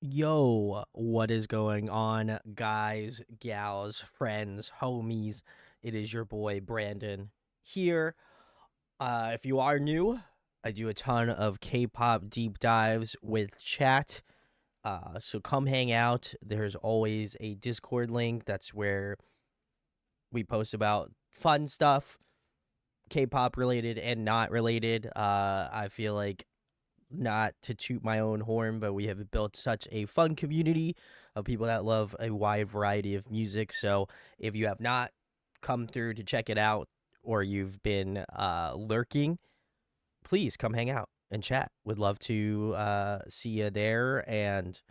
Yo, what is going on, guys, gals, friends, homies? It is your boy Brandon here. If you are new, I do a ton of K-pop deep dives with chat. So come hang out. There's always a Discord link. That's where we post about fun stuff, K-pop related and not related. I feel like not to toot my own horn, but we have built such a fun community of people that love a wide variety of music. So if you have not come through to check it out or you've been lurking, please come hang out and chat. Would love to see you there, and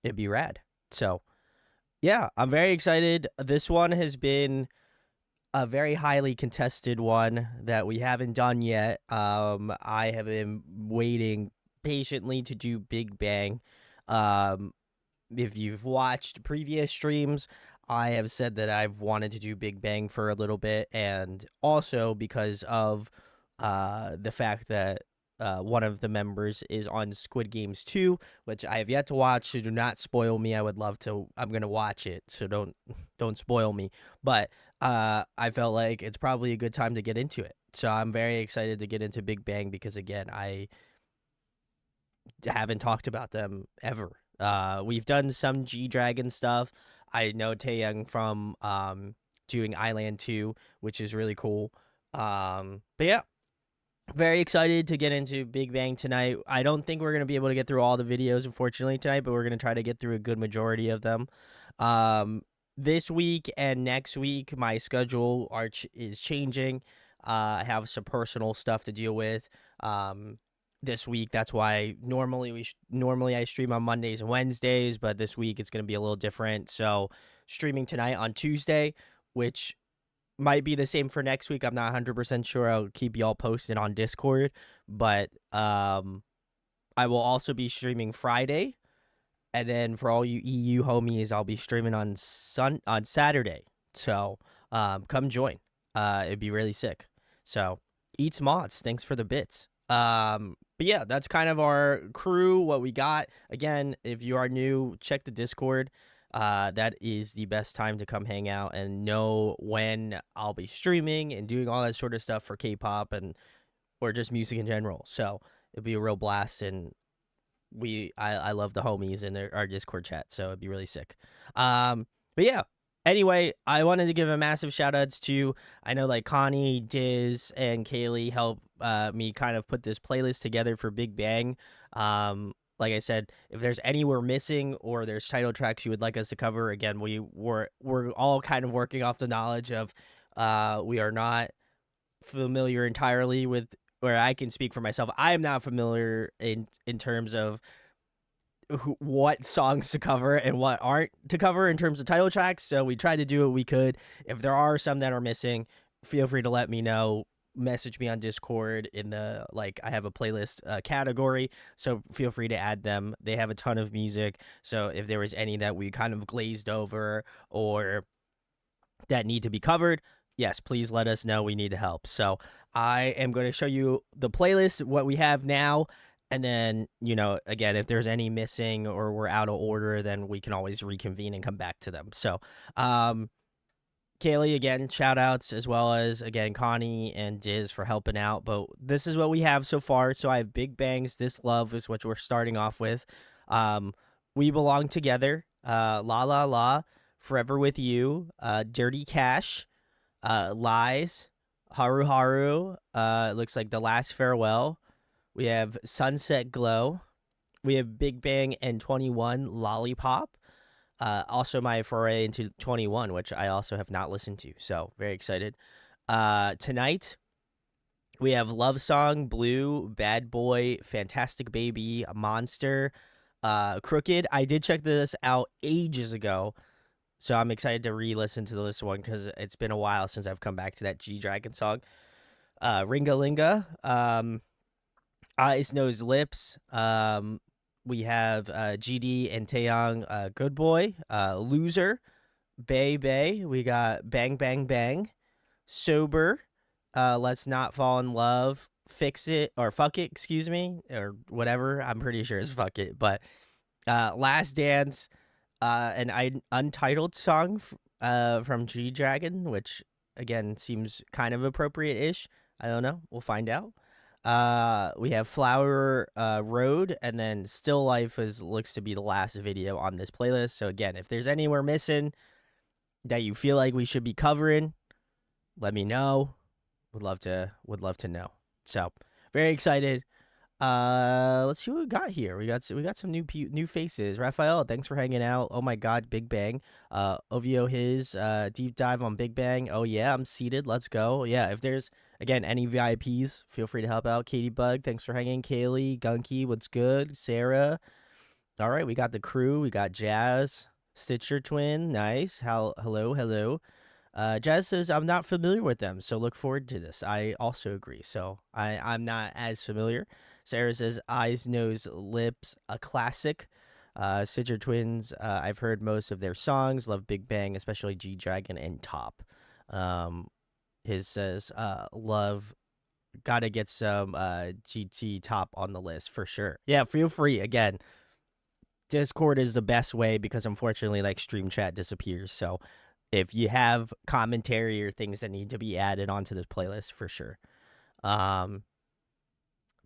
it'd be rad. So yeah, I'm very excited. This one has been a very highly contested one that we haven't done yet. I have been waiting patiently to do Big Bang. Um, if you've watched previous streams, I have said that I've wanted to do Big Bang for a little bit, and also because of the fact that one of the members is on Squid Games 2, which I have yet to watch, so do not spoil me. I would love to. I'm gonna watch it, so don't spoil me. But I felt like it's probably a good time to get into it. So I'm very excited to get into Big Bang because again, I haven't talked about them ever. We've done some G Dragon stuff. I know Taeyang from doing Island 2, which is really cool. But yeah, very excited to get into Big Bang tonight. I don't think we're going to be able to get through all the videos, unfortunately, tonight, but we're going to try to get through a good majority of them. This week and next week, my schedule is changing. I have some personal stuff to deal with. This week, that's why normally I stream on Mondays and Wednesdays, but this week it's going to be a little different. So streaming tonight on Tuesday, which might be the same for next week. I'm not 100% sure. I'll keep y'all posted on Discord, but I will also be streaming Friday, and then for all you EU homies, I'll be streaming on Saturday. So come join. It'd be really sick. So eats mods. Thanks for the bits. But yeah, that's kind of our crew. What we got. Again, if you are new, check the Discord. That is the best time to come hang out and know when I'll be streaming and doing all that sort of stuff for K-pop and or just music in general. So it'll be a real blast, and I love the homies in our Discord chat, so it'd be really sick. But yeah. Anyway, I wanted to give a massive shout outs to, I know like Connie, Diz, and Kaylee helped me kind of put this playlist together for Big Bang. Like I said, if there's any we're missing or there's title tracks you would like us to cover, again, we're all kind of working off the knowledge of we are not familiar entirely with, where I can speak for myself. I am not familiar in terms of what songs to cover and what aren't to cover in terms of title tracks. So we tried to do what we could. If there are some that are missing, feel free to let me know. Message me on Discord in the I have a playlist category, so feel free to add them. They have a ton of music, so if there was any that we kind of glazed over or that need to be covered, yes, please let us know. We need help. So I am going to show you the playlist, what we have now, and then, again, if there's any missing or we're out of order, then we can always reconvene and come back to them. So, Kaylee, again, shout outs, as well as, again, Connie and Diz for helping out. But this is what we have so far. So I have Big Bang's This Love is what we're starting off with. We Belong Together, La La La, Forever With You, Dirty Cash, Lies, Haru Haru, it looks like The Last Farewell. We have Sunset Glow. We have Big Bang and 21, Lollipop. Also my foray into 21, which I also have not listened to, so very excited. Tonight, we have Love Song, Blue, Bad Boy, Fantastic Baby, Monster, Crooked. I did check this out ages ago, so I'm excited to re-listen to this one because it's been a while since I've come back to that G-Dragon song. Ringa Linga, Eyes, Nose, Lips. We have GD and Taeyang, Good Boy, Loser, Bay Bay. We got Bang Bang Bang, Sober, Let's Not Fall in Love, Fix It, or Fuck It, excuse me, or whatever. I'm pretty sure it's Fuck It, but Last Dance, an untitled song from G Dragon, which again seems kind of appropriate-ish. I don't know. We'll find out. We have Flower Road, and then Still Life looks to be the last video on this playlist. So again, if there's anywhere missing that you feel like we should be covering, let me know. Would love to know. So very excited. Let's see what we got here. We got some new faces. Raphael, thanks for hanging out. Oh my God, Big Bang. Ovio, his deep dive on Big Bang. Oh yeah, I'm seated. Let's go. Yeah, if there's again any VIPs, feel free to help out. Katie Bug, thanks for hanging. Kaylee, Gunky, what's good? Sarah. All right, we got the crew. We got Jazz, Stitcher Twin, nice. Hello. Jazz says, I'm not familiar with them, so look forward to this. I also agree. So I'm not as familiar. Sarah says, Eyes, Nose, Lips, a classic. Stitcher Twins, I've heard most of their songs. Love Big Bang, especially G Dragon and Top. His says, love, gotta get some GT Top on the list for sure. Yeah, feel free. Again, Discord is the best way because unfortunately, like, stream chat disappears. So if you have commentary or things that need to be added onto this playlist, for sure.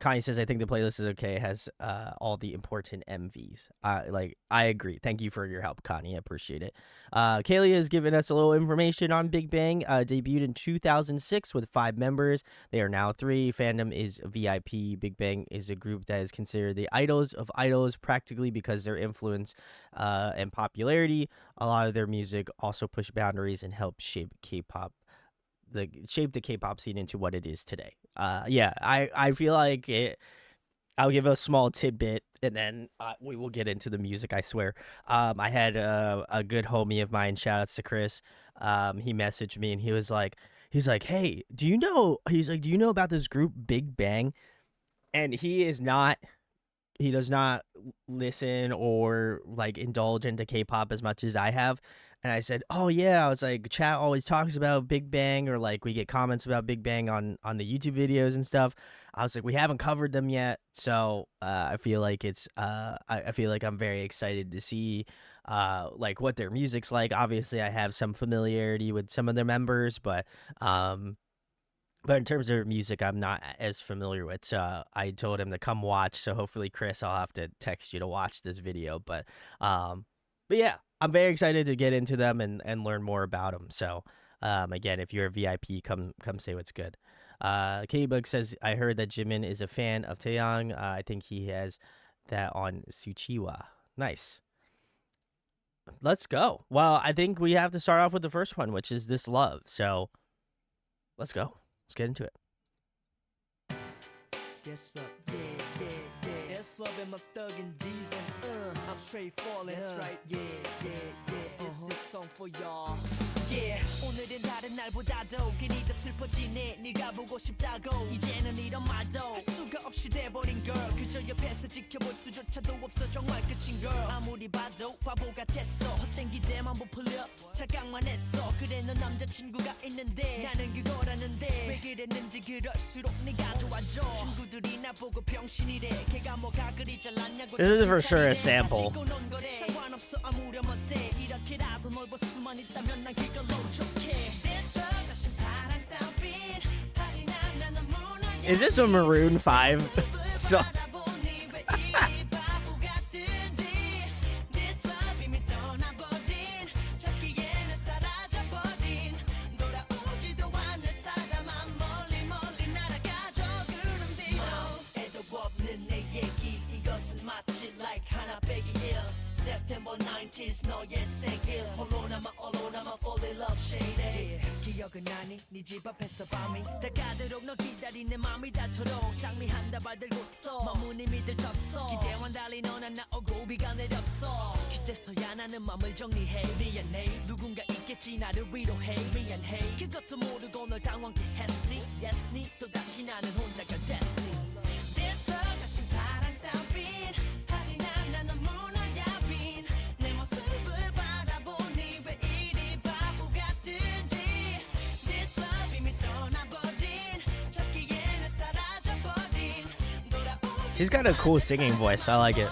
Connie says, I think the playlist is okay. It has all the important MVs. I agree. Thank you for your help, Connie. I appreciate it. Kaylee has given us a little information on Big Bang. Debuted in 2006 with 5 members. They are now 3. Fandom is VIP. Big Bang is a group that is considered the idols of idols, practically because their influence and popularity. A lot of their music also push boundaries and help shape K-pop. Shape the K-pop scene into what it is today. Yeah, I feel like it. I'll give a small tidbit, and then we will get into the music. I swear. I had a good homie of mine. Shout outs to Chris. He messaged me, and he's like, hey, do you know about this group Big Bang? And he does not listen or like indulge into K-pop as much as I have. And I said, oh yeah, I was like, chat always talks about Big Bang, or like we get comments about Big Bang on the YouTube videos and stuff. I was like, we haven't covered them yet. So I feel like it's I feel like I'm very excited to see like what their music's like. Obviously I have some familiarity with some of their members, but in terms of their music, I'm not as familiar with. So I told him to come watch. So hopefully, Chris, I'll have to text you to watch this video. But yeah, I'm very excited to get into them and learn more about them. So again, if you're a VIP, come say what's good. K-Bug says, I heard that Jimin is a fan of Taeyang. I think he has that on Suchiwa. Nice. Let's go. Well, I think we have to start off with the first one, which is This Love. So let's go. Let's get into it. Yes, love, yeah. Yes, love and my thug and G's and I'm straight falling. That's right, yeah. This is song for y'all. Yeah, 오늘은 다른 날보다도 괜히 더 슬퍼지네. 네가 보고 싶다고 이제는 이런 말도 할 수가 없이 돼버린 girl. 그저 옆에서 지켜볼 수조차도 없어. 정말 끝인 girl. 아무리 봐도 바보 같았어. 헛된 기대만 부풀려 착각만 했어. 그래 넌 남자친구가 있는데 나는 그거라는데 왜 그랬는지 그럴수록 네가 좋아져. 친구들이 나보고 병신이래. 걔가 뭐가 그리 잘났냐고. This is for sure a sample. 상관없어 아무렴 어때. 이렇게라도 널 볼 수만 있다면 난 그걸로 좋게. Is this a Maroon 5 song? September 19th 너의 생일 홀로 남아 fall in love shady. 기억은 나니 네 집 앞에서 밤이 다가도록 너 기다린 내 맘이 닳도록 장미 한 다발 들고서 마문 이미 들떴어. 기대와는 달리 넌 안 나오고 비가 내렸어. 그제서야 나는 맘을 정리해. 미안해 누군가 있겠지 나를 위로해. 미안해 그것도 모르고 널 당황케 했으니 yes 니 또다시 나는 혼자가 됐으니. This love 다시 사랑 따윈 하지 난 너무나 He's got a cool singing voice. I like it.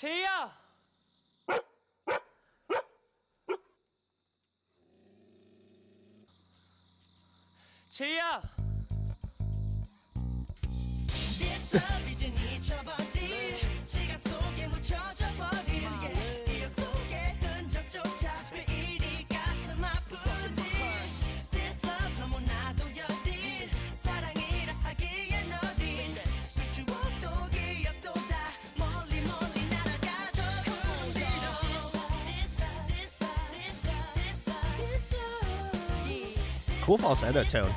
제이야! 제이야! This love 이젠 잊혀버린 시간 속에 묻혀져 버린 기억 속에 흔적조차 이리 가슴 아픈지 This love 너무나도 여린 사랑이라 하기엔 어린 그 추억도 기억도 다 멀리 멀리 날아가죠 구름 뒤로 This love Cool falsetto tone.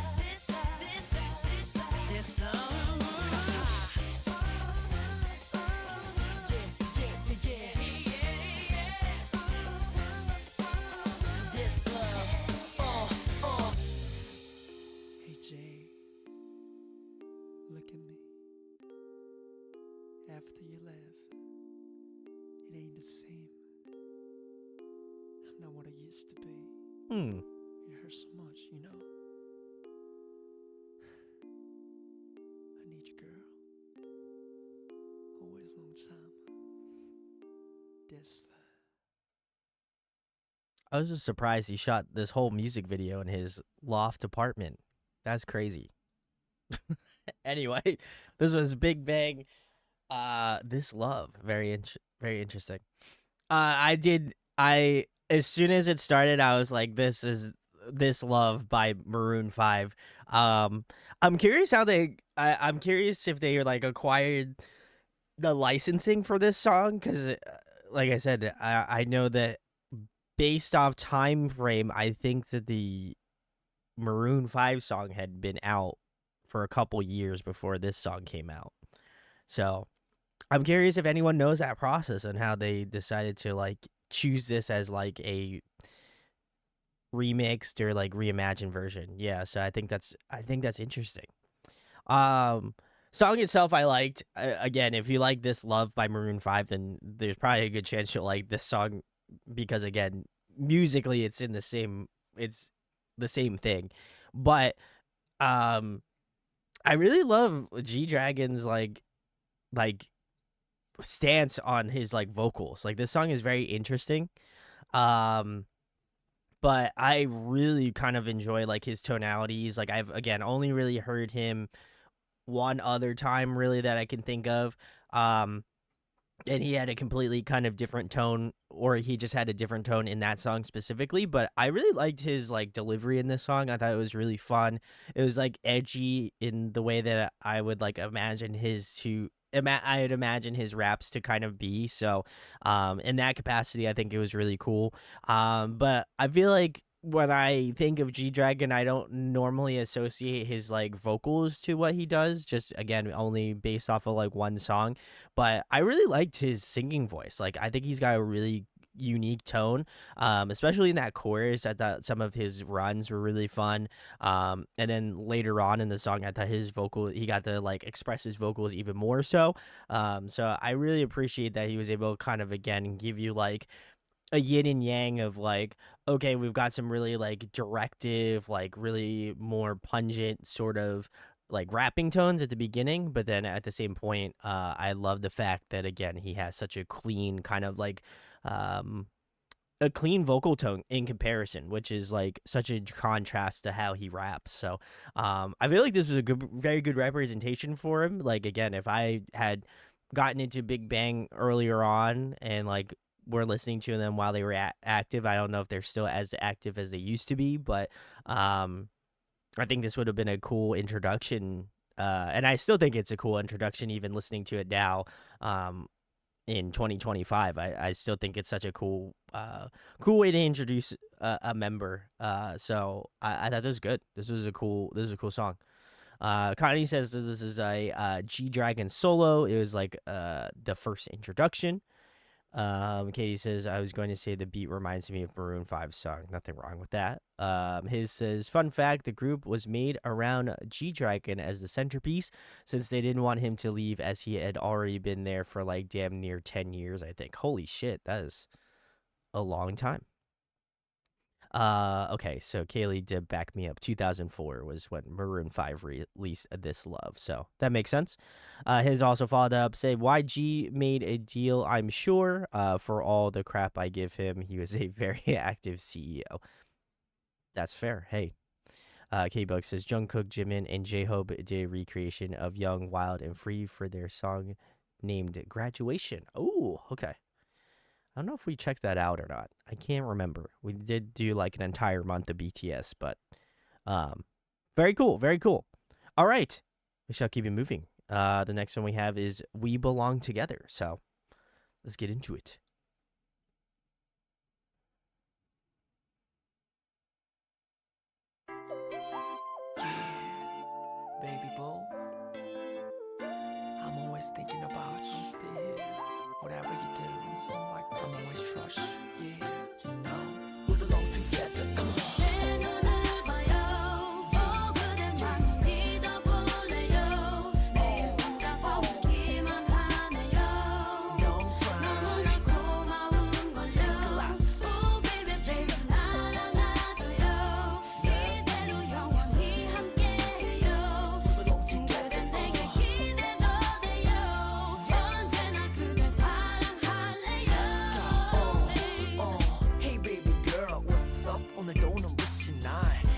Look at me. After you left, it ain't the same. I'm not what I used to be. It hurts so much, you know. I need you, girl. Always long time. This I was just surprised he shot this whole music video in his loft apartment. That's crazy. Anyway, this was Big Bang. This love, very interesting. I as soon as it started, I was like, this is This Love by Maroon 5. I'm curious how I'm curious if they like acquired the licensing for this song, because like I said, I know that based off time frame, I think that the Maroon 5 song had been out for a couple years before this song came out. So I'm curious if anyone knows that process and how they decided to like choose this as like a remixed or like reimagined version. Yeah, so I think that's interesting. Song itself I liked. Again, if you like This Love by Maroon 5, then there's probably a good chance you'll like this song, because again, musically it's the same thing. But I really love G Dragon's like stance on his like vocals. Like this song is very interesting. But I really kind of enjoy like his tonalities. Like I've again only really heard him one other time really that I can think of. And he had a completely kind of different tone, or he just had a different tone in that song specifically. But I really liked his like delivery in this song. I thought it was really fun. It was like edgy in the way that I would like imagine I'd imagine his raps to kind of be. So, in that capacity, I think it was really cool. But I feel like when I think of G Dragon, I don't normally associate his like vocals to what he does, just again, only based off of like one song. But I really liked his singing voice. Like, I think he's got a really unique tone, especially in that chorus. I thought some of his runs were really fun. And then later on in the song, I thought he got to like express his vocals even more so. So I really appreciate that he was able to kind of again give you like a yin and yang of like, okay, we've got some really like directive, like really more pungent sort of like rapping tones at the beginning, but then at the same point, I love the fact that again he has such a clean kind of like a clean vocal tone in comparison, which is like such a contrast to how he raps. So I feel like this is a very good representation for him. Like again, if I had gotten into Big Bang earlier on and like were listening to them while they were active, I don't know if they're still as active as they used to be, but I think this would have been a cool introduction, and I still think it's a cool introduction even listening to it now in 2025. I still think it's such a cool way to introduce a member. So I thought this was good. This was a cool song. Connie says this is a G Dragon solo. It was like the first introduction. Katie says, I was going to say the beat reminds me of Maroon 5 song. Nothing wrong with that. His says, fun fact, the group was made around G-Dragon as the centerpiece since they didn't want him to leave as he had already been there for like damn near 10 years, I think. Holy shit, that is a long time. Okay, so Kaylee did back me up. 2004 was when Maroon 5 released This Love, so that makes sense. His also followed up, said YG made a deal, I'm sure. For all the crap I give him, he was a very active CEO. That's fair. Hey. K-Bug says Jungkook, Jimin, and J-Hope did a recreation of Young, Wild, and Free for their song named Graduation. Oh, okay. I don't know if we checked that out or not. I can't remember. We did do like an entire month of BTS, but very cool, very cool. All right, we shall keep it moving. The next one we have is We Belong Together. So let's get into it. Baby boo, I'm always thinking about you. I'm still here. Whatever you do, I'm always trust you. Yeah, you know we belong together. Come on.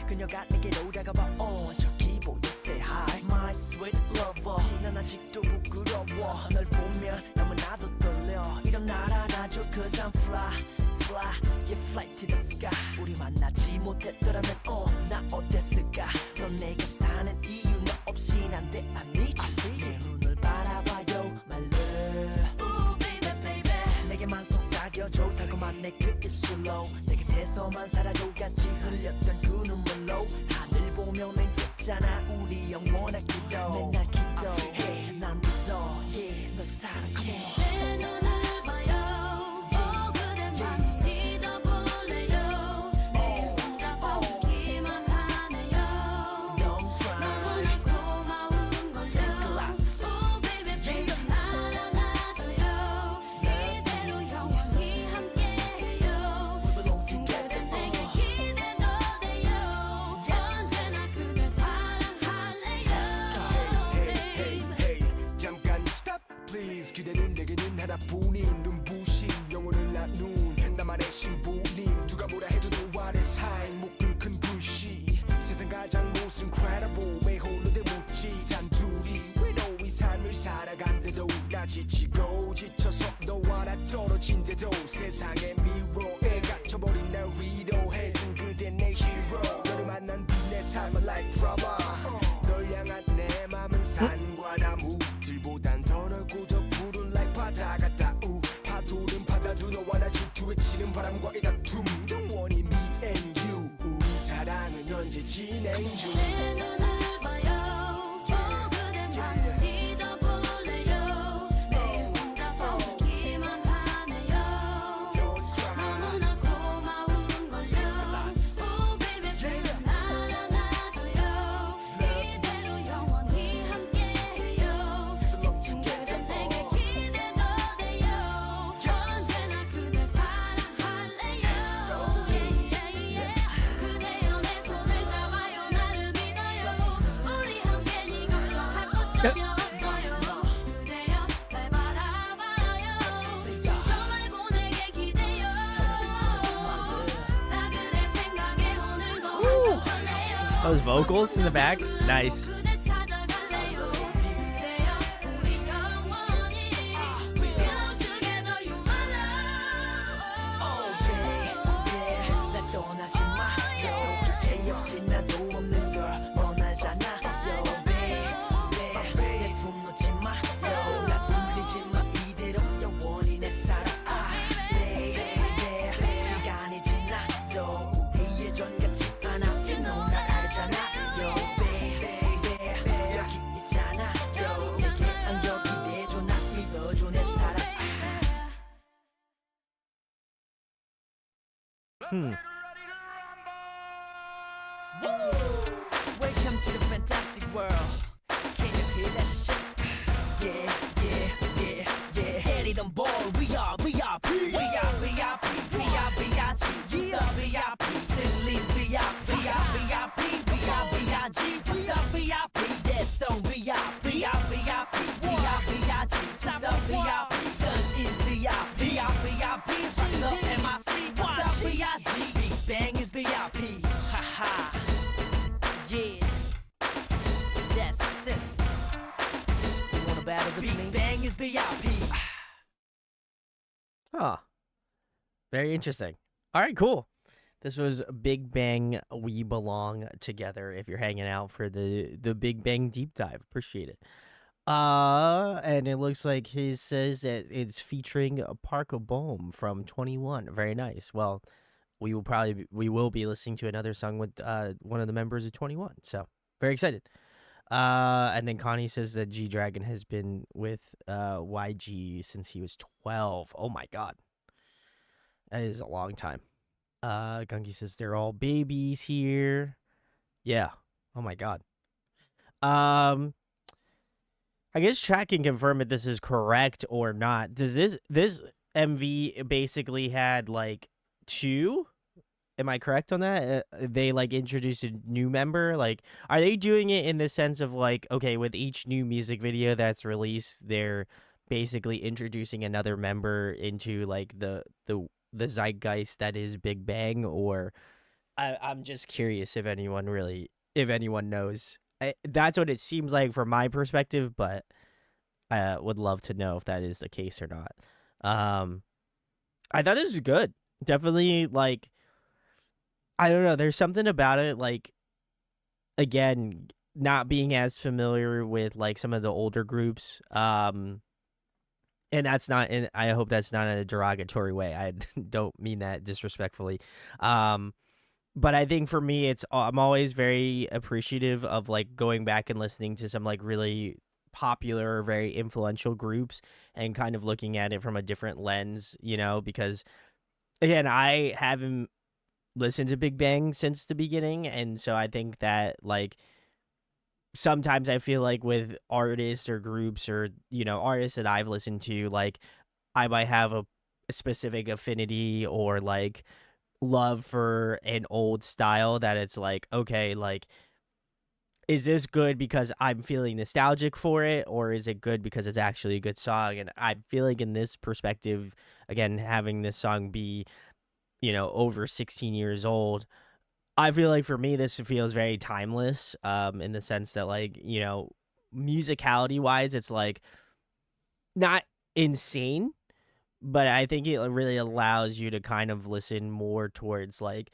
그녀가 내게로 다가와 저기 보여 say hi my sweet lover 난 아직도 부끄러워 널 보면 너무나도 떨려 일어나라 나줘 cause I'm fly fly yeah fly to the sky 우리 만나지 못했더라면 나 어땠을까 넌 내가 사는 이유 너 없이 난 돼 I need you 내 눈을 바라봐요 my love ooh baby baby 내게만 속삭여줘 달콤한 내 그 입술로 내 곁에서만 살아줘 같이 흘렸던 그 눈물로 하늘 보며 맹세잖아 우리 영원한 기도 맨날 기도해 난 믿어 yeah 널 사랑 come on 내 눈을 봐요 그대만 믿어볼래요 내 혼자 보기만 하네요 Don't try 너무나 고마운 걸요 Oh baby baby 나를 놔둬요 이대로 영원히 함께해요 그대 내게 기대도 돼요 언제나 그댈 사랑할래요 Hey, hey, 잠깐 stop please 그대는 내게는 하나뿐인 눈부신 영혼을 나눈 나만의 신부님 누가 뭐라 해도 너와의 사이 목을 큰 불씨 세상 가장 most incredible 왜 홀로 대묻지 단둘이 외로이 삶을 살아간대도 나 지치고 지쳐서 너와 나 떨어진대도 세상의 미로에 갇혀버린 날 위로해준 그대 내 hero 너를 만난 뒤 내 삶은 like drama 널 향한 내 맘은 산과 나무들보단 더 넓고 더 푸른 like 바다 같다 파도는 바다도 너와 나 질투에 치는 바람과의 다툼 영원히 me and you 우리 사랑은 현재 진행 중 내 눈을 봐요 그대만 믿어볼래요 내 혼자 보기만 하네요 Don't try 너무나 고마운 걸요 Oh baby baby 나를 놔둬요 이대로 영원히 함께해요 그대 내게 기대도 돼요 언제나 그댈 사랑할래요 그대여 내 손을 잡아요 나를 믿어요 우리 함께 네 걱정할 것 전혀 없어요 그대여 날 바라봐요 저 말고 내게 기대요 나 그대 생각에 오늘도 항상 설레요 Those vocals in the back, nice. 그대 찾아갈래요 그대여 우리 영원히 belong together you my love Oh baby 날 떠나지 마요 곁에 없이 나도 없는 걸 넌 알잖아 Yo baby 내 손 놓지 마요 날 울리지 마 이대로 영원히 내 사랑 baby 시간이 지나도 우리 예전 같지 않아 You know 날 알잖아 Yo baby 여기 있잖아 Yo 내게 안겨 기대줘 날 믿어줘 내 사랑 Welcome to the fantastic world. Can you hear that shit? Yeah, yeah, yeah, yeah. Get it on board. We are VIP. We are VIP. We are VIP. You the VIP. out of the Big Bang is VIP. Huh. Very interesting. All right, cool. This was Big Bang. We belong together. If you're hanging out for the Big Bang deep dive, appreciate it. And it looks like his says that it's featuring Park Bohm from 21. Very nice. Well, we will be listening to another song with one of the members of 21. So very excited. And then Connie says that G Dragon has been with YG since he was 12. Oh my god, that is a long time. Gungi says they're all babies here. Yeah. Oh my god. I guess chat can confirm if this is correct or not. Does this MV basically had like two? Am I correct on that? They like introduced a new member. Like, are they doing it in the sense of like, okay, with each new music video that's released, they're basically introducing another member into like the zeitgeist that is Big Bang? Or I'm just curious if anyone knows. That's what it seems like from my perspective, but I would love to know if that is the case or not. I thought this was good. Definitely, like, I don't know. There's something about it, like, again, not being as familiar with like some of the older groups. And that's not. And I hope that's not in a derogatory way. I don't mean that disrespectfully. But I think for me, I'm always very appreciative of like going back and listening to some like really popular, very influential groups and kind of looking at it from a different lens, because again, I haven't listened to Big Bang since the beginning. And so I think that like sometimes I feel like with artists or groups or, artists that I've listened to, like I might have a specific affinity or like love for an old style that it's like, okay, like, is this good because I'm feeling nostalgic for it, or is it good because it's actually a good song? And I feel like in this perspective, again, having this song be, over 16 years old, I feel like for me, this feels very timeless, in the sense that like, musicality wise, it's like not insane, but I think it really allows you to kind of listen more towards like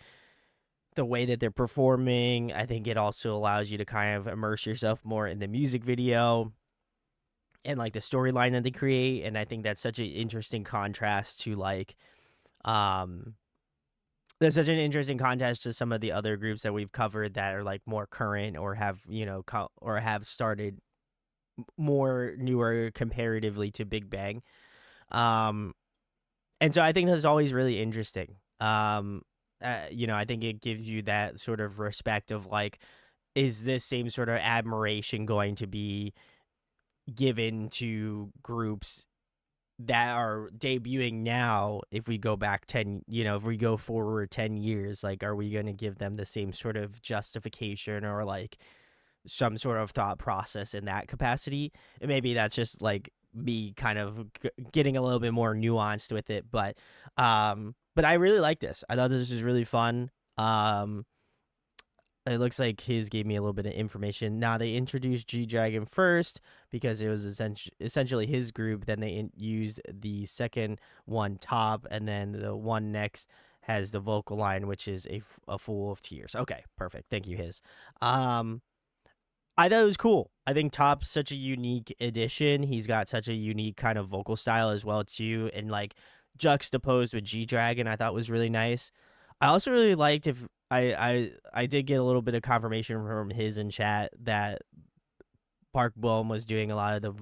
the way that they're performing. I think it also allows you to kind of immerse yourself more in the music video and like the storyline that they create. And I think that's such an interesting contrast to like, there's such an interesting contrast to some of the other groups that we've covered that are like more current or have, or have started more newer comparatively to Big Bang. And so I think that's always really interesting. I think it gives you that sort of respect of like, is this same sort of admiration going to be given to groups that are debuting now? If we go back if we go forward 10 years, like, are we going to give them the same sort of justification or like some sort of thought process in that capacity? And maybe that's just like me kind of getting a little bit more nuanced with it, but I really like this. I thought this was really fun. It looks like his gave me a little bit of information. Now, they introduced G Dragon first because it was essentially his group. Then they used the second one, Top, and then the one next has the vocal line, which is a Fool of Tears. Okay, perfect. Thank you, his. I thought it was cool. I think Top's such a unique addition. He's got such a unique kind of vocal style as well too, and like juxtaposed with G Dragon, I thought was really nice. I also really liked if I did get a little bit of confirmation from his in chat that Park Bohm was doing a lot of the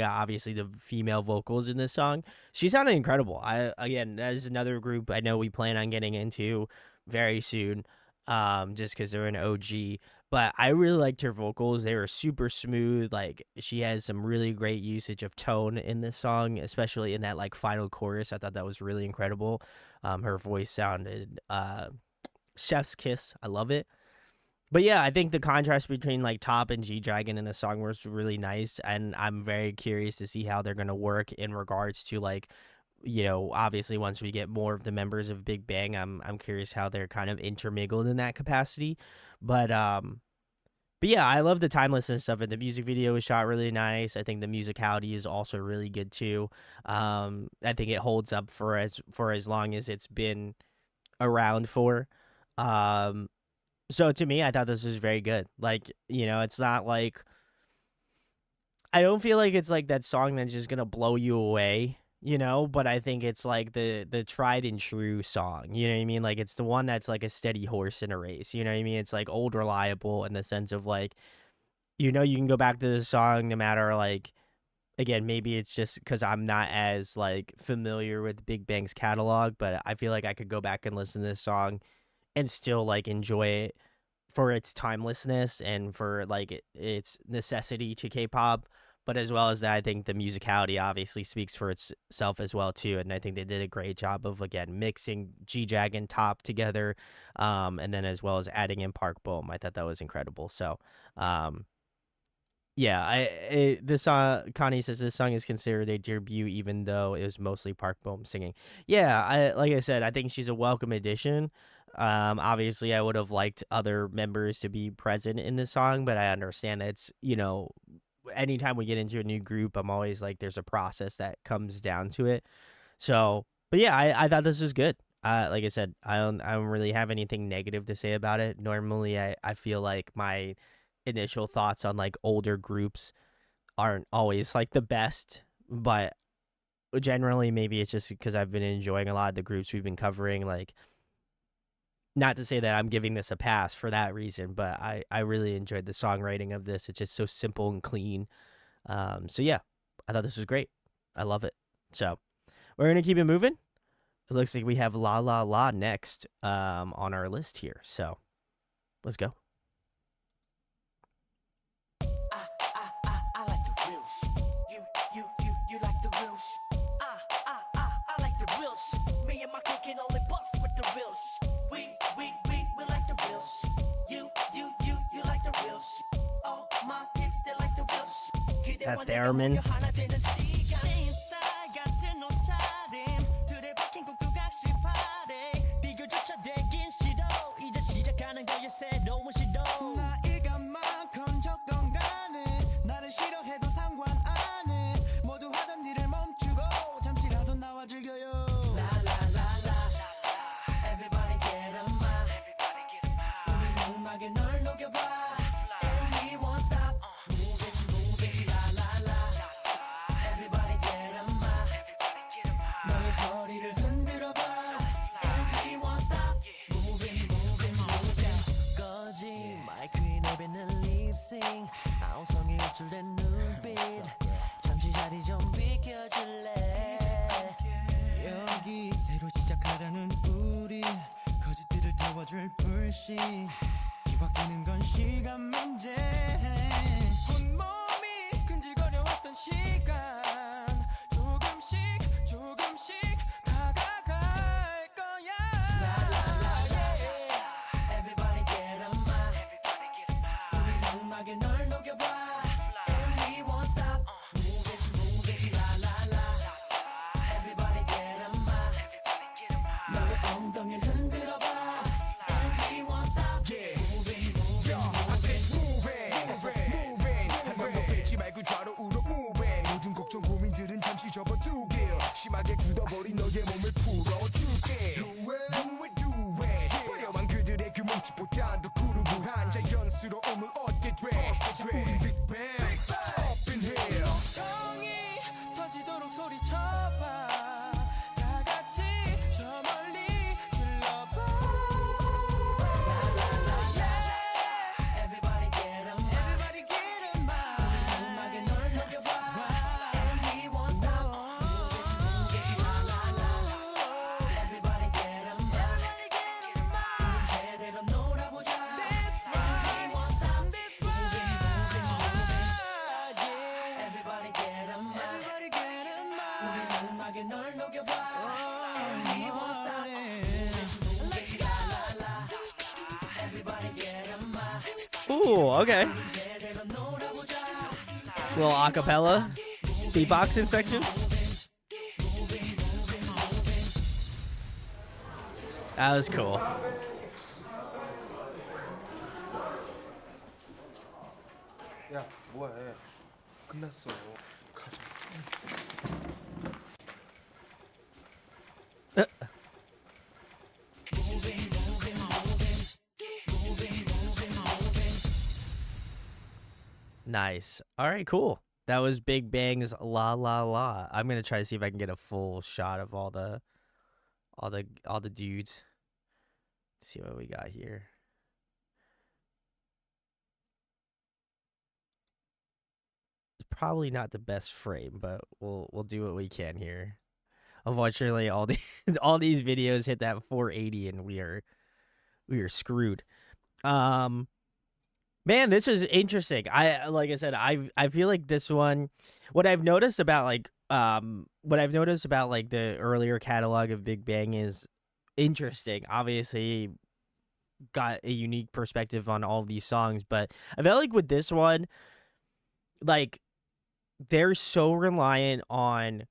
obviously the female vocals in this song. She sounded incredible. Again, as another group I know we plan on getting into very soon, just because they're an OG. But I really liked her vocals. They were super smooth. Like, she has some really great usage of tone in this song, especially in that like final chorus. I thought that was really incredible. Her voice sounded chef's kiss. I love it. But yeah, I think the contrast between like Top and G Dragon in the song was really nice, and I'm very curious to see how they're gonna work in regards to like, obviously once we get more of the members of Big Bang, I'm curious how they're kind of intermingled in that capacity. But But yeah, I love the timelessness of it. The music video was shot really nice. I think the musicality is also really good too. I think it holds up for as long as it's been around for. Um, so to me, I thought this was very good. Like, it's not like I don't feel like it's like that song that's just gonna blow you away, but I think it's like the tried and true song. You know what I mean? Like it's the one that's like a steady horse in a race. You know what I mean? It's like old reliable in the sense of like, you can go back to the song no matter like, again, maybe it's just because I'm not as like familiar with Big Bang's catalog, but I feel like I could go back and listen to this song and still like enjoy it for its timelessness and for like its necessity to K-pop. But as well as that, I think the musicality obviously speaks for itself as well too. And I think they did a great job of again mixing G-Jag and Top together, and then as well as adding in Park Boom. I thought that was incredible. So, yeah, this song, Connie says this song is considered a debut, even though it was mostly Park Boom singing. Yeah, like I said, I think she's a welcome addition. Obviously, I would have liked other members to be present in this song, but I understand that it's anytime we get into a new group, I'm always like, there's a process that comes down to it. So, but yeah, I thought this was good. Like I said, I don't really have anything negative to say about it. Normally, I feel like my initial thoughts on like older groups aren't always like the best, but generally maybe it's just because I've been enjoying a lot of the groups we've been covering. Like, not to say that I'm giving this a pass for that reason, but I really enjoyed the songwriting of this. It's just so simple and clean. So yeah, I thought this was great. I love it. So we're gonna keep it moving. It looks like we have La La La next on our list here. So let's go. I like the real shit. You like the real shit. I like the real shit. Me and my crew can only bust with the real shit. We like the real shit. You like the real shit. All my hips, they like the real shit. That theremin. 아우성이 일출된 눈빛 잠시 자리 좀 비켜줄래 여기 새로 시작하려는 우리 거짓들을 태워줄 불씨 뒤바뀌는 건 시간 문제 온몸이 근질거려왔던 시간 조금씩 다가갈 거야 Everybody get on my 우리 음악에 널 녹여봐 And we won't stop Move it, la la la Everybody get on my 너의 엉덩이를 흔들어봐 And we won't stop I said moving 한번 뺏지 말고 좌로우로 moving 모든 걱정 고민들은 잠시 접어두길 심하게 굳어버린 너의 몸을 풀어줄게 Do it 화려한 그들의 그 몸짓보다 더 구르구한 자연스러움을 얻게 돼 우린 BigBang Up in here 정이 터지도록 소리쳐봐 다 같이 저 멀리 질러봐 Everybody get on my Everybody get in my 우리 음악에 널 녹여봐 And we won't stop Move it, la la la Everybody get on my 우리 제대로 놀아보자 And we won't stop Everybody get on my Everybody get in my 우리 음악에 널 녹여봐 And we won't stop La la la Everybody get on my Ooh, okay. 제대로 놀아보자 Little acapella beatboxing section. That was cool. 야 뭐해? 끝났어. 가자. Nice. All right, cool. That was Big Bang's La La La. I'm gonna try to see if I can get a full shot of all the dudes. Let's see what we got here. It's probably not the best frame, but we'll do what we can here. Unfortunately, all the all these videos hit that 480, and we are screwed. Um, Man, this is interesting. Like I said, I feel like this one. What I've noticed about the earlier catalog of Big Bang is interesting. Obviously, got a unique perspective on all of these songs, but I felt like with this one, like they're so reliant on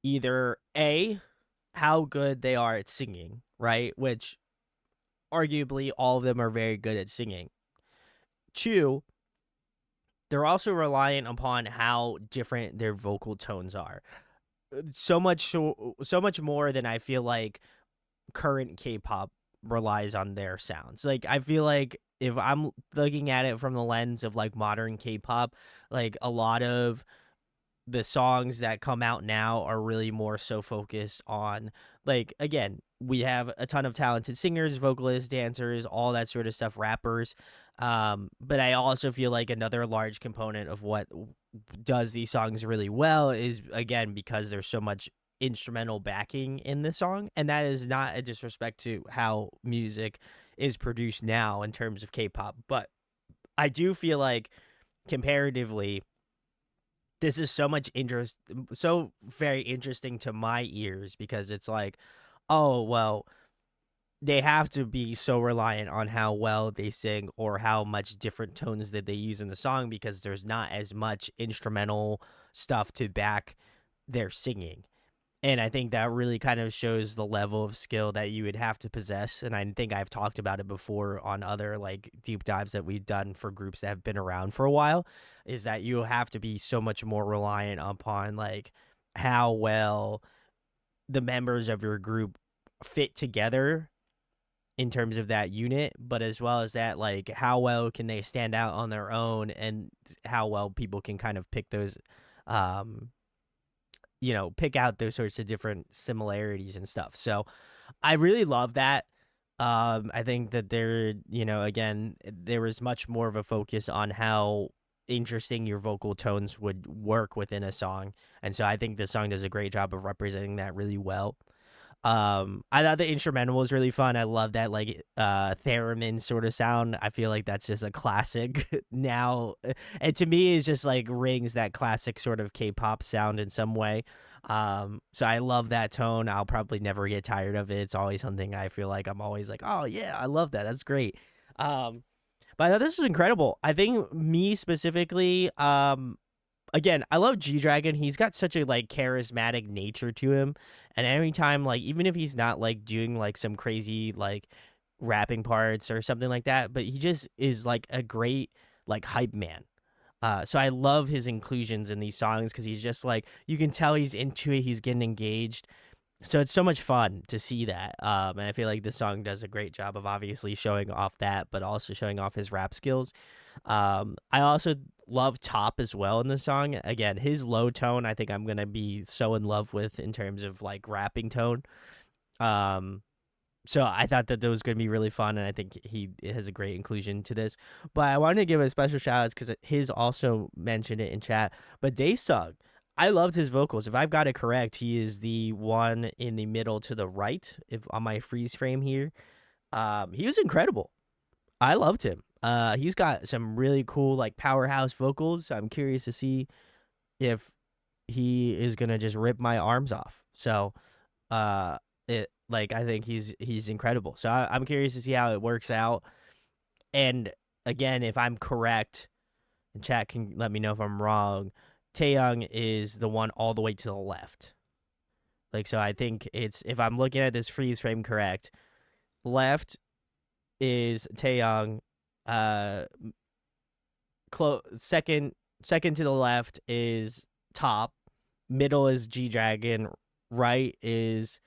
either A, how good they are at singing, right? Which arguably all of them are very good at singing. Two, they're also reliant upon how different their vocal tones are. So much more than I feel like current K-pop relies on their sounds. Like I feel like if I'm looking at it from the lens of like modern K-pop, like a lot of the songs that come out now are really more so focused on, like, again, we have a ton of talented singers, vocalists, dancers, all that sort of stuff, rappers. But I also feel like another large component of what does these songs really well is, again, because there's so much instrumental backing in the song, and that is not a disrespect to how music is produced now in terms of K-pop, but I do feel like comparatively this is so very interesting to my ears, because it's like, oh well, they have to be so reliant on how well they sing or how much different tones that they use in the song, because there's not as much instrumental stuff to back their singing. And I think that really kind of shows the level of skill that you would have to possess. And I think I've talked about it before on other like deep dives that we've done for groups that have been around for a while, is that you have to be so much more reliant upon like how well the members of your group fit together in terms of that unit, but as well as that, like, how well can they stand out on their own, and how well people can kind of pick those, um, pick out those sorts of different similarities and stuff. So I really love that. I think that again, there was much more of a focus on how interesting your vocal tones would work within a song. And so I think this song does a great job of representing that really well. I thought the instrumental was really fun. I love that like theremin sort of sound. I feel like that's just a classic now. And to me it's just like rings that classic sort of K-pop sound in some way. So I love that tone. I'll probably never get tired of it. It's always something I feel like I'm always like, oh yeah, I love that. That's great. But I thought this was incredible. I think me specifically, again, I love G Dragon. He's got such a like charismatic nature to him, and every time, like, even if he's not like doing like some crazy like rapping parts or something like that, but he just is like a great like hype man. So I love his inclusions in these songs, because he's just like, you can tell he's into it, he's getting engaged. So it's so much fun to see that. And I feel like this song does a great job of obviously showing off that, but also showing off his rap skills. I also love Top as well in the song. Again, his low tone, I think I'm gonna be so in love with in terms of like rapping tone. Um, so I thought that was going to be really fun, and I think he has a great inclusion to this. But I wanted to give a special shout out because his also mentioned it in chat. But Daesung, I loved his vocals. If I've got it correct, he is the one in the middle to the right. If on my freeze frame here, he was incredible. I loved him. He's got some really cool like powerhouse vocals. So I'm curious to see if he is gonna just rip my arms off. So, it like I think he's incredible. So I'm curious to see how it works out. And again, if I'm correct, and chat can let me know if I'm wrong, Taeyong is the one all the way to the left. Like, so I think it's, if I'm looking at this freeze frame correct, left is Taeyong, second to the left is Top, middle is G Dragon, right is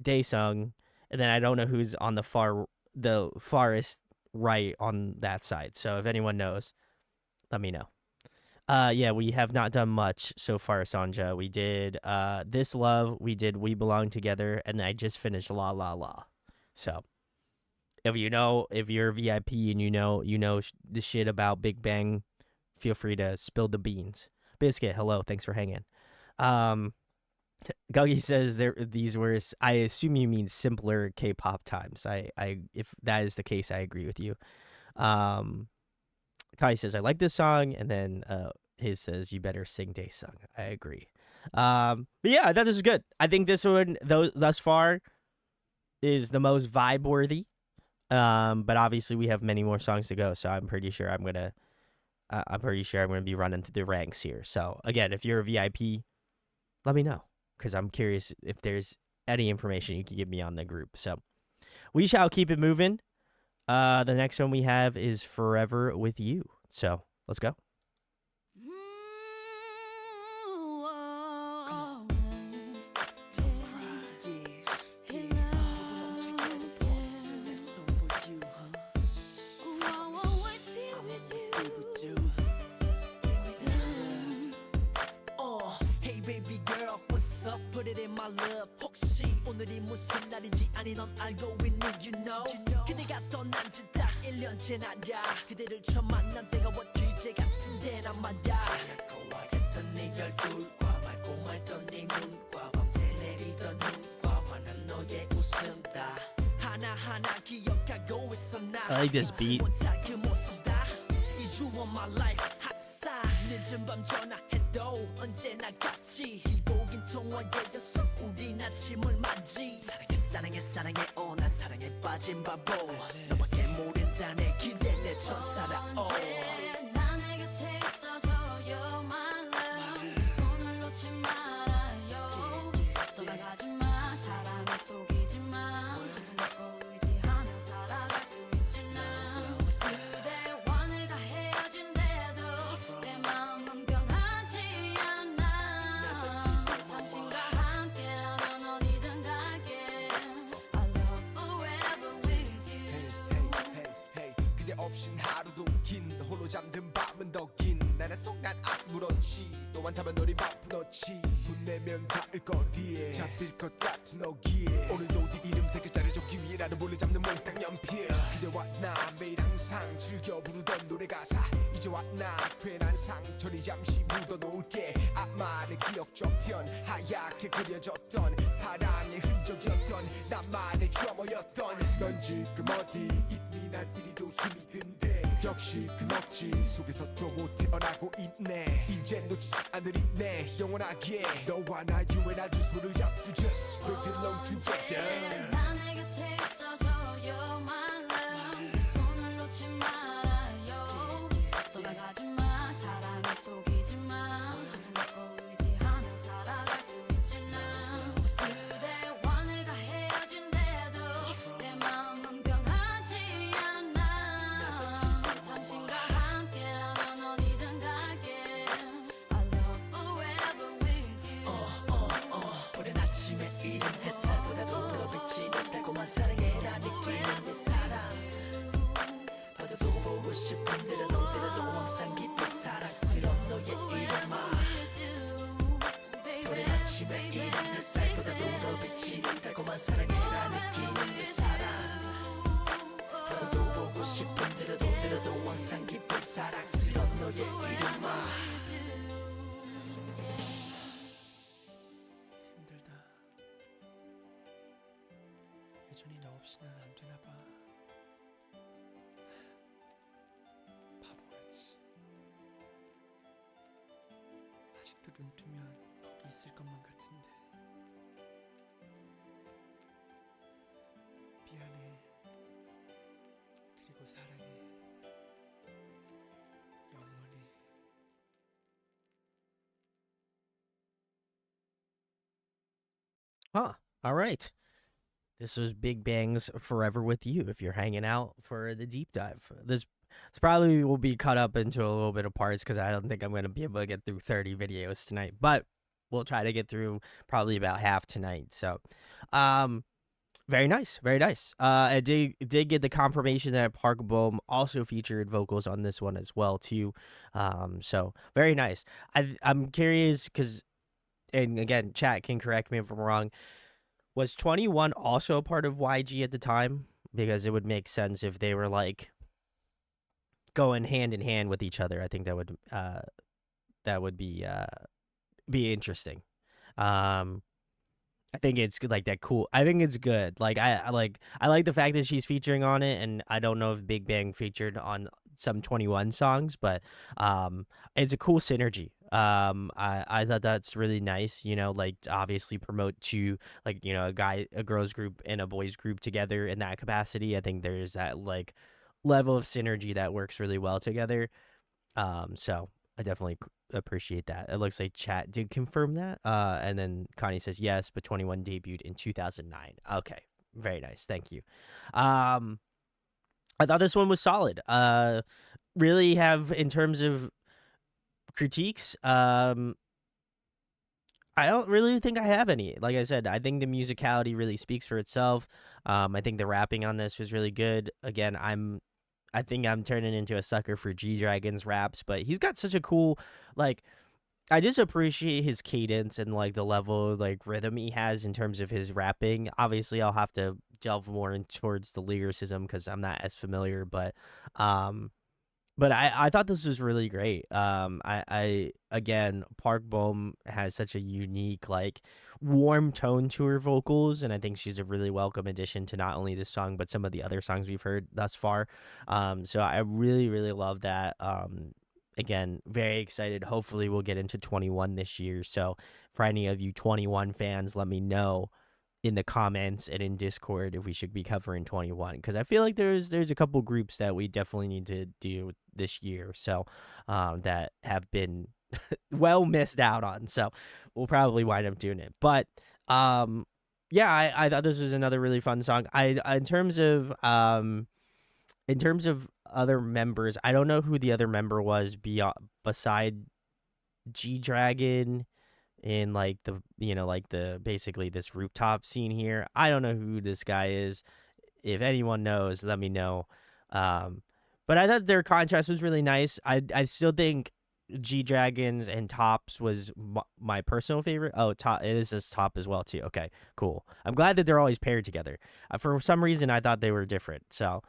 Daesung, and then I don't know who's on the farthest right on that side. So if anyone knows, let me know. Yeah, we have not done much so far, Sanja. We did This Love, we did We Belong Together, and I just finished La La La. So if you're a VIP and you know the shit about Big Bang, feel free to spill the beans. Biscuit, hello, thanks for hanging. Guggy says these were, I assume you mean simpler K-pop times. I if that is the case, I agree with you. Kai says I like this song, and then his says you better sing Daesung. I agree. But yeah, that is good. I think this one thus far is the most vibe worthy. But obviously we have many more songs to go, so I'm pretty sure I'm gonna be running through the ranks here. So again, if you're a VIP, let me know, because I'm curious if there's any information you can give me on the group. So we shall keep it moving. The next one we have is Forever With You. So let's go. Put it in my love. 혹시 오늘이 무슨 날인지 아니 넌 알고 있니 you know 그대가 떠난 지 딱 1년째 나야 그대를 처음 만난 때가 엊그제 같은데 난 말야 고와했던 네 얼굴과 맑고 말던 네 눈과 밤새 내리던 눈과 환한 너의 웃음 다 하나하나 기억하고 있어 나 I like this beat. 그 모습 다 Is you on my life 항상 늦은 밤 전화해도 언제나 같이 길고긴 통화에였어 우린 아침을 맞이 사랑해 사랑해 사랑해 난 사랑에 빠진 바보 너밖에 모른다네 기대 내 천사다 나 내 곁에 있어줘요 my love 손을 놓지 말아요 떠나가지 마 사랑에 속이지 마 항상 너 의지하며 살아갈 수 있지 난 그대와 내가 헤어진대도 내 마음은 변하지 않아 당신과 함께라면 어디든 갈게 I love forever with you 그대 없인 하루도 긴 홀로 잠든 밤은 더 긴 나는 속난 아무렇지 너만 타면 너리 바쁘너지 손 내면 닿을 거리에 잡힐 것 같은 너기에 오늘도 네 이름 세 글자를 적기 위해 나도 몰래 잡는 몽땅 연필 그대와 나 매일 항상 즐겨 부르던 노래 가사 이제와 나 괜한 상처를 잠시 묻어놓을게 앞만의 기억 저편 하얗게 그려졌던 사랑의 흔적이었던 나만의 추억이었던 넌 지금 어디 있니 난 이리도 힘이 든대 역시 그 넋지 속에서 또 못 태어나고 있네 이젠 놓치지 않으리네 영원하게 너와 나 you and I 두 손을 잡고 just we belong together 나 내 곁에 있어줘요 my love 손을 놓지 말아요 떠나가지 마 사랑에 속이지 마 항상 너 의지하며 살아갈 수 있지 난 그대와 내가 헤어진대도 내 마음은 변하지 않아 당신과 함께라면 어디든 갈게 I love forever with you 오랜 아침에 이른 햇살보다도 더 비치는 달콤한 사랑이라 느끼는 내 사랑 바다도 보고 싶은 때라도 항상 깊은 사랑스러운 너의 이름아 오랜 아침에 이른 햇살보다도 더 비치는 달콤한 사랑이라 느끼는 내 사랑 바다도 보고 싶은 때라도 항상 깊은 사랑스러운 너의 이름아 힘들다 여전히 너 없이 난 안 되나 봐 바보같이 아직도 눈 뜨면 거기 있을 것만 같은데 미안해 그리고 사랑해 영원히 Huh. All right. This was Big Bang's Forever With You. If you're hanging out for the deep dive, this It's probably will be cut up into a little bit of parts because I don't think I'm gonna be able to get through 30 videos tonight. But we'll try to get through probably about half tonight. So, um, very nice, very nice. I did get the confirmation that Park Boom also featured vocals on this one as well too. So very nice. I'm curious because, and again, chat can correct me if I'm wrong. Was 21 also a part of YG at the time? Because it would make sense if they were like going hand in hand with each other. I think that would be interesting. Um, I think it's like that cool. I think it's good. Like I like the fact that she's featuring on it, and I don't know if Big Bang featured on some 21 songs, but it's a cool synergy. I thought that's really nice. You know, like to obviously promote to like a girls group and a boys group together in that capacity. I think there's that like level of synergy that works really well together. So I definitely appreciate that. It looks like chat did confirm that. And then Connie says yes, but 21 debuted in 2009. Okay, very nice. Thank you. I thought this one was solid. Really have in terms of critiques. I don't really think I have any. Like I said, I think the musicality really speaks for itself. I think the rapping on this was really good. Again, I think I'm turning into a sucker for G Dragon's raps, but he's got such a cool, like, I just appreciate his cadence and like the level of like rhythm he has in terms of his rapping. Obviously, I'll have to delve more in towards the lyricism because I'm not as familiar, um, but I thought this was really great. I again, Park Bom has such a unique, like, warm tone to her vocals, and I think she's a really welcome addition to not only this song but some of the other songs we've heard thus far. So I really, really love that. Again, very excited. Hopefully, we'll get into 21 this year. So for any of you 21 fans, let me know in the comments and in Discord if we should be covering 21 because I feel like there's a couple groups that we definitely need to do this year, so that have been well missed out on. So we'll probably wind up doing it. But yeah, I thought this was another really fun song. In terms of other members, I don't know who the other member was beside G Dragon in like the like the basically this rooftop scene here. I don't know who this guy is. If anyone knows, let me know. But I thought their contrast was really nice. I still think G Dragons and Tops was my personal favorite. Oh, Top, it is this Top as well too. Okay, cool. I'm glad that they're always paired together. For some reason, I thought they were different, so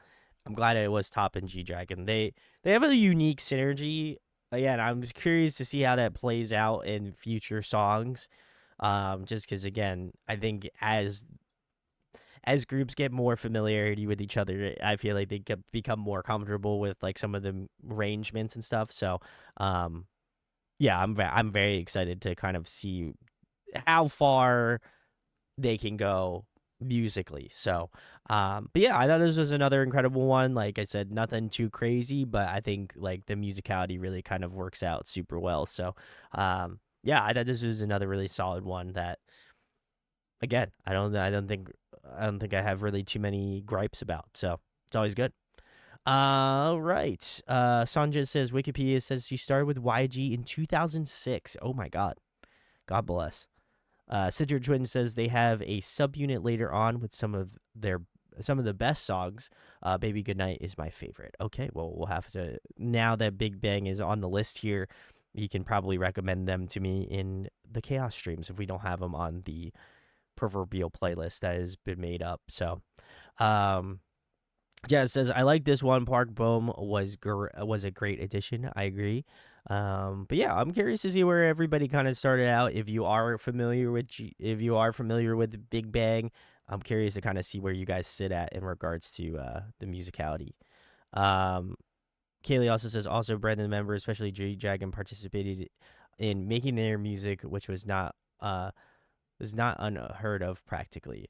I'm glad it was Top and G Dragon. They have a unique synergy. Again, I'm curious to see how that plays out in future songs. Just because again, I think as groups get more familiarity with each other, I feel like they get become more comfortable with like some of the arrangements and stuff. So, yeah, I'm very excited to kind of see how far they can go musically. So, but yeah, I thought this was another incredible one. Like I said, nothing too crazy, but I think like the musicality really kind of works out super well. So, yeah, I thought this was another really solid one that, again, I don't think I have really too many gripes about. So it's always good. All right. Sanjay says Wikipedia says she started with YG in 2006. Oh my God. God bless. Sidger Twin says they have a subunit later on with some of the best songs. Baby Goodnight is my favorite. Okay, well, we'll have to, now that Big Bang is on the list here, you can probably recommend them to me in the Chaos streams if we don't have them on the proverbial playlist that has been made up. So, Jazz says, I like this one. Park Boom was a great addition. I agree. But yeah, I'm curious to see where everybody kind of started out. If you are familiar with Big Bang, I'm curious to kind of see where you guys sit at in regards to the musicality. Kaylee also says, also Brandon member, especially G Dragon, participated in making their music, which was not unheard of practically.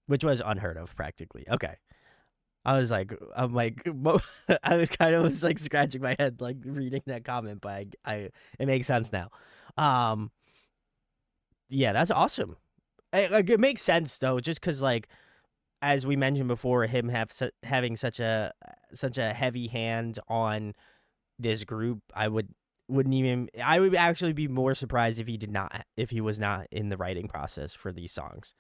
Which was unheard of practically. Okay. I'm like, I was kind of was like scratching my head, like reading that comment, but it makes sense now. Yeah, that's awesome. It makes sense though, just because like as we mentioned before, him having such a heavy hand on this group, I would actually be more surprised if he was not in the writing process for these songs.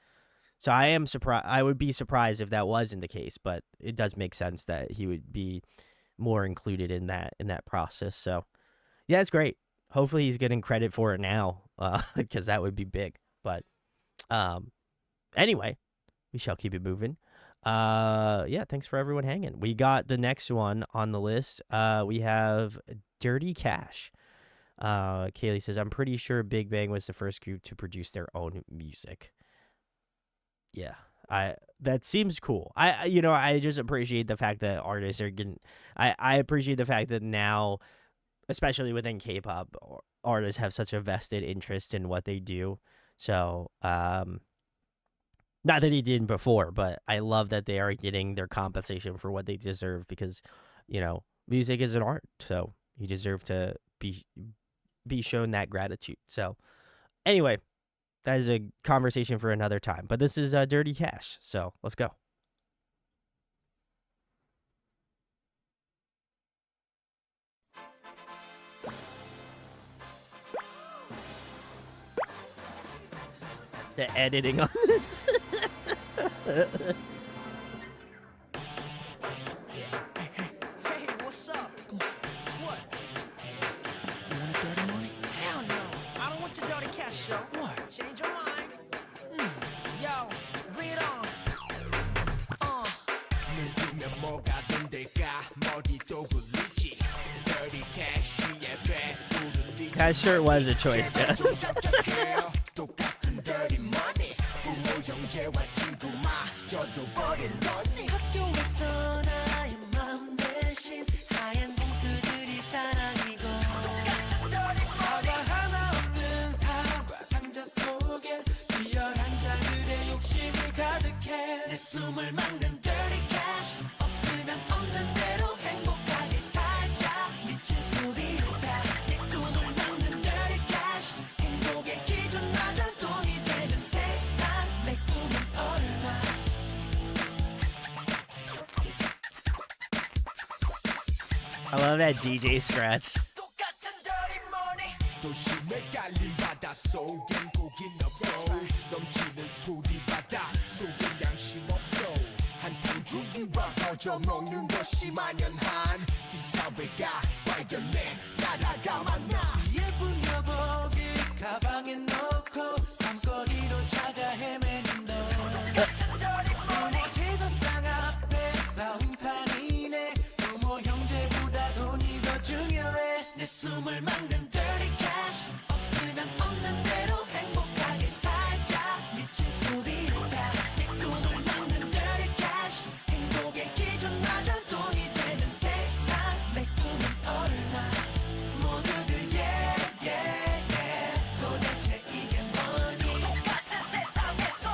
So I am surprised. I would be surprised if that wasn't the case, but it does make sense that he would be more included in that process. So yeah, it's great. Hopefully he's getting credit for it now, because that would be big. But anyway, we shall keep it moving. Yeah, thanks for everyone hanging. We got the next one on the list. We have Dirty Cash. Kaylee says, I'm pretty sure Big Bang was the first group to produce their own music. Yeah, that seems cool. I just appreciate the fact that artists are getting. I appreciate the fact that now, especially within K-pop, artists have such a vested interest in what they do. So, not that they didn't before, but I love that they are getting their compensation for what they deserve, because, music is an art, so you deserve to be shown that gratitude. So, anyway. That is a conversation for another time. But this is Dirty Cash, so let's go. The editing on this. Hey, what's up? What? You want a dirty money? Hell no. I don't want your dirty cash, yo. What? Change your mind. Yo, bring it on. 눈 뜨면 뭐가 된 데가 머리도 굴리지 Dirty Cash의 배부른 That shirt was a choice, Jeff. 똑같은 dirty money 부모 형제와 친구마저도 버린 너니 학교에서 나의 마음 대신 하얀 봉투들이 사랑이고 사과 하나 없는 사과 상자 속엔 비열한 잔들의 욕심이 가득해 내 숨을 막는 dirty cash 없으면 없는 대로 행복하게 살자 미친 소리로 내 꿈을 막는 dirty cash 행복의 기준 낮아 돈이 되는 세상 내 꿈은 얼마 I love that DJ scratch. 똑같은 dirty money 도심에 깔린 바다 속엔 고기 없어 넘치는 소리 바다 속엔 양심 없어 한탕 주기와 거저 먹는 것이 만연한 이 사회가 발견해 나라가 만나 예쁜 여보지 가방에 넣고 밤거리로 찾아 헤매는 너 부모 제사상 앞에 싸움판이네 부모 형제보다 돈이 더 중요해 내 숨을 막는 dirty cash 없으면 없는 대로 행복하게 살자 미친 소리로 내 꿈을 막는 dirty cash 행복의 기준 낮아 돈이 되는 세상 내 꿈은 얼마 모두들 yeah yeah yeah 도대체 이게 뭐니 똑같은 세상에서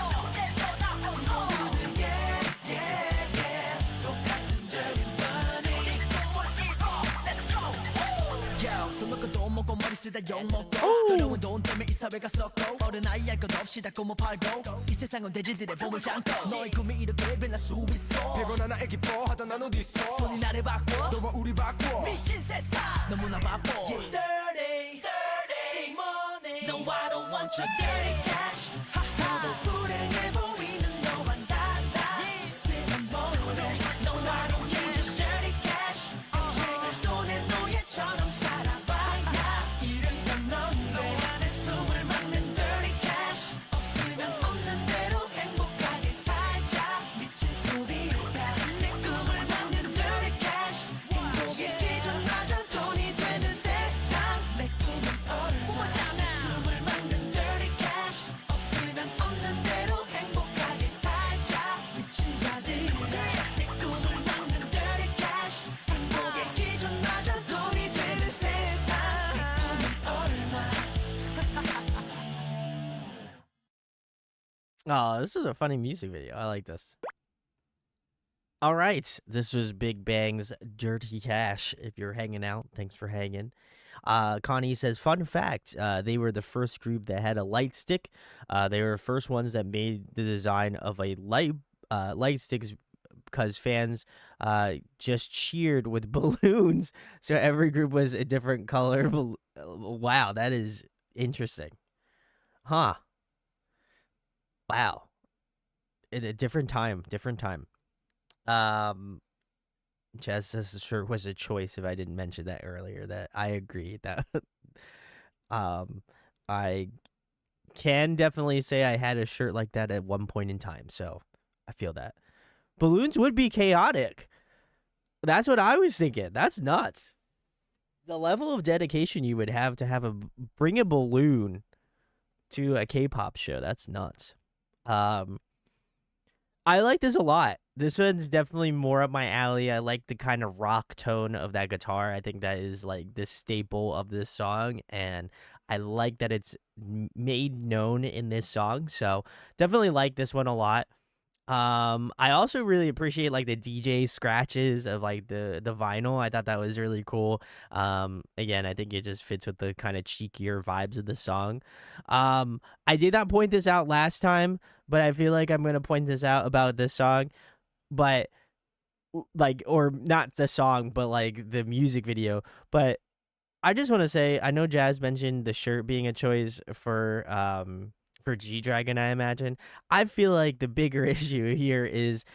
모두들 yeah yeah yeah 똑같은 dirty money Let's go Yo, 돈 먹고 돈 먹고 머리 쓰다 욕먹고 더러운 돈 때문에 이 사회가 썩고 어른아이 할 것 없이 다 꼬모 팔고 이 세상은 돼지들의 보물 창고 너의 꿈이 이렇게 변할 수 있어 100원 하나에 기뻐하던 난 어딨어 돈이 나를 바꿔 너와 우리 바꿔 미친 세상 너무나 바빠 Dirty, dirty, see money. No, I don't want your dirty cash. 너도 불행해 보이는 너만 달라. 있으면 뭐래? No, I don't need your dirty cash. 평생을 돈의 노예처럼 살아봐야 이른건 넌데 내 숨을 막는 dirty cash. 없으면 없는 대로 행복하게 살자. 미친 소리로 내 꿈을 막는 dirty cash. 행복의 기준 낮아 돈이 되는 세상 내 꿈은 얼마 내 숨을 막는 dirty cash 없으면 없는 대로 행복하게 살자 미친 자들의 내 꿈을 막는 dirty cash 행복의 기준 낮아 돈이 되는 세상 내 꿈은 얼마 Oh, this is a funny music video. I like this. All right, this was Big Bang's Dirty Cash. If you're hanging out, thanks for hanging. Connie says, fun fact, they were the first group that had a light stick. They were the first ones that made the design of a light light sticks because fans just cheered with balloons, so every group was a different color. Wow, that is interesting, huh? Wow, in a different time, different time. Um, Jazz says the shirt was a choice. If I didn't mention that earlier, that I agree that um, I can definitely say I had a shirt like that at one point in time. So I feel that balloons would be chaotic. That's what I was thinking. That's nuts. The level of dedication you would have to have bring a balloon to a K-pop show. That's nuts. Um, I like this a lot. This one's definitely more up my alley. I like the kind of rock tone of that guitar. I think that is like the staple of this song, and I like that it's made known in this song. So definitely like this one a lot. I also really appreciate like the DJ scratches of like the vinyl. I thought that was really cool. Again, I think it just fits with the kind of cheekier vibes of the song. I did not point this out last time, but I feel like I'm gonna point this out about this song. But like, or not the song, but like the music video. But I just want to say, I know Jazz mentioned the shirt being a choice for G Dragon, I imagine. I feel like the bigger issue here is,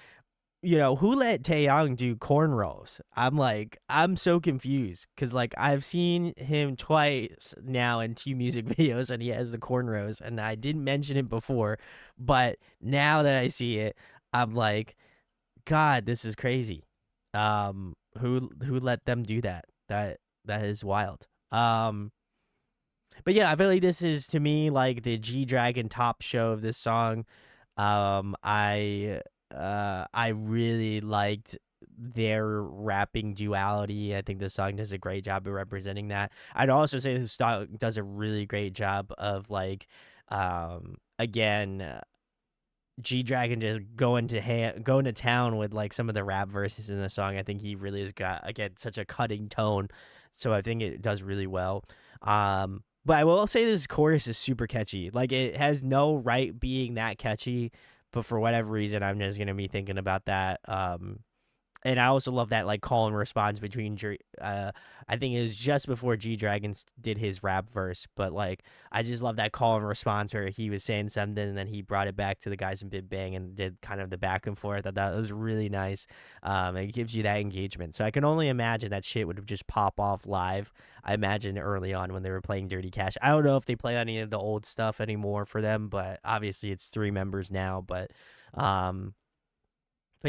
who let Taeyong do cornrows? I'm so confused because like I've seen him twice now in two music videos and he has the cornrows, and I didn't mention it before, but now that I see it, I'm like, God, this is crazy. Who let them do that? That is wild. But yeah, I feel like this is to me like the G Dragon top show of this song. I really liked their rapping duality. I think the song does a great job of representing that. I'd also say this song does a really great job of like, again, G Dragon just going to town with like some of the rap verses in the song. I think he really has got, again, such a cutting tone, so I think it does really well. But I will say this chorus is super catchy. Like it has no right being that catchy, but for whatever reason, I'm just gonna be thinking about that. And I also love that like call and response between I think it was just before G Dragons did his rap verse, but like I just love that call and response where he was saying something and then he brought it back to the guys in BigBang and did kind of the back and forth. I thought that was really nice. It gives you that engagement. So I can only imagine that shit would just pop off live. I imagine early on when they were playing Dirty Cash. I don't know if they play any of the old stuff anymore for them, but obviously it's 3 members now. But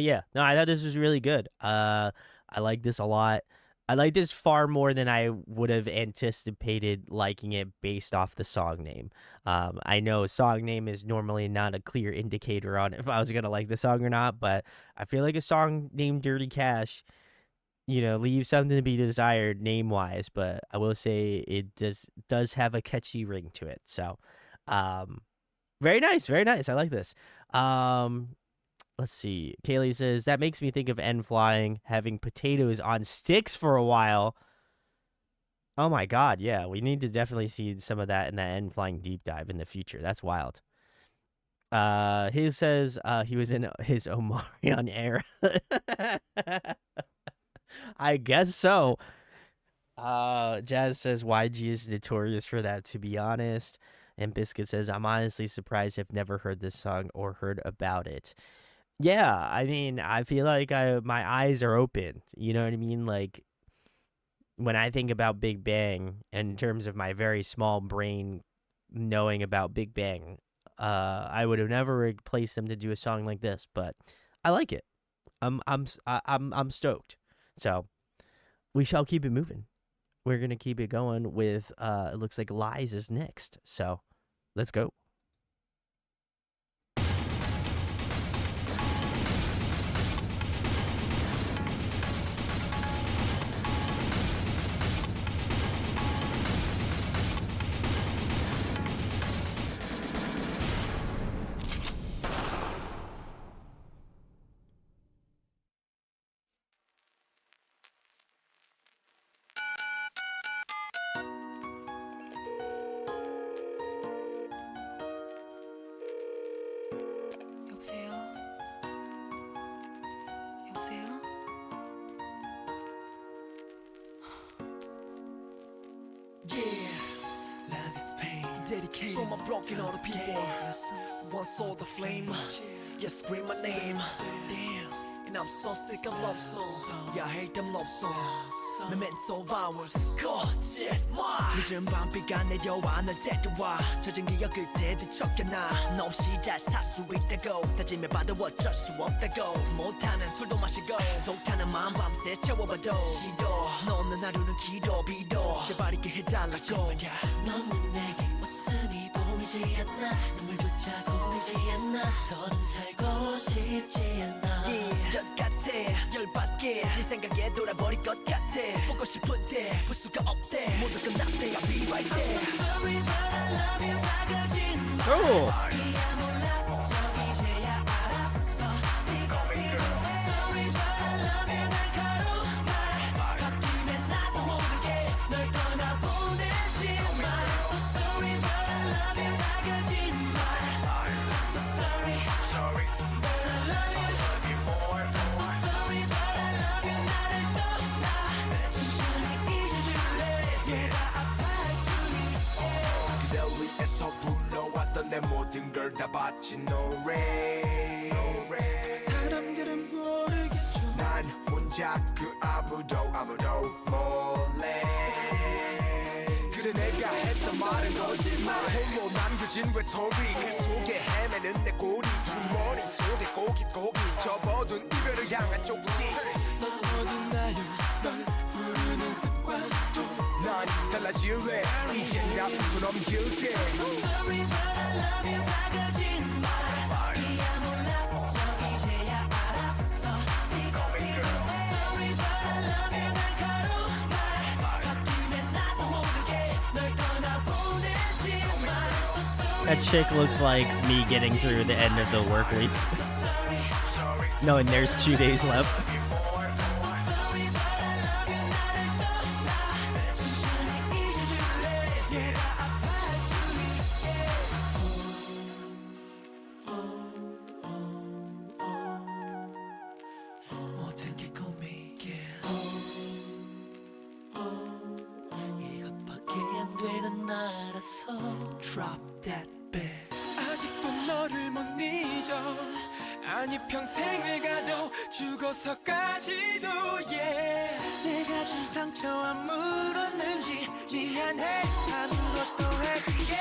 yeah, no, I thought this was really good. I like this a lot. I like this far more than I would have anticipated liking it based off the song name. I know song name is normally not a clear indicator on if I was gonna like the song or not, but I feel like a song named Dirty Cash, leaves something to be desired name wise. But I will say it does have a catchy ring to it. So, very nice, very nice. I like this. Let's see. Kaylee says, that makes me think of N Flying having potatoes on sticks for a while. Oh my God. Yeah. We need to definitely see some of that in that N Flying deep dive in the future. That's wild. His says, he was in his Omarion era. I guess so. Jazz says, YG is notorious for that, to be honest. And Biscuit says, I'm honestly surprised I've never heard this song or heard about it. Yeah, I mean, I feel like my eyes are open. You know what I mean? Like when I think about Big Bang, in terms of my very small brain knowing about Big Bang, I would have never replaced them to do a song like this. But I like it. I'm stoked. So we shall keep it moving. We're gonna keep it going with it looks like Lies is next. So let's go. So my broken all the people one saw the flame. Yes, scream my name. Damn. And I'm so sick of love songs. Yeah, I hate them love songs. Memento of ours. 거짓말. 늦은 밤비가 내려와 널 데려와 젖은 기억 끝에 뒤척여놔. 너 없이 잘 살 수 있다고 다짐해봐도 어쩔 수 없다고 못하는 술도 마시고 속타는 마음 밤새 채워봐도 싫어. 너 없는 하루는 길어 빌어 제발 있게 해달라고. 너는 내게 모습이 보이지 않나 눈물조차 보이지 않나 더는 살고 싶지 않아 열 같아 열받게 네 생각에 돌아버릴 것 같아 보고 싶은데 볼 수가 없대 모두 끝났대 I'll be right there. Sorry but I love you 다 거짓말 Oh. 이야 몰랐어 이제야 알았어 네가 필요해 Sorry but I love you 날카로운 말 바뀌면 나도 모르게 널 떠나보내지 마 So sorry but I love you 다 거짓말 So sorry but I love you So sorry but I love you 나를 떠나 천천히 잊어줄래 내가 아파할 그대 위해서 불러왔던 내 모든 걸 다 바친 노래 사람들은 모르겠죠 난 혼자 그 아무도 몰래 그래 내가 했던 말은 거짓말 홀로 남겨진 외톨이 그 속에 헤매는 내 꼬리 주머니 속에 고깃고기 접어둔 이별을 향한 쪽지 넌 어딨나요 널 부르는 습관도 난 달라질래 이젠 나 웃어 넘길게 Sorry but I love you 다 거짓말 이야 몰랐어 이제야 알았어 네가 필요해 Sorry but I love you 날카로운 말 바뀌면 나도 모르게 널 떠나보내지 마 So sorry That chick looks like me getting through the end of the work week. Knowing there's 2 days left. Sorry but I love you 나를 떠나 천천히 잊어줄래 내가 아파할 수 있게 모든 게 꿈이길 이것밖에 안 되는 나라서 Drop that beat 아직도 너를 못 잊어 아니 평생을 가도 죽어서까지도 yeah 내가 준 상처와 물었는지 미안해 아무것도 해준 게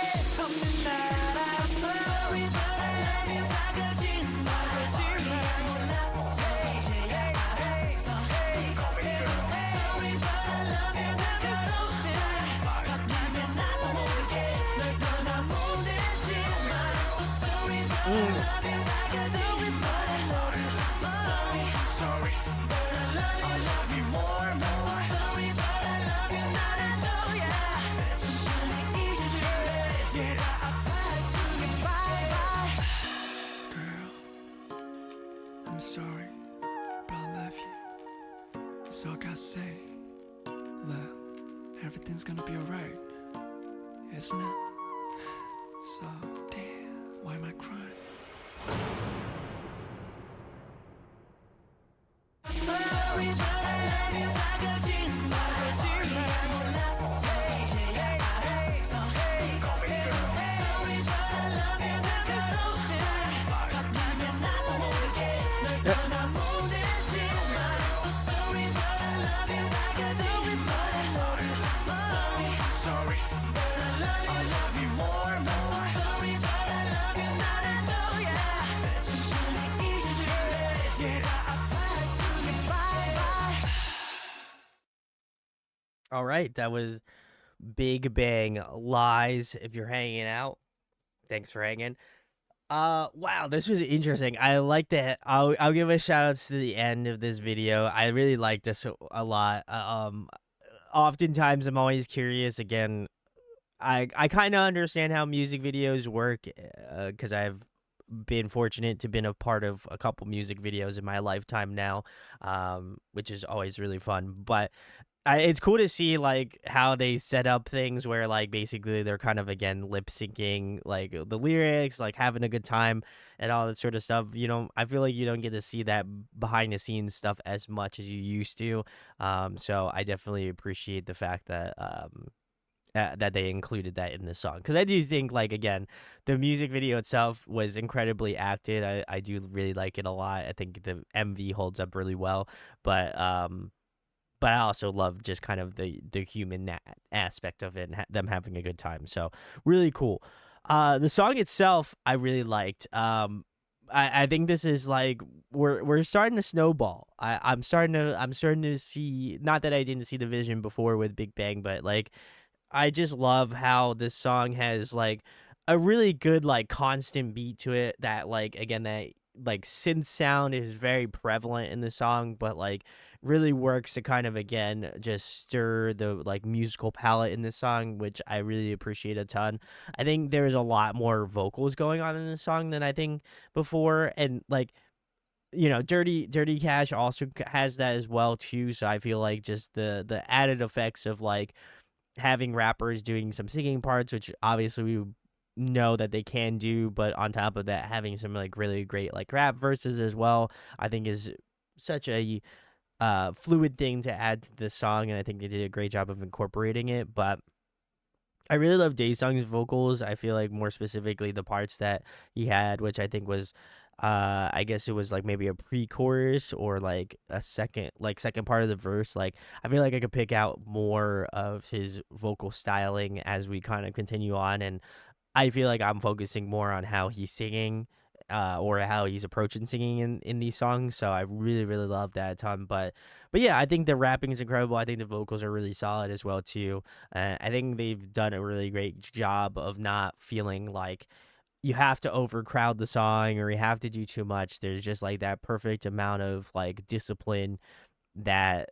없는 나라서 Sorry but I love you 다 거짓말 이야 몰랐어 이제야 알았어 네가 필요해 Sorry but I love you 날카로운 말 바뀌면 나도 모르게 널 떠나보내지 마 So sorry but I love you 다 거짓말 Sorry but I love you more Sorry but I love you 나를 떠야 천천히 잊어줄래 내가 아파할 수 있게 Bye bye Girl I'm sorry but I love you That's all I gotta say Look everything's gonna be alright isn't it So damn why am I crying Sorry but I love you 다 거짓말 이야 몰랐어 이제야 알았어 네가 필요해 Sorry but I love you 날카로운 말 바뀌면 나도 모르게 널 떠나보내지 마 So sorry but I love you 다 거짓말 Sorry but I love you more Sorry but I love you 나를 떠야 천천히 잊어줄래 내가 아파할 수 있게 Bye bye All right, that was Big Bang Lies. If you're hanging out, thanks for hanging. Wow, this was interesting. I liked it. I'll give a shout outs to the end of this video. I really liked this a lot. Oftentimes I'm always curious. Again, I kind of understand how music videos work because I've been fortunate to been a part of a couple music videos in my lifetime now, which is always really fun. But it's cool to see like how they set up things where like basically they're kind of again lip syncing like the lyrics, like having a good time and all that sort of stuff. You know, I feel like you don't get to see that behind the scenes stuff as much as you used to. So I definitely appreciate the fact that that they included that in the song, because I do think, like, again, the music video itself was incredibly acted. I do really like it a lot. I think the MV holds up really well, but I also love just kind of the human aspect of it and them having a good time. So really cool. The song itself I really liked. I think this is like we're starting to snowball. I'm starting to see, not that I didn't see the vision before with Big Bang, but like I just love how this song has like a really good like constant beat to it, that like again that like synth sound is very prevalent in the song, but like really works to kind of again just stir the like musical palette in this song, which I really appreciate a ton. I think there's a lot more vocals going on in this song than I think before, and like, you know, Dirty Cash also has that as well too. So I feel like just the added effects of like having rappers doing some singing parts, which obviously we know that they can do, but on top of that, having some like really great like rap verses as well, I think is such a fluid thing to add to this song, and I think they did a great job of incorporating it. But I really love Daysung's vocals. I feel like more specifically the parts that he had, which I think was I guess it was like maybe a pre-chorus or like a second part of the verse. Like I feel like I could pick out more of his vocal styling as we kind of continue on, and I feel like I'm focusing more on how he's singing, or how he's approaching singing in these songs. So I really, really love that a ton. But yeah, I think the rapping is incredible. I think the vocals are really solid as well too. I think they've done a really great job of not feeling like you have to overcrowd the song or you have to do too much. There's just like that perfect amount of like discipline that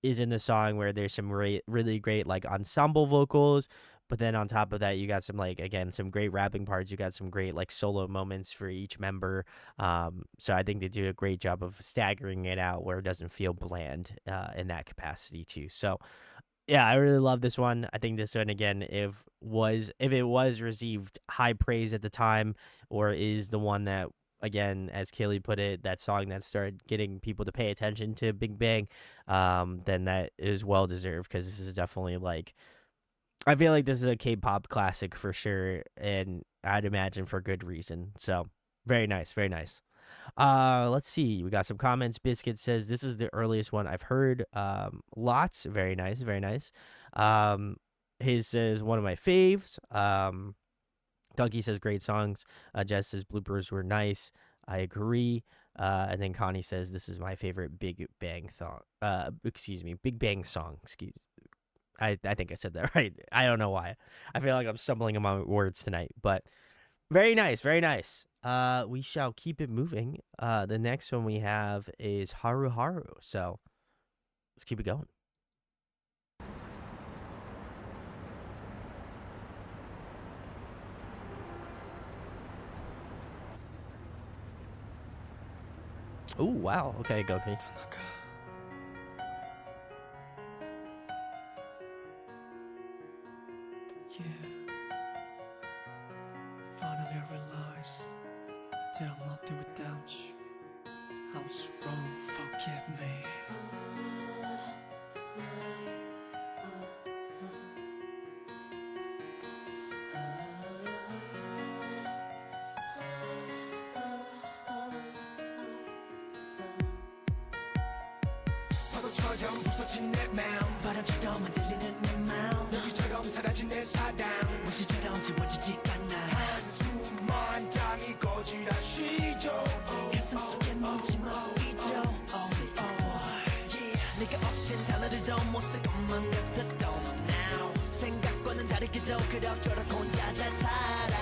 is in the song, where there's some really great like ensemble vocals, but then on top of that you got some like again some great rapping parts. You got some great like solo moments for each member. So I think they do a great job of staggering it out where it doesn't feel bland in that capacity too. So yeah, I really love this one. I think this one again, if it was received high praise at the time, or is the one that, again, as Kaylee put it, that song that started getting people to pay attention to Big Bang, then that is well deserved, because this is definitely like, I feel like this is a K-pop classic for sure, and I'd imagine for good reason. So very nice, very nice. Let's see. We got some comments. Biscuit says this is the earliest one I've heard. Lots. Very nice, very nice. His says one of my faves. Donkey says great songs. Jess says bloopers were nice. I agree. And then Connie says this is my favorite Big Bang song. Big Bang song. I think I said that right. I don't know why. I feel like I'm stumbling on my words tonight, but very nice, very nice. We shall keep it moving. The next one we have is Haru Haru. So let's keep it going. Oh wow. Okay, go. Okay. Yeah. Finally I realized that I'm nothing without you. I was wrong, forgive me. 파도처럼 부서진 내 마음 바람처럼 흔들리는 내 마음 여기처럼 사라진 내 사랑 무시처럼 지워지지 않아 한숨만 땅이 꺼지라 쉬죠 가슴 속에 묻지마 쓰이죠 네가 없인 단어를 못 쓸 것만 같았던 now 생각과는 다르게도 그럭저럭 혼자 잘 살아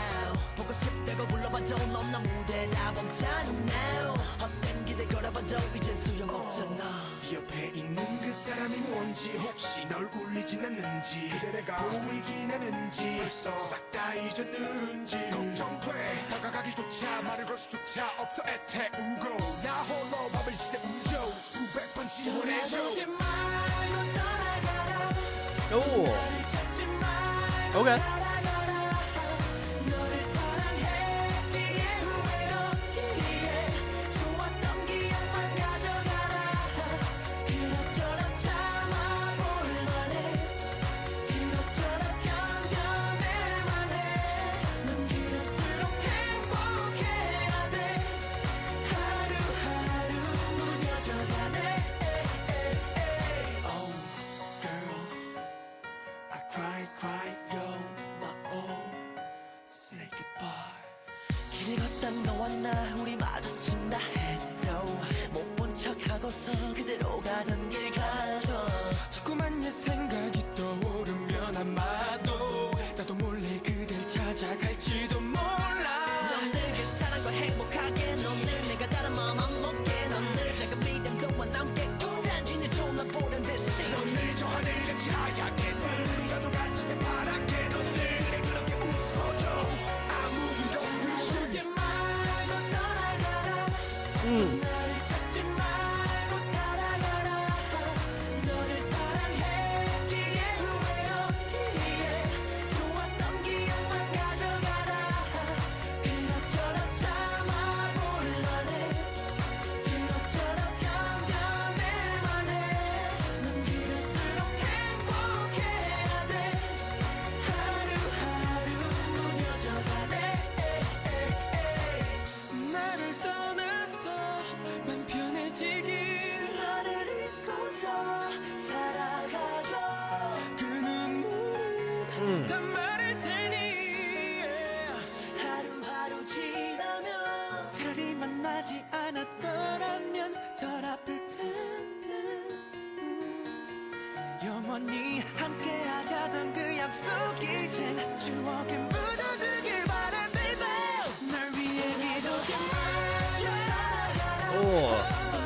보고 싶다고 불러봐도 넌 나 무대라 멈춰 now 헛된 기대 걸어봐도 이젠 소용없잖아 네 옆에 있는 그 사람이 뭔지 혹시 널 울리진 않는지 그대가 보이긴 하는지 벌써 싹 다 잊었는지 걱정돼 다가가기조차 말을 걸 수조차 없어 애태우고 나 홀로 밤을 지새우죠 수백 번 지원해줘 Oh. Okay. 멈춰서 그대로 가던 길 가죠 자꾸만 옛 생각이 떠오르면 아마도 나도 몰래 그댈 찾아갈지도 몰라 넌 늘 그 사랑과 행복하게 넌 늘 내가 다른 마음 안 먹게 넌 늘 작은 믿음도와 남게 잔진을 쫓아보는 듯이 넌늘 저 하늘같이 하얗게 누군가도 같이 새파랗게 넌 늘 그래 그렇게 웃어줘 아무 일 없듯이 오지 말고 떠나가라 나를 찾지 말고 살아가라 너를 사랑했기에 후회 없기에 좋았던 기억만 가져가라 그럭저럭 참아볼만해 그럭저럭 견뎌낼만해 넌 길을수록 행복해야 돼 하루하루 무뎌져가네 나를 떠나서 맘 편해지길 너를 잊고서 살아가죠 그 눈물은 다 마를 테니 하루하루 지나면 차라리 만나지 않았더라면 덜 아플 텐데 영원히 함께하자던 그 약속 이젠 추억에 묻어두길 바래 baby 널 위해 기도해 Oh,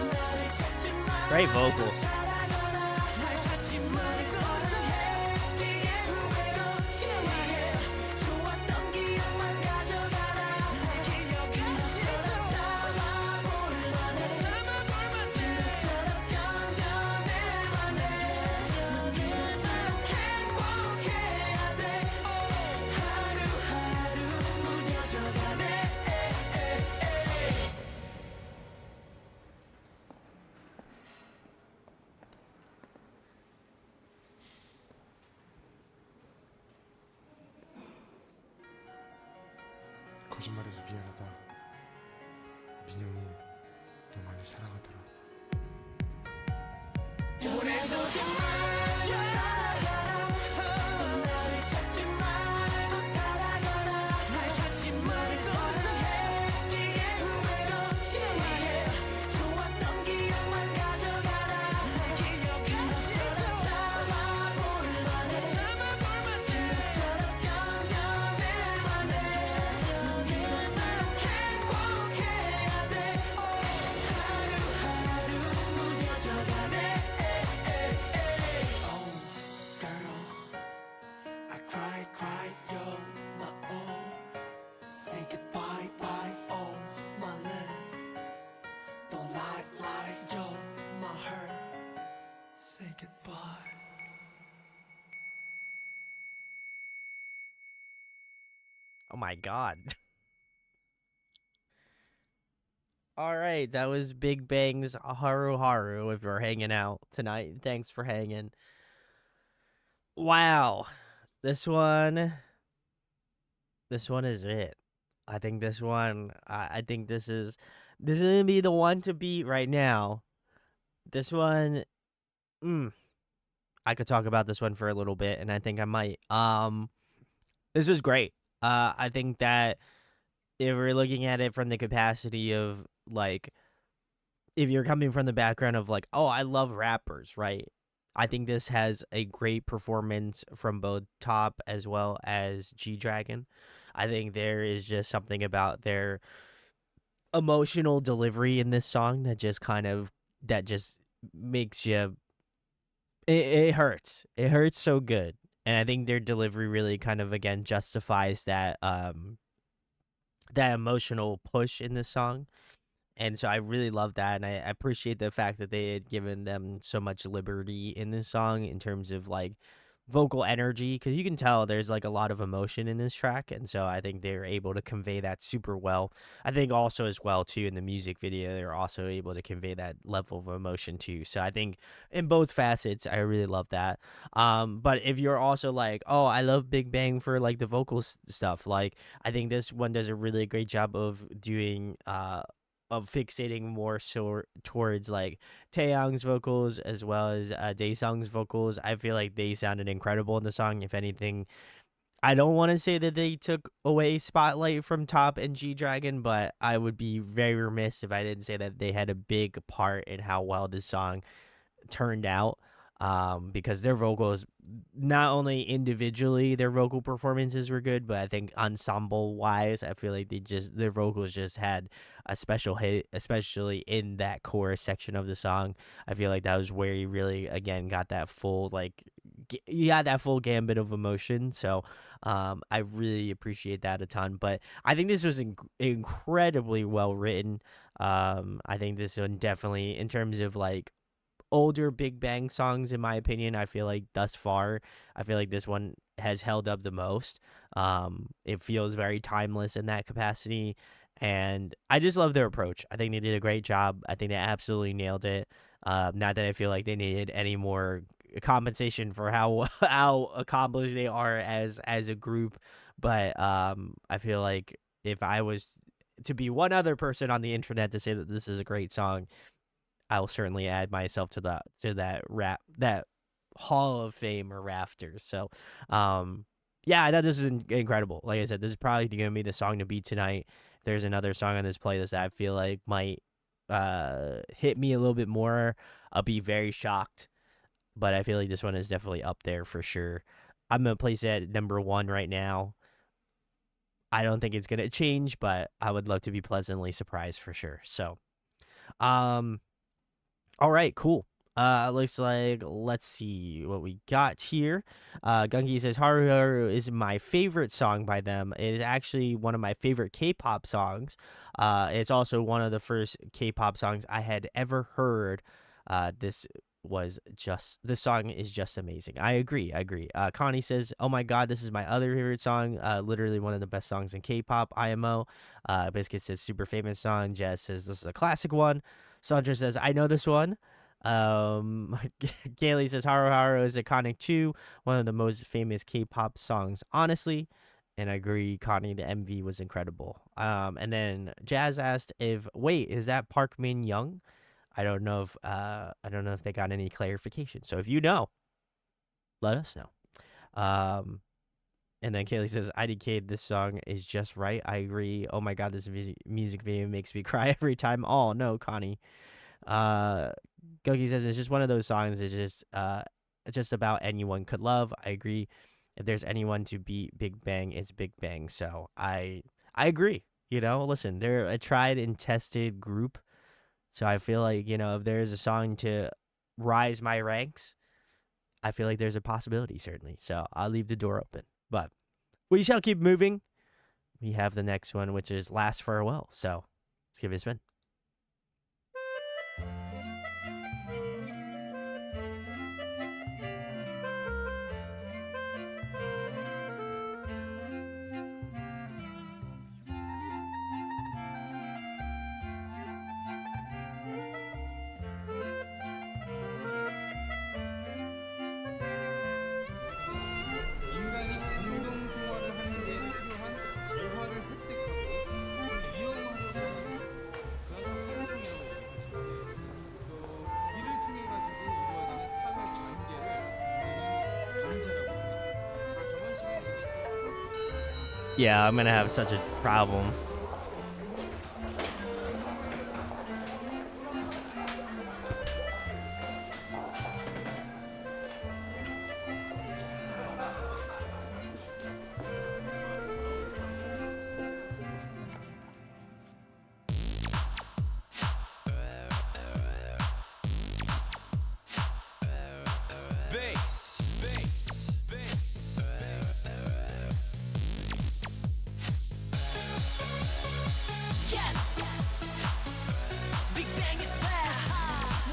나를 찾지 말고 great vocals. 살아가라 날 찾지 말고서 했기에 후회 없기에 좋았던 기억만 가져가라 그럭저럭 참아볼만해 그럭저럭 견뎌낼만해 넌 길을수록 행복해야 돼 하루하루 무뎌져가네 거짓말해서 미안하다 민영이 너 많이 사랑하더라 나를 찾지 말고 살아가라 날 찾지 말고서 했기에 후회 없기에 좋았던 기억만 가져가라 그럭저럭 참아볼만해 그럭저럭 견뎌낼만해 넌 길을수록 행복해야 돼 하루하루 무뎌져가네 Oh girl I cry cry you're my all Say goodbye bye oh my love Don't lie lie you're my heart Say goodbye Oh my god. All right, that was Big Bang's Haru Haru. If you're hanging out tonight, thanks for hanging. Wow, this one is it. I think this one. I think this is gonna be the one to beat right now. This one, I could talk about this one for a little bit, and I think I might. This was great. I think that if we're looking at it from the capacity of like, if you're coming from the background of like, oh, I love rappers, right? I think this has a great performance from both Top as well as G Dragon. I think there is just something about their emotional delivery in this song that just makes you it hurts. It hurts so good. And I think their delivery really kind of again justifies that that emotional push in this song. And so I really love that, and I appreciate the fact that they had given them so much liberty in this song in terms of like vocal energy, because you can tell there's like a lot of emotion in this track, and so I think they're able to convey that super well. I think also as well too in the music video they're also able to convey that level of emotion too. So I think in both facets I really love that. But if you're also like, oh, I love Big Bang for like the vocal stuff, like I think this one does a really great job of doing of fixating more so towards like Taeyang's vocals as well as Daesung's vocals. I feel like they sounded incredible in the song. If anything, I don't want to say that they took away spotlight from Top and G Dragon, but I would be very remiss if I didn't say that they had a big part in how well this song turned out, because their vocals, not only individually their vocal performances were good, but I think ensemble wise, I feel like their vocals just had a special hit, especially in that chorus section of the song. I feel like that was where you really again got that full you got that full gambit of emotion. So I really appreciate that a ton. But I think this was incredibly well written. I think this one definitely, in terms of like older Big Bang songs, in my opinion, I feel like thus far, I feel like this one has held up the most. It feels very timeless in that capacity, and I just love their approach. I think they did a great job. I think they absolutely nailed it. Not that I feel like they needed any more compensation for how how accomplished they are as a group, but I feel like if I was to be one other person on the internet to say that this is a great song, I will certainly add myself to that Hall of Fame or rafters. So, yeah, I thought this is incredible. Like I said, this is probably going to be the song to beat tonight. There's another song on this playlist that I feel like might hit me a little bit more. I'll be very shocked, but I feel like this one is definitely up there for sure. I'm gonna place it at number 1 right now. I don't think it's gonna change, but I would love to be pleasantly surprised for sure. So, all right, cool. Looks like, let's see what we got here. Gunky says, Haru Haru is my favorite song by them. It is actually one of my favorite K-pop songs. It's also one of the first K-pop songs I had ever heard. This song is just amazing. I agree. Connie says, oh my god, this is my other favorite song. Literally one of the best songs in K-pop, IMO. Biscuit says, super famous song. Jess says, this is a classic one. Sandra says, I know this one. Kaylee says, Haru Haru is iconic too. One of the most famous K-pop songs, honestly. And I agree, Connie, the MV was incredible. And then Jazz asked is that Park Min Young? I don't know if they got any clarification. So if you know, let us know. And then Kaylee says, IDK, this song is just right. I agree. Oh my god, this music video makes me cry every time. Oh no, Connie. Goki says it's just one of those songs. It's just about anyone could love. I agree. If there's anyone to beat Big Bang, it's Big Bang. So I agree. Listen, they're a tried and tested group. So I feel like, if there's a song to rise my ranks, I feel like there's a possibility, certainly. So I'll leave the door open. But we shall keep moving. We have the next one, which is Last Farewell. So let's give it a spin. 인간이 공동 생활을 하는 데 필요한 재화를 획득하고 이용하려고 하는 그런 행동이라고 얘기하시는데 또 이를 통해 가지고 이루어지는 사회 관계를 우리는 문제라고 합니다. 정원 씨는 Yeah, I'm gonna have such a problem. Yes, Big Bang is back.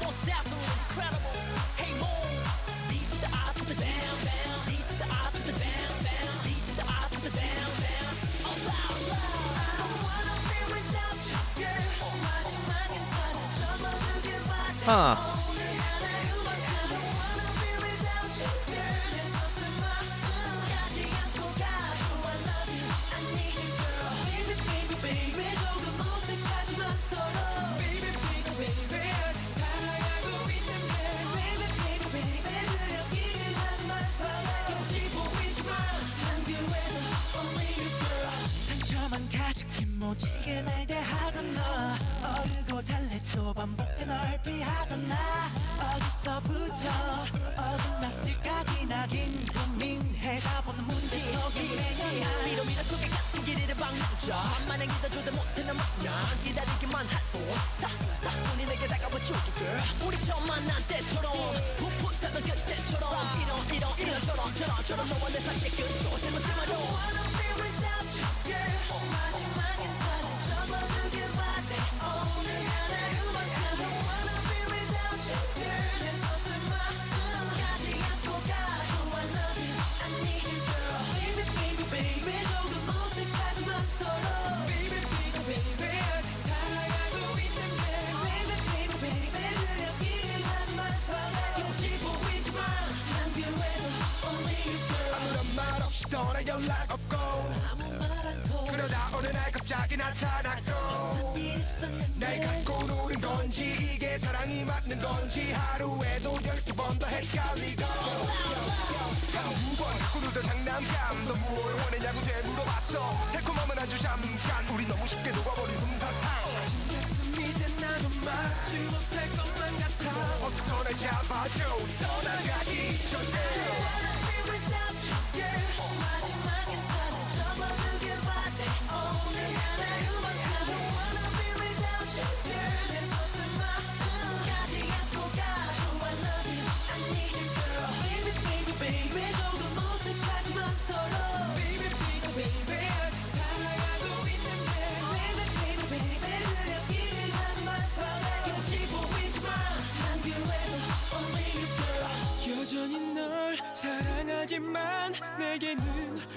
Most definitely incredible. Hey, move. Beat to the up to the down, down. Beat to the up to the down, down. Beat to the up to the down, down. Oh, loud, loud. I don't wanna be without you, girl. 마지막에 사라져버리게 바래. Huh. 오늘 하루 I don't wanna be without you, girl. 내 서툰 마음 가지 않고 가줘. I love you, I need you, girl. Baby, baby, baby. 조금 어색하지만 서로. Baby, baby, baby. 살아가고 있는데. Baby, baby, baby. 느끼긴 하지만 서로. 눈치 보이지만 난 그외 하긴 고민해가 보는 문제 속에 미로 미로 속에 갇힌 길이를 방랑쳐 만만한 기다려도 못해 난 마냥 기다리기만 할뿐 싹싹 눈이 내게 다가와 줄게 girl 우리 처음 만난 때처럼 풋풋하던 그때처럼 이런저런 너와 내 사이의 끝으로 세놓지 마요 I wanna be without you girl 마지막에 사는 접어두길 바래 오늘 하나로만 I don't wanna be without you girl 내 서툴 마음까지 안고 가줘 I love you I need you girl baby baby baby 조금 어색하지만 서로 baby baby baby 사랑하고 있는데 baby baby baby 느려기를 하지만 용기 보이지만 난 필요해도 only you girl 아무런 말 없이 떠나 연락 없고 아무 말 않고 그러다 어느 날 갑자기 나타났고 무슨 일 있었는데 날 갖고 노는 건지 이게 사랑이 맞는 건지 하루에도 12번 더 헷갈리고 한 두 번 갖고 놀던 장난감 너 뭘 원했냐고 되물어봤어 달콤함은 아주 잠깐 우리 너무 쉽게 녹아버린 솜사탕 가슴 이제 나도 막지 못할 것만 같아 어서 날 잡아줘 떠나가기 전에 I wanna be without you girl 마지막에 사는 접어두길 바래 오늘 하나로만 I don't wanna be without you girl 내 서툴 마음까지 안고 가줘 I love you I need you girl baby baby baby 조금 어색하지만 서로 baby baby baby 사랑하고 있는데 baby baby baby 느려기를 하지만 서로 용기 보이지만 난 필요해도 only you girl 여전히 널 사랑하지만 내게는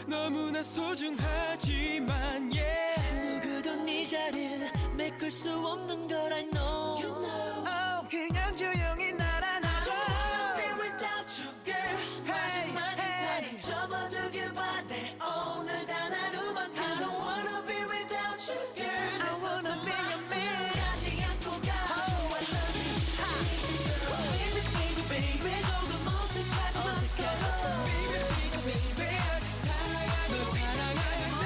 너무나 소중하지만 yeah 누구도 네 자리를 메꿀 수 없는 걸 I know you know oh, 그냥 조용히 날 안아줘 I don't wanna be without you girl 마지막에 살이 접어두길 바래 오늘 단 하루만 I don't wanna be without you girl I wanna be your man 가지 않고 가줘 I love you I need you girl baby baby baby 조금 어색하지만 서로 baby baby baby 사랑하고 사랑하는데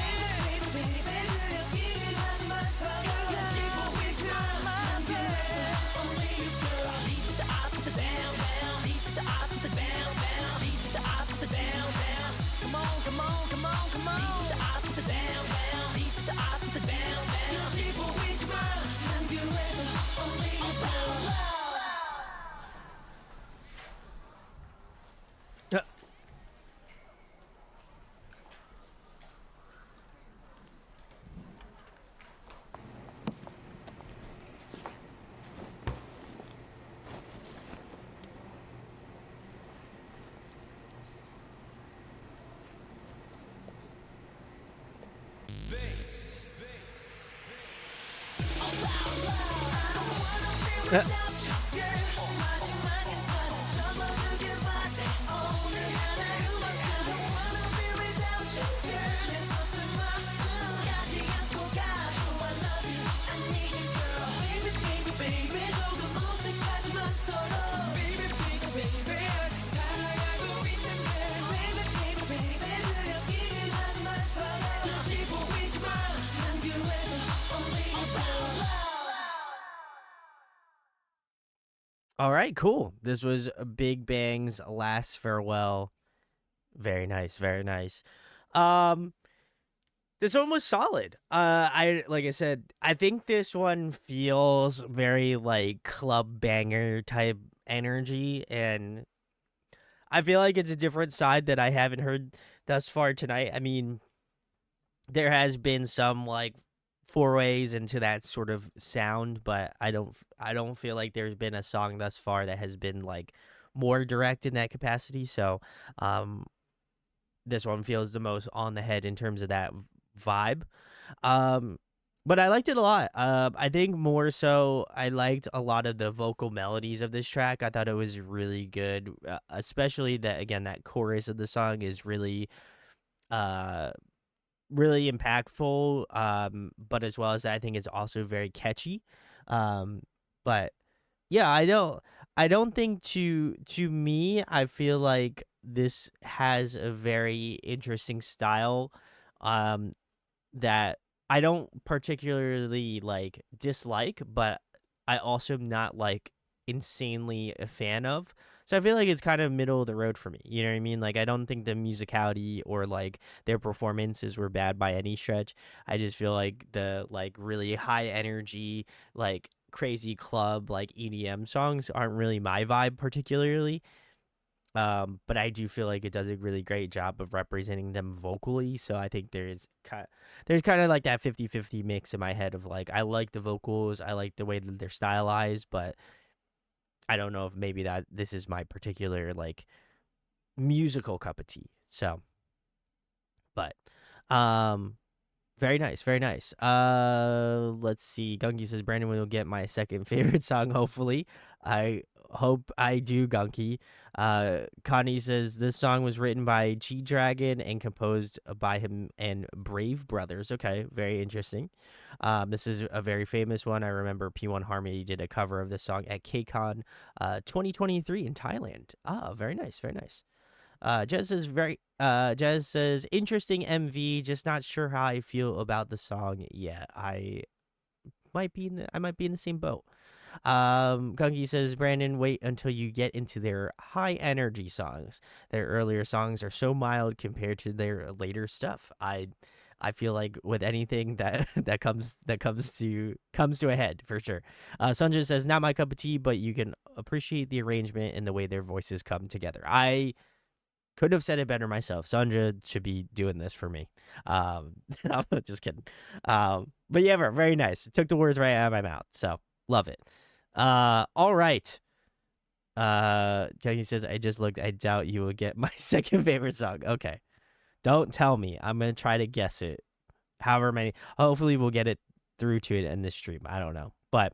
baby baby 느려기를 하지만 서로 용기 보이지만 난 필요해 only you girl lead to the up to the down down lead to the up to the down down lead to the up to the down down come on come on come on come on lead to the up to the down down lead to the up to the down down 용기 보이지만 난 필요해도 only you girl All right, cool. This was Big Bang's Last Farewell. Very nice, very nice. Um, this one was solid. I like I said, I think this one feels very like club banger type energy, and I feel like it's a different side that I haven't heard thus far tonight. I mean, there has been some like forays into that sort of sound, but I don't feel like there's been a song thus far that has been like more direct in that capacity. So this one feels the most on the head in terms of that vibe. But I liked it a lot. I think more so I liked a lot of the vocal melodies of this track. I thought it was really good, especially that again that chorus of the song is really really impactful, but as well as that, I think it's also very catchy. But yeah, I don't think to me, I feel like this has a very interesting style that I don't particularly like dislike, but I also am not like insanely a fan of. So I feel like it's kind of middle of the road for me. You know what I mean? Like I don't think the musicality or like their performances were bad by any stretch. I just feel like the like really high energy, like crazy club, like EDM songs aren't really my vibe particularly. But I do feel like it does a really great job of representing them vocally. So I think there's kind of like that 50-50 mix in my head of like I like the vocals, I like the way that they're stylized, but I don't know if maybe that this is my particular like musical cup of tea. So, but very nice, very nice. Let's see. Gunky says Brandon will get my second favorite song. Hopefully, I hope I do. Gunky. Connie says this song was written by G Dragon and composed by him and Brave Brothers. Okay, very interesting. This is a very famous one. I remember P1 Harmony did a cover of this song at KCON 2023 in Thailand. Ah, very nice, very nice. Jez says interesting MV, just not sure how I feel about the song yet. I might be in the same boat. Gunky says Brandon, wait until you get into their high energy songs. Their earlier songs are so mild compared to their later stuff. I feel like with anything that comes to a head for sure. Sanjay says not my cup of tea, but you can appreciate the arrangement and the way their voices come together. I couldn't have said it better myself. Sandra should be doing this for me. I'm just kidding. But yeah, very nice. It took the words right out of my mouth. So love it. All right. He says, I just looked. I doubt you will get my second favorite song. Okay. Don't tell me. I'm going to try to guess it. However many. Hopefully we'll get it through to it in this stream. I don't know. But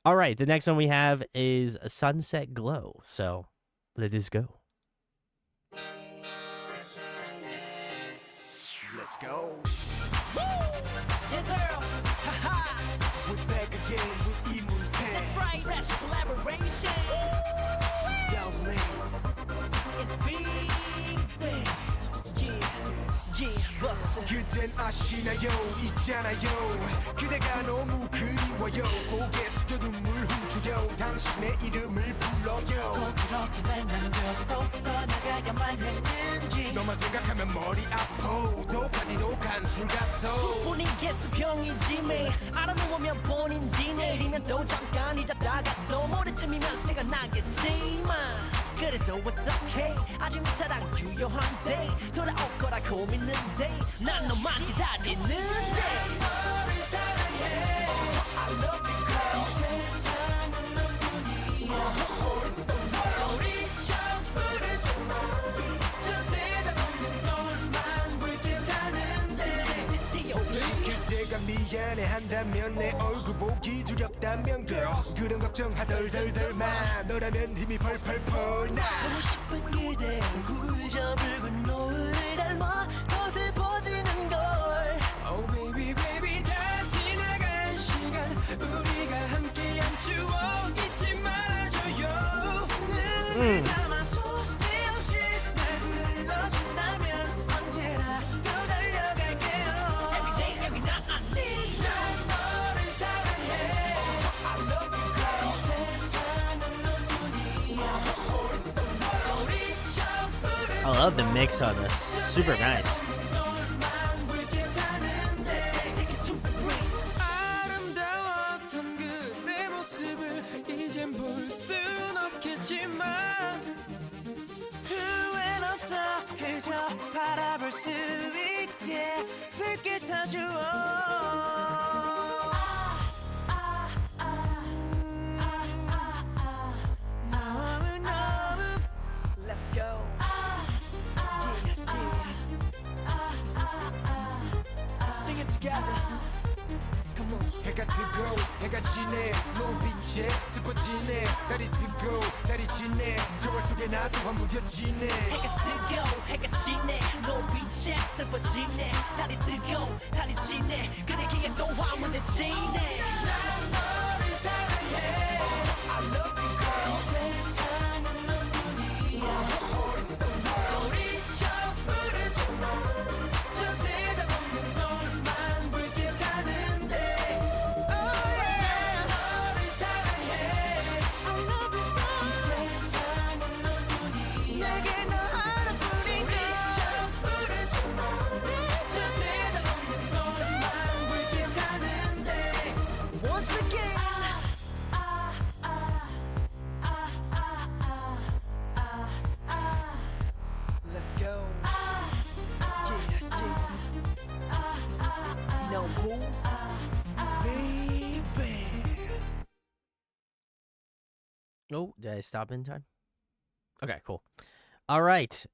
all right. The next one we have is a Sunset Glow. So let us go. Let's go. Yes, sir. Ha-ha. We're back again with 이문세. That's right. Fresh collaboration. Down lane. It's BigBang. Yeah, bust it. 그댄 아시나요 있잖아요 그대가 너무 그리워요 고개 숙여 눈물 훔쳐요 당신의 이름을 불러요 꼭 그렇게 날 남겨두고 떠나가야만 했는지 너만 생각하면 머리 아파 독하디도 간술 같아 수분이 개수병이지 매일 알아놓으면 본인지 내일이면 또 잠깐 잊었다가 또 모레쯤이면 생각나겠지만 그래도 어떡해 아직 사랑 유효한데 돌아올 거라고 믿는데 난 너만 기다리는데 너를 사랑해 I love you girl 이 세상은 너뿐이야 소리쳐 부르지마 저 대답 없는 너만 불빛하는데 그대가 미안해한다면 내 얼굴 보기 두렵다면 girl 그런 걱정 하덜덜덜 마 너라면 힘이 펄펄펄 나 보고 싶은 그대 얼굴 저 붉은 노을을 닮아 더 슬퍼지는 걸 Oh baby baby 다 지나간 시간 우리가 함께한 추억 잊지 말아줘요 눈을 감아 소리 없이 날 불러준다면 언제나 또 달려갈게요 Every day every night I need 난 너를 사랑해 I love you girl 이 세상은 너뿐이야 소리쳐 부르지 I love the mix on this. Super nice. 아름다웠던 그대 모습을 이젠 볼 순 없겠지만 후회는 없어 그저 바라볼 수 있게 불빛 다 주어 Let's go. Sing it together. Come on. 해가 뜨고 해가 지네 노빛에 슬퍼지네 달이 뜨고 달이 지네 저월 속에 나도 화무뎌지네 해가 뜨고 해가 지네 노빛에 슬퍼지네 달이 뜨고 달이 지네 그대 기에 또 화무뎌지네 난 너를 사랑해 I love you girl 이 세상은 너뿐이야 소리쳐 부르지마 저 대답 없는 너만 불빛하는데 Oh yeah 너를 사랑해 I love you girl 이 세상은 Oh, did I stop in time? Okay, cool. All right.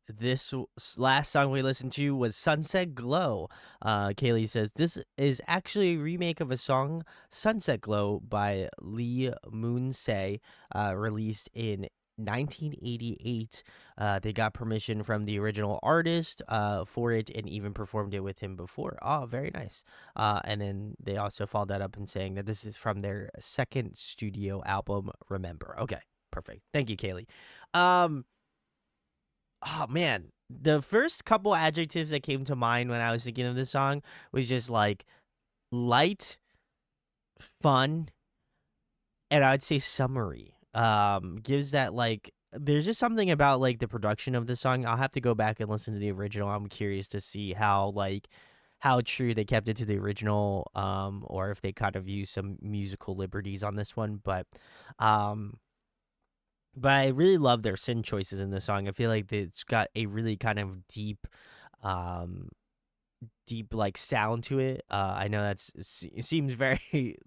Last song we listened to was Sunset Glow. Kaylee says this is actually a remake of a song, Sunset Glow, by Lee Moon-se, released in 1988. They got permission from the original artist for it and even performed it with him before. Oh, very nice. And then they also followed that up in saying that this is from their second studio album, Remember. Okay, perfect. Thank you, Kaylee. Oh man, the first couple adjectives that came to mind when I was thinking of this song was just like light, fun, and I'd say summery. Gives that like there's just something about like the production of the song. I'll have to go back and listen to the original. I'm curious to see how true they kept it to the original, or if they kind of used some musical liberties on this one. But I really love their synth choices in this song. I feel like it's got a really kind of um, deep like sound to it. I know it seems very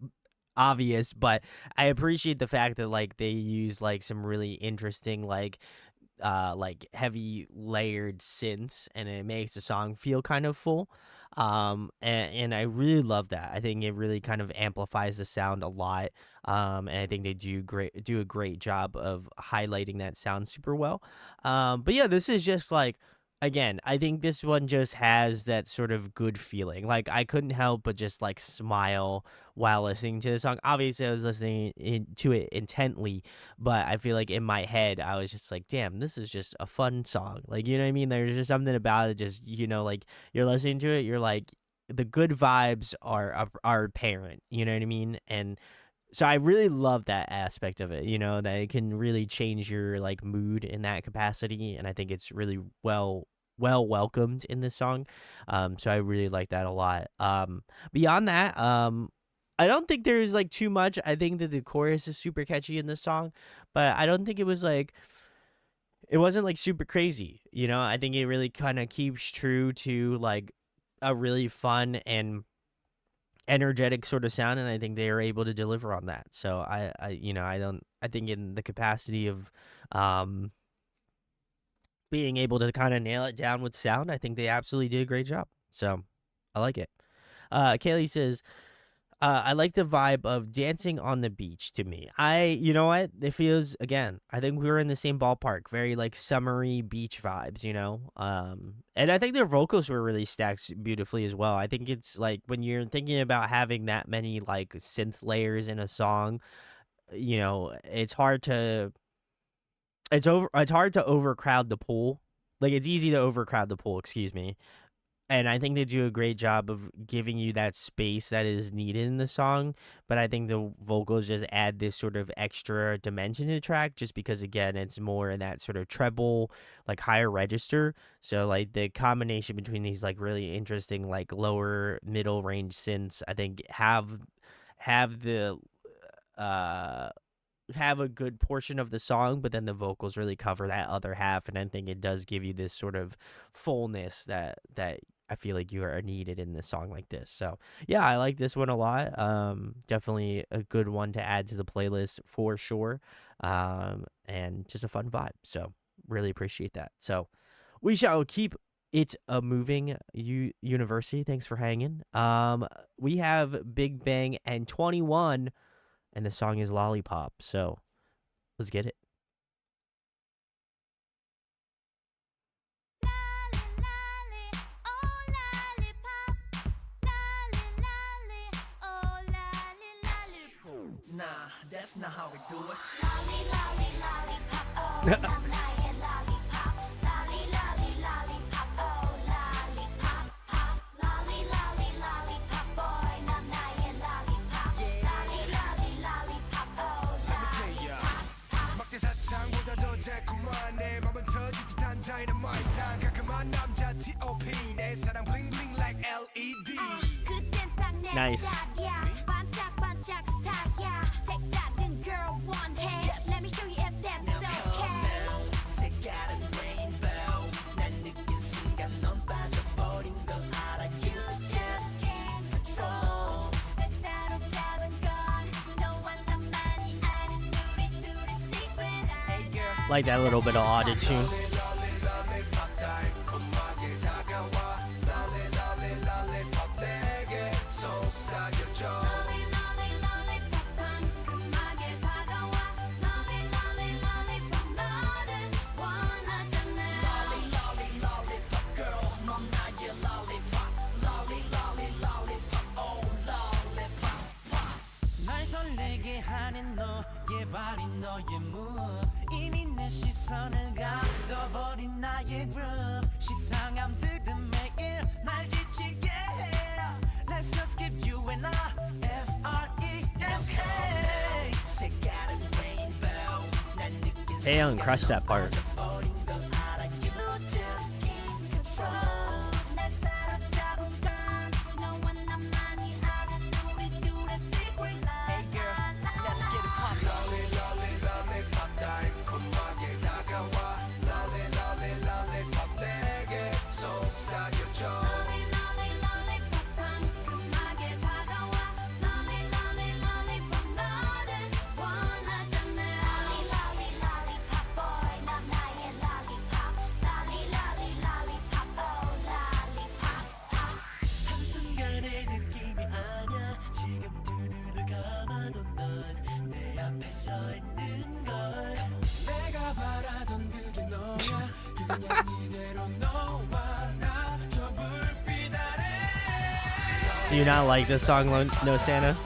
obvious, but I appreciate the fact that like they use like some really interesting like heavy layered synths, and it makes the song feel kind of full. And I really love that. I think it really kind of amplifies the sound a lot. And I think they do a great job of highlighting that sound super well. But yeah, this is just like, again, I think this one just has that sort of good feeling. Like I couldn't help but just like smile while listening to the song. Obviously, I was listening to it intently, but I feel like in my head, I was just like, damn, this is just a fun song. Like, you know what I mean? There's just something about it, just, like you're listening to it, you're like, the good vibes are apparent. You know what I mean? And so I really love that aspect of it, that it can really change your like mood in that capacity, and I think it's really well welcomed in this song. So I really like that a lot. Beyond that, I don't think there's like too much. I think that the chorus is super catchy in this song, but I don't think it wasn't like super crazy. I think it really kind of keeps true to like a really fun and energetic sort of sound, and I think they are able to deliver on that. So I think in the capacity of being able to kind of nail it down with sound, I think they absolutely did a great job. So I like it. Kaylee says, I like the vibe of dancing on the beach to me. You know what? It feels, again, I think we were in the same ballpark, very like summery beach vibes, and I think their vocals were really stacked beautifully as well. I think it's like when you're thinking about having that many like synth layers in a song, it's hard to overcrowd the pool. Like it's easy to overcrowd the pool, excuse me. And I think they do a great job of giving you that space that is needed in the song. But I think the vocals just add this sort of extra dimension to the track, just because, again, it's more in that sort of treble, like higher register. So like the combination between these like really interesting, like lower middle range synths, I think have the have a good portion of the song, but then the vocals really cover that other half, and I think it does give you this sort of fullness that I feel like you are needed in this song like this. So yeah, I like this one a lot. Definitely a good one to add to the playlist for sure. And just a fun vibe. So really appreciate that. So we shall keep it a moving. University, thanks for hanging. We have Big Bang and 21, and the song is Lollipop. So let's get it. Nah, that's not how we do it. Lolly, lolly, lollipop, oh, 난 나의 lollipop. Lolly, lolly, lollipop, oh, lollipop, pop. Lolly, lolly, lollipop, boy, 난 나의 lollipop. Lolly, lolly, lollipop, oh, lollipop. 막대사창보다 더 달콤한 내 맘은 터질 듯한 dynamite 난 깔끔한 남자 T.O.P 내 사랑 bling bling like LED. 그땐 딱 내 Nice. 스타일이야. 반짝반짝 스타일이야. 색다른 girl 원해. Let me show you if that's okay. 색깔은 rainbow. 난 느낀 순간 넌 빠져버린 걸 알아. You just can't control. 날 사로잡은 건 너와 나만이 아는 우리 둘의 secret. Like that little bit of autotune. 날 설레게 하는 너의 발이 너의 move 이미 내 시선을 가둬버린 나의 groove 식상함들은 매일 날 지치게 해 Let's just give you and I F-R-E-S-K 색깔은 rainbow 난 느낀 Taeyong crushed that part. 버린 걸 알아 You just keep control 날 사로잡은 건 너와 나만이 아는 우리 둘의 secret love. Hey girl, let's get it poppin'. Lolly, lolly, lollipop, 상큼하게 다가와. Lolly, lolly, lollipop, 너를 원하잖아. Lolly, lolly, lollipop boy, 넌 나의 lollipop. Lolly, lolly, lollipop, oh lollipop, pop. 한순간의 느낌이 아냐 지금 두 눈을 감아도 넌 내 앞에 서 있는 걸 내가 바라던 그게 너야 그냥 이대로 너와 나 저 불빛 아래 Do you not like this song, No Santa?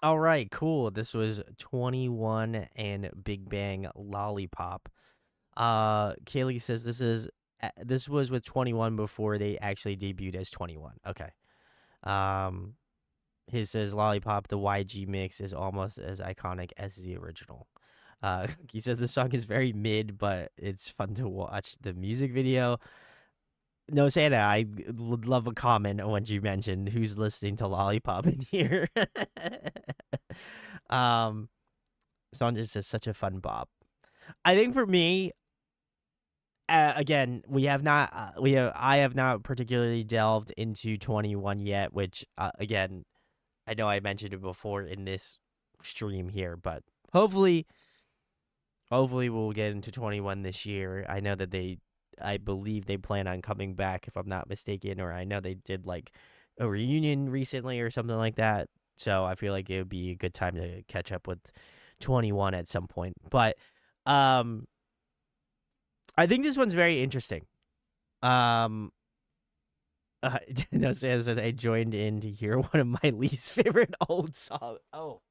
All right, cool. This was 21 and Big Bang Lollipop. Kaylee says this was with 21 before they actually debuted as 21. Okay. He says Lollipop, the YG mix is almost as iconic as the original. He says the song is very mid, but it's fun to watch the music video. No, Santa, I would love a comment on what you mentioned. Who's listening to Lollipop in here? Song just is such a fun bop. I think for me, again, I have not particularly delved into 21 yet, which again, I know I mentioned it before in this stream here, but hopefully we'll get into 21 this year. I know that I believe they plan on coming back, if I'm not mistaken, or I know they did like a reunion recently or something like that. So I feel like it would be a good time to catch up with 21 at some point. But I think this one's very interesting. No, says I joined in to hear one of my least favorite old songs. Oh,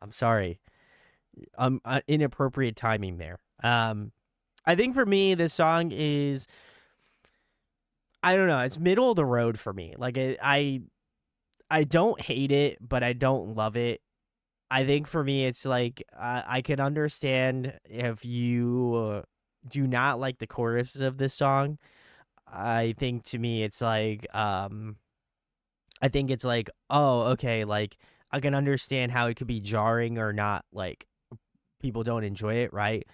I'm sorry. Inappropriate timing there. I think for me, this song is, I don't know, it's middle of the road for me. Like I don't hate it, but I don't love it. I think for me, it's like I can understand if you do not like the chorus of this song. I think to me, it's like I think it's like, oh, okay, like I can understand how it could be jarring or not, like people don't enjoy it, right?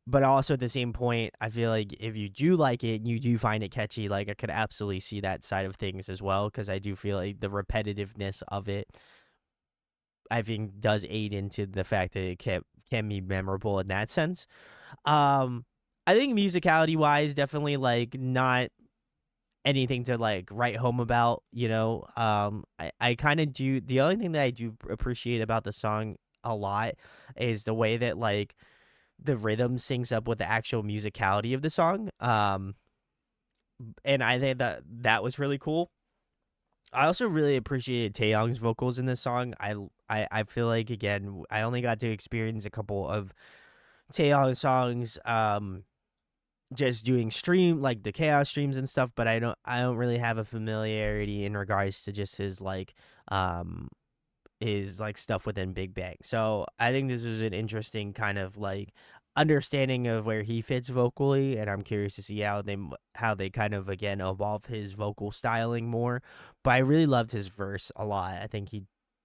But also at the same point, I feel like if you do like it and you do find it catchy, like I could absolutely see that side of things as well, because I do feel like the repetitiveness of it, I think, does aid into the fact that it can be memorable in that sense. I think musicality wise, definitely like not anything to like write home about, you know. I kind of do. The only thing that I do appreciate about the song a lot is the way that like the rhythm syncs up with the actual musicality of the song. And I think that was really cool. I also really appreciated Taeyong's vocals in this song. I feel like, again, I only got to experience a couple of Taeyong songs just doing like the chaos streams and stuff, but I don't really have a familiarity in regards to just his like his like stuff within Big Bang. So I think this is an interesting kind of like understanding of where he fits vocally, and I'm curious to see how they kind of again evolve his vocal styling more. But I really loved his verse a lot. I think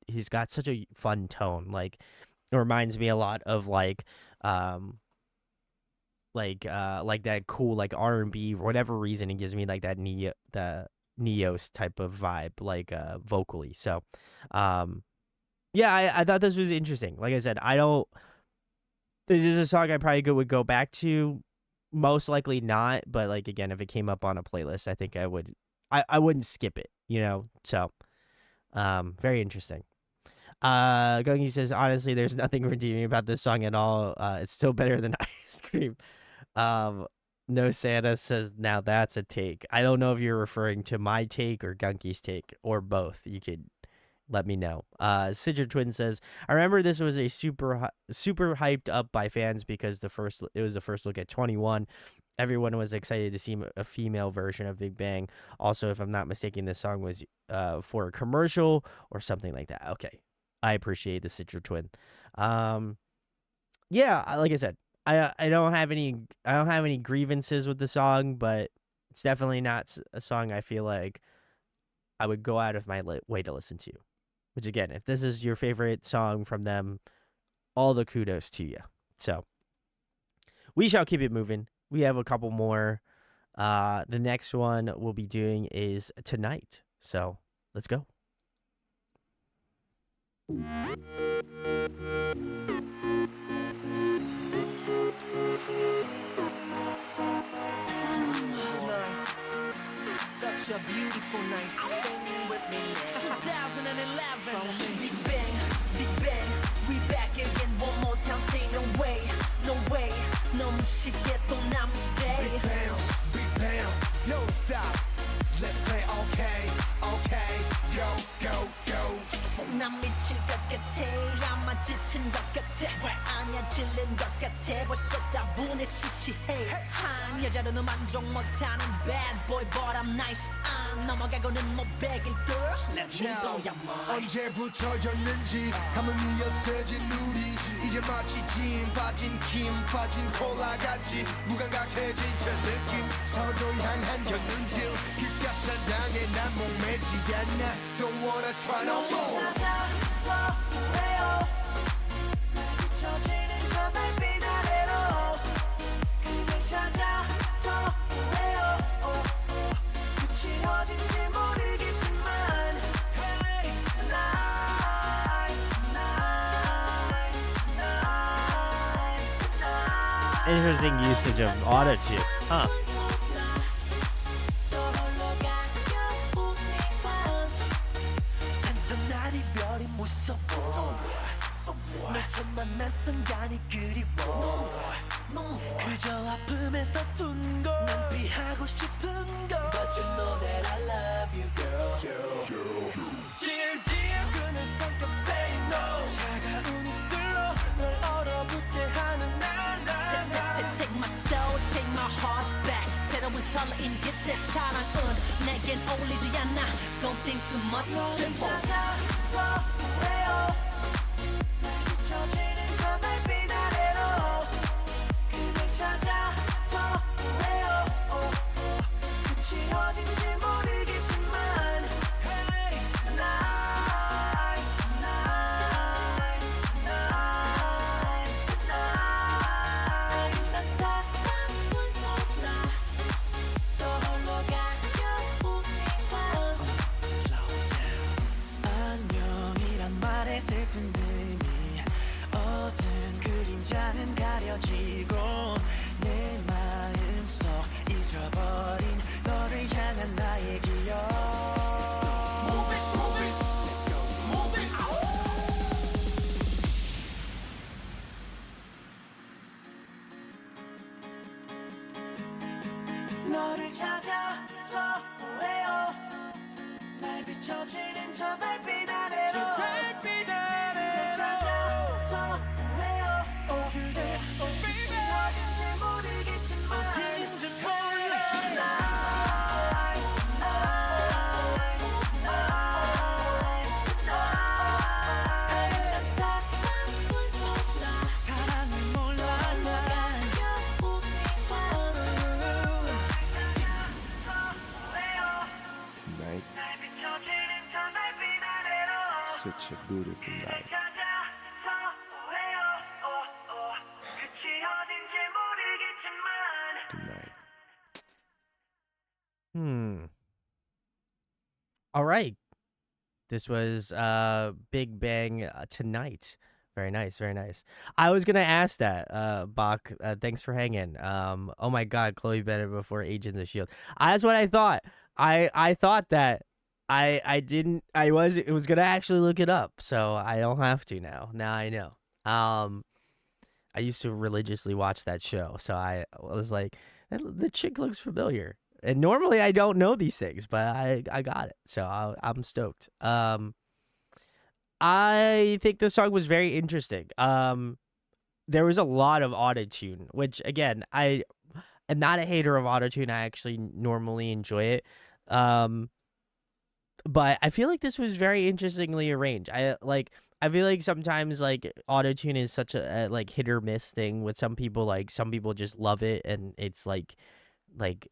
he's got such a fun tone. Like it reminds me a lot of like that cool like R&B for whatever reason. It gives me like that Neos type of vibe like vocally. So yeah, I thought this was interesting. Like I said, this is a song I probably would go back to. Most likely not, but like again, if it came up on a playlist, I think I would. I wouldn't skip it, you know. So, very interesting. Gungi says honestly, there's nothing redeeming about this song at all. It's still better than Ice Cream. No Santa says now that's a take. I don't know if you're referring to my take or Gunky's take or both. You could let me know. Sidger Twin says, I remember this was a super hyped up by fans because it was the first look at 21. Everyone was excited to see a female version of Big Bang. Also, if I'm not mistaken, this song was for a commercial or something like that. Okay, I appreciate the Sidger Twin. Yeah, like I said, I don't have any grievances with the song, but it's definitely not a song I feel like I would go out of my way to listen to. Which again, if this is your favorite song from them, all the kudos to you. So we shall keep it moving. We have a couple more. The next one we'll be doing is Tonight. So let's go. Such a beautiful night. Singing with me now. 2011. Big Bang, Big Bang. We back again one more time. Say no way, no way. 너무 쉽게 또 남은 day. Big Bang, don't stop. Let's play okay, okay. Go, go, go. 난 미칠 것 같아. 아마 지친 것 같아. 왜 아냐 질린 것 같아. 벌써 다분해 시시해. 한 여자로는 만족 못하는 bad boy but I'm nice. 안 넘어가고는 못 베길 girl. Let me blow your mind. 언제부터였는지 감흥이 없어진 우리 이제 마치 진 빠진 김 빠진 콜라 같이 무감각해진 저 느낌 서로 향한 견눈질 그깟 사랑에 난 목매지 않아 Don't wanna try no more 찾아서 왜요 비춰지는 저 달빛 아래로 그댈 찾아서 왜요 끝이 어딘지 모르겠지만 Hey tonight tonight tonight tonight Interesting usage of autotune. Huh. 산전날이 별이 무서워 널 처음 만난 순간이 그리워 그저 아픔에서 둔거 난 피하고 싶은 거 But you know that I love you girl 질질 끄는 성격 say no 차가운 입술로 널 얼어붙게 하는 날 Take my soul, take my heart back 새로운 설레임 그때 사랑은 내겐 어울리지 않아 Don't think too much, it's simple 찾아서 왜요 비춰지는 저 달빛 아래로 그댈 찾아서 왜요 끝이 어딘지 모르겠지만 Hey tonight tonight tonight tonight 난 사랑을 몰라 또 홀로 가려우니까 Slow down 안녕이란 말에 슬픈 의미 어두운 그림자는 가려지고 내 마음속 잊어버린 너를 향한 나의 기억 Move it, move it, let's go, move it 너를 찾아서 왜요 날 비춰지는 저 달빛 아래로 널 찾아서 왜요 그대 빛이 어딘지 모르겠지만 어딘지 몰라 Tonight, tonight, tonight, tonight such a beautiful night. Good night. All right. This was Big Bang Tonight. Very nice, very nice. I was gonna ask that, Bach. Thanks for hanging. Oh my God, Chloe Bennett before Agents of Shield. That's what I thought. I thought that. I didn't. I was gonna actually look it up, so I don't have to now. Now I know. I used to religiously watch that show, so I was like, the chick looks familiar. And normally I don't know these things, but I got it, so I'm stoked. I think the song was very interesting. There was a lot of autotune, which again, I am not a hater of autotune. I actually normally enjoy it. But I feel like this was very interestingly arranged. I feel like sometimes like autotune is such a like hit or miss thing with some people. Like some people just love it and it's like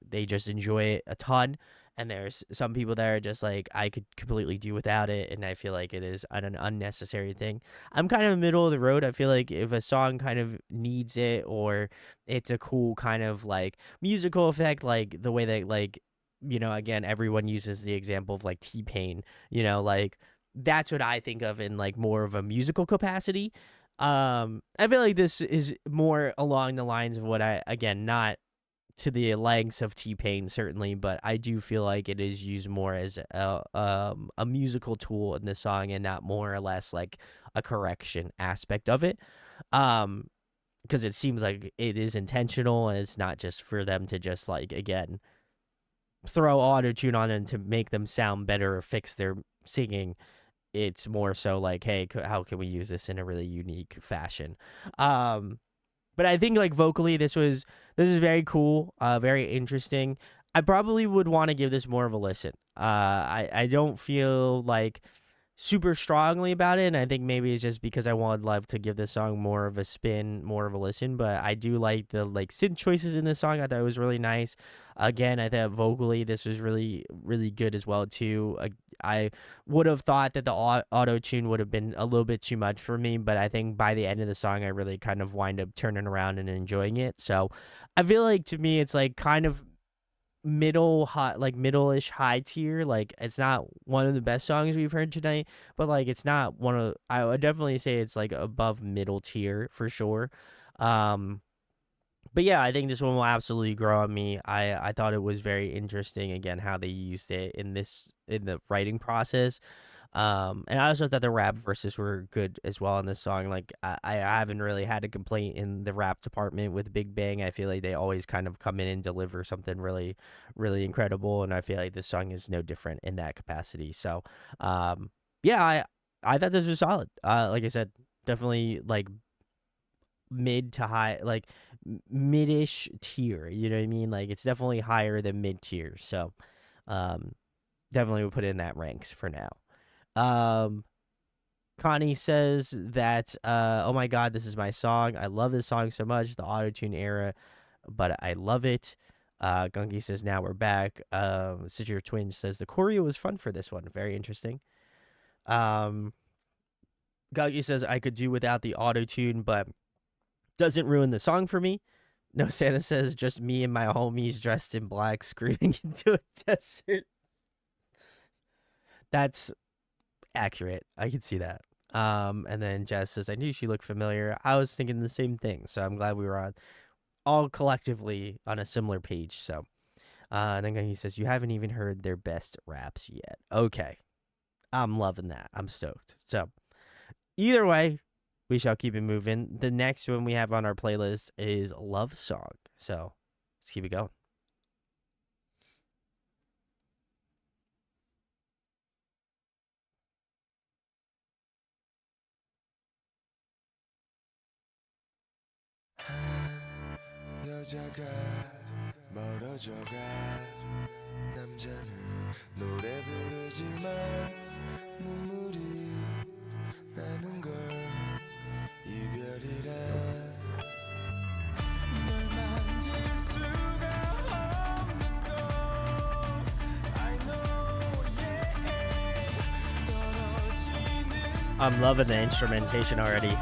they just enjoy it a ton. And there's some people that are just like, I could completely do without it, and I feel like it is an unnecessary thing. I'm kind of middle of the road. I feel like if a song kind of needs it, or it's a cool kind of like musical effect, like the way that like, again, everyone uses the example of like T-Pain, like that's what I think of in like more of a musical capacity. I feel like this is more along the lines of what again, not to the lengths of T-Pain certainly, but I do feel like it is used more as a musical tool in the song and not more or less like a correction aspect of it. Because it seems like it is intentional and it's not just for them to just like, again, throw autotune on and to make them sound better or fix their singing. It's more so like, hey, how can we use this in a really unique fashion? But I think like vocally, this is very cool, very interesting. I probably would want to give this more of a listen. I don't feel like super strongly about it, and I think maybe it's just because I would love to give this song more of a spin, more of a listen. But I do like the like synth choices in this song. I thought it was really nice. Again, I thought vocally this was really, really good as well too. I would have thought that the auto tune would have been a little bit too much for me, but I think by the end of the song, I really kind of wind up turning around and enjoying it. So I feel like to me, it's like kind of middle-ish high tier. Like it's not one of the best songs we've heard tonight, but like it's not one of, I would definitely say it's like above middle tier for sure. But yeah, I think this one will absolutely grow on me. I thought it was very interesting again how they used it in the writing process. And I also thought the rap verses were good as well in this song. Like I haven't really had a complaint in the rap department with Big Bang. I feel like they always kind of come in and deliver something really, really incredible, and I feel like this song is no different in that capacity. So, yeah, I thought this was solid. Like I said, definitely like mid to high, like mid-ish tier. You know what I mean? Like it's definitely higher than mid tier. So, definitely would put it in that ranks for now. Connie says that, oh my God, this is my song. I love this song so much. The autotune era, but I love it. Gunky says, now we're back. Citrus Twin says the choreo was fun for this one. Very interesting. Gunky says I could do without the autotune, but doesn't ruin the song for me. No Santa says just me and my homies dressed in black screaming into a desert. That's accurate. I can see that. And then Jess says, I knew she looked familiar. I was thinking the same thing. So I'm glad we were on all collectively on a similar page. So, and then he says, you haven't even heard their best raps yet. Okay. I'm loving that. I'm stoked. So either way, we shall keep it moving. The next one we have on our playlist is Love Song. So let's keep it going. 여자가 멀어져가 남자는 노래 부르지만 눈물이 나는 걸 이별이라 널 만질 수가 없는 걸 I know yeah 떨어지는 I'm loving the instrumentation already.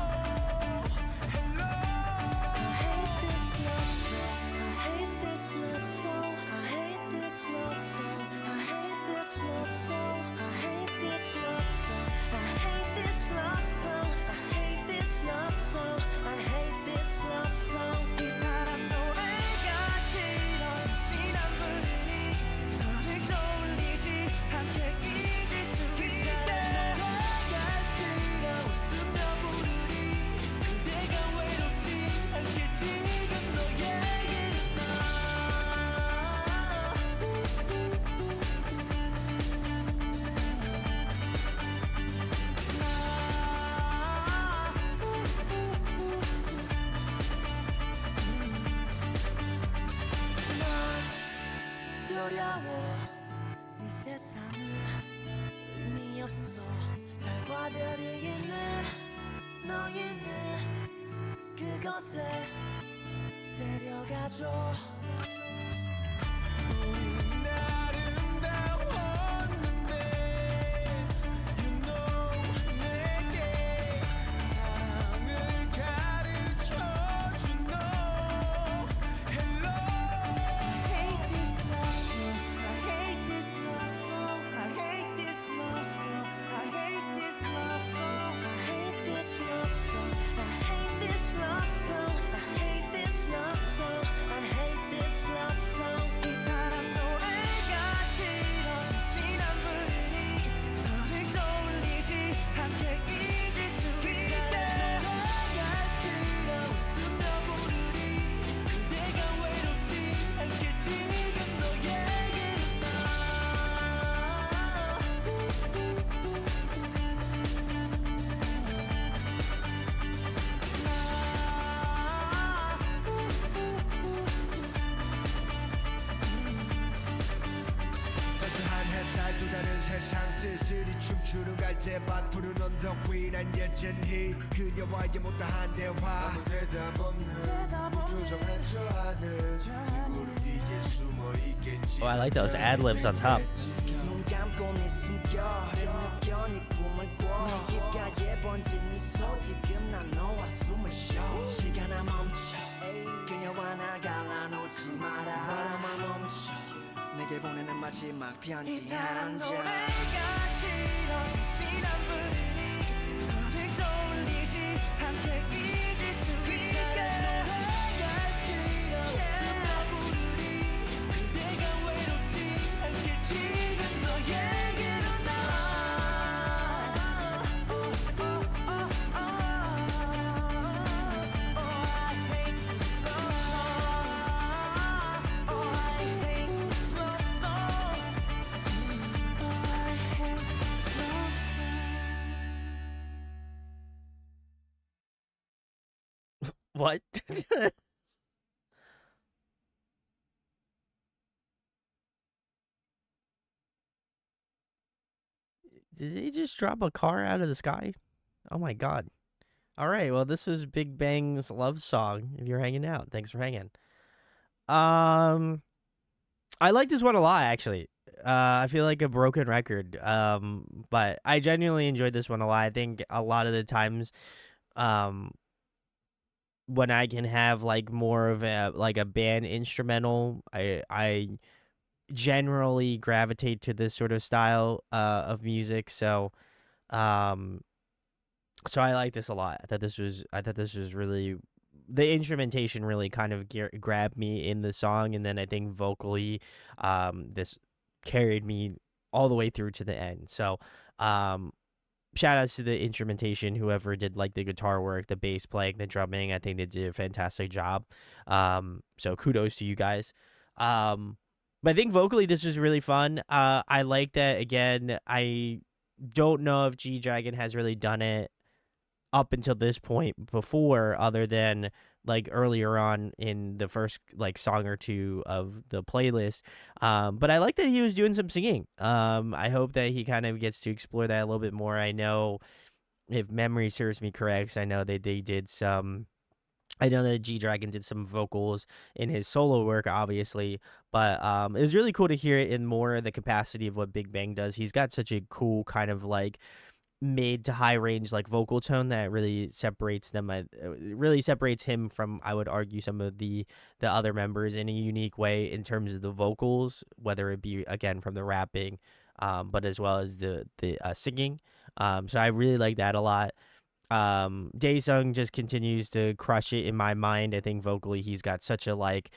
두려워 이 세상은 의미 없어 달과 별이 있는 너희는 그곳에 데려가줘 우린 아름다웠는데 You know 내게 사랑을 가르쳐준 너 Hello I hate this love song I hate this love song I hate this love song I hate this love song I hate this love song I hate this love song I hate this love song I hate this love song 이 사람 노래가 싫어 피난물이 너를 떠올리지 함께 잊을 수 있게 노래가 싫어 웃으며 부르리 그대가 외롭지 않게 지금 너에게로 나 다시 한 햇살 또 다른 세상 쓸쓸히 춤추는 갈대밭 푸른 언덕 위 난 여전히 그녀와의 못다한 대화 아무 대답 없는 무표정한 저 하늘 구름 뒤에 숨어 있겠지 Oh, I like those ad libs on top. 눈 감고 네 숨결을 느껴 네 꿈을 꿔 네 입가에 번진 미소 지금 난 너와 숨을 쉬어 시간아 멈춰 그녀와 나 갈라놓지 마라 바람아 멈춰 내게 보내는 마지막 편지 이 사람 노래가 싫어 피난물이 너를 떠올리지 함께 잊을 수 있게 노래가 싫어 웃으며 부르리 그대가 외롭지 않게 지금 너에게로 나 Oh, I hate this love song Oh, I hate this love song Oh, I hate this love song What? Did they just drop a car out of the sky? Oh my god. All right, well this was Big Bang's love song. If you're hanging out, thanks for hanging. I like this one a lot actually. I feel like a broken record. But I genuinely enjoyed this one a lot. I think a lot of the times when I can have like more of a band instrumental, I generally gravitate to this sort of style of music. So I like this a lot. I thought this was really, the instrumentation really kind of grabbed me in the song, and then I think vocally this carried me all the way through to the end. So shout outs to the instrumentation, whoever did like the guitar work, the bass playing, the drumming. I think they did a fantastic job. So kudos to you guys. But I think vocally this was really fun. I like that. Again, I don't know if G Dragon has really done it up until this point before, other than like earlier on in the first like song or two of the playlist. But I like that he was doing some singing. I hope that he kind of gets to explore that a little bit more. I know, if memory serves me correct, I know that they did some, I know that G Dragon did some vocals in his solo work, obviously, but it was really cool to hear it in more the capacity of what Big Bang does. He's got such a cool kind of like mid to high range like vocal tone that really separates them. It really separates him from, I would argue, some of the other members in a unique way in terms of the vocals, whether it be again from the rapping, but as well as the singing. So I really like that a lot. Daesung just continues to crush it in my mind. I think vocally he's got such a like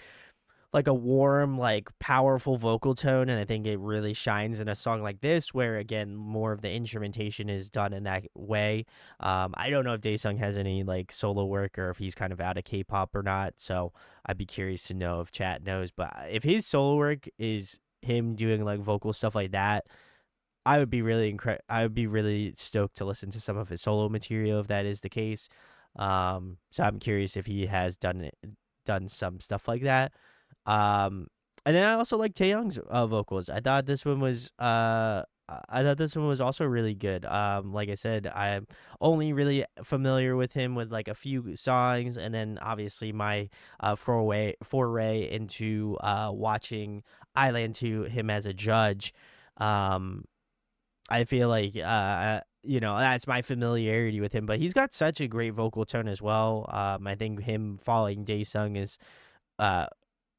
a warm, like powerful vocal tone, and I think it really shines in a song like this, where again more of the instrumentation is done in that way. I don't know if Daesung has any like solo work or if he's kind of out of K-pop or not, so I'd be curious to know if chat knows. But if his solo work is him doing like vocal stuff like that, I would be really stoked to listen to some of his solo material if that is the case. So I'm curious if he has done some stuff like that. And then I also like Taehyung's vocals. I thought this one was also really good. Like I said, I'm only really familiar with him with like a few songs, and then obviously my foray into watching Island 2, him as a judge. I feel like that's my familiarity with him, but he's got such a great vocal tone as well. I think him following Daesung is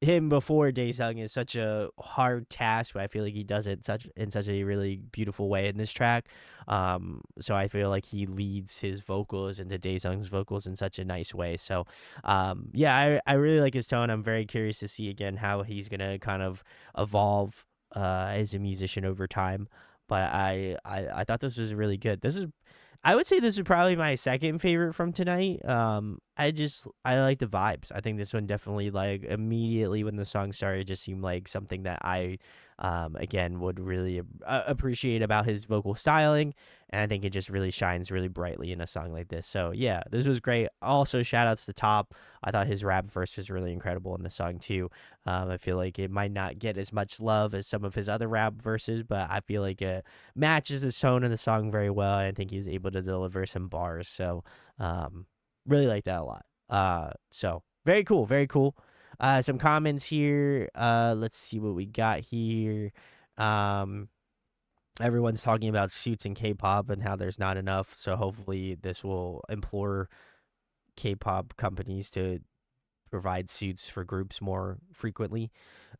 him before Daesung is such a hard task, but I feel like he does it in such a really beautiful way in this track. So I feel like he leads his vocals into Daesung's vocals in such a nice way. So I really like his tone. I'm very curious to see again how he's gonna kind of evolve as a musician over time. But I thought this was really good. I would say this is probably my second favorite from tonight. I like the vibes. I think this one definitely, like, immediately when the song started, just seemed like something that I again would really appreciate about his vocal styling, and I think it just really shines really brightly in a song like this. So yeah, this was great. Also, shout outs to Top. I thought his rap verse was really incredible in the song too. I feel like it might not get as much love as some of his other rap verses, but I feel like it matches the tone of the song very well, and I think he was able to deliver some bars. So really like that a lot. So very cool, very cool. Some comments here. Let's see what we got here. Everyone's talking about suits in K-pop and how there's not enough. So hopefully this will implore K-pop companies to provide suits for groups more frequently.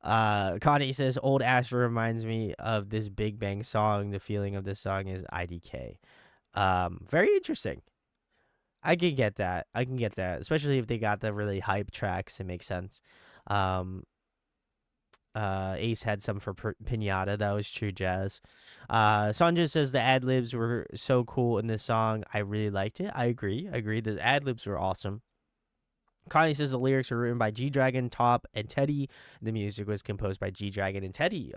Connie says, old Asher reminds me of this Big Bang song. The feeling of this song is IDK. Very interesting. I can get that. Especially if they got the really hype tracks. It makes sense. Ace had some for Pinata. That was true, Jazz. Sanjay says the ad-libs were so cool in this song. I really liked it. I agree. The ad-libs were awesome. Connie says the lyrics were written by G-Dragon, Top, and Teddy. The music was composed by G-Dragon and Teddy.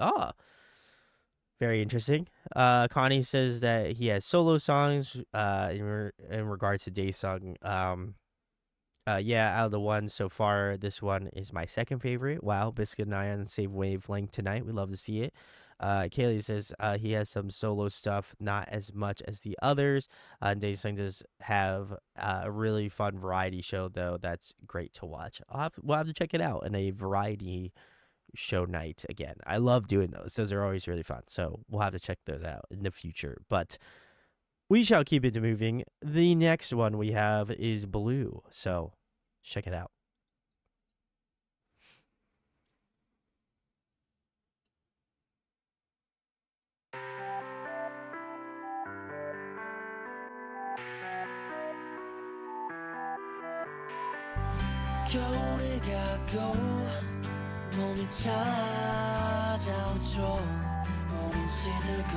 Very interesting. Connie says that he has solo songs in regards to Daesung. Out of the ones so far, this one is my second favorite. Wow, Biscuit and I on the same wavelength tonight. We love to see it. Kaylee says he has some solo stuff, not as much as the others. And Daesung does have a really fun variety show, though. That's great to watch. We'll have to check it out in a variety show night again. I love doing those. Those are always really fun. So we'll have to check those out in the future. But we shall keep it moving. The next one we have is Blue. So check it out. 겨울이 가고 봄이 찾아오죠. 우린 시들고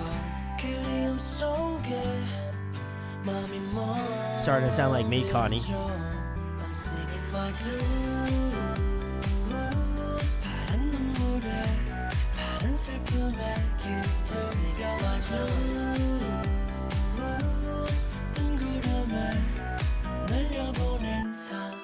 그리움 속에 마음이 멈춰. Starting to sound like me, Connie. I'm singing my blues. 파란 눈물에 파란 슬픔에 깃들 쓰여와줘. 뜬 구름에 날려보낸 사랑.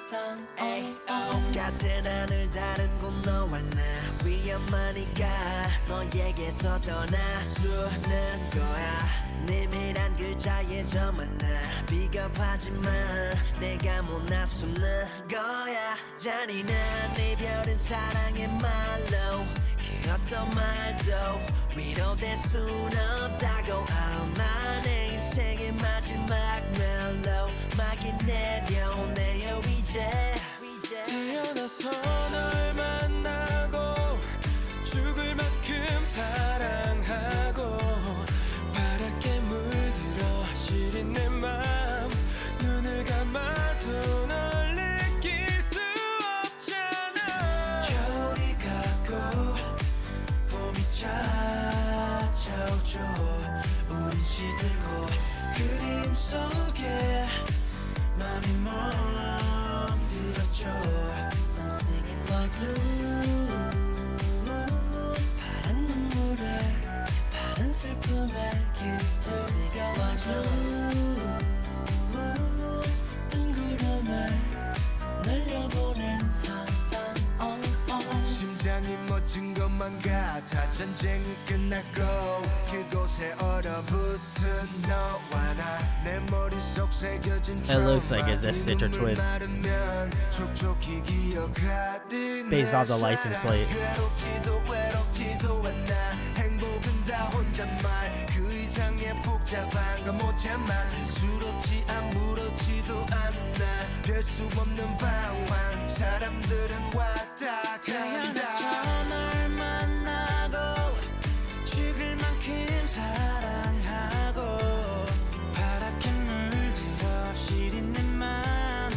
같은 하늘 다른 곳 너와 나 위험하니까 너에게서 떠나주는 거야. 내밀한 글자에 저만 나 비겁하지만 내가 못나 숨는 거야. 잔인한 이별은 사랑의 말로 어떤 말도 위로될 순 없다고 아마 내 인생의 마지막 멜로막이 내려오네요 이제 태어나서 널 만나고 죽을 만큼 사랑하고 바랗게 물들어 시린 내 맘 눈을 감아도 널 느낄 수 없잖아 겨울이 가고 봄이 찾아오죠 우린 시들고 그림 속에 맘이 멍들었죠 I'm singing like blues 파란 눈물에 파란 슬픔에 길들 새겨와줘 뜬 구름에 날려보낸 사랑 심장이 멎은 것만 같아 전쟁이 끝났고 그곳에 얼어붙은 너와 나 내 머릿속 새겨진 It looks like it's a Stitcher twin based off the license plate. 괴롭지도 외롭지도 않아 행복은 다 혼잣말 그 이상의 복잡한 건 못 참아 수롭지 아무렇지도 않아 별 수 없는 방황 사람들은 왔다 태어나서 널 만나고 죽을 만큼 사랑하고 파랗게 물들어 시린 내 맘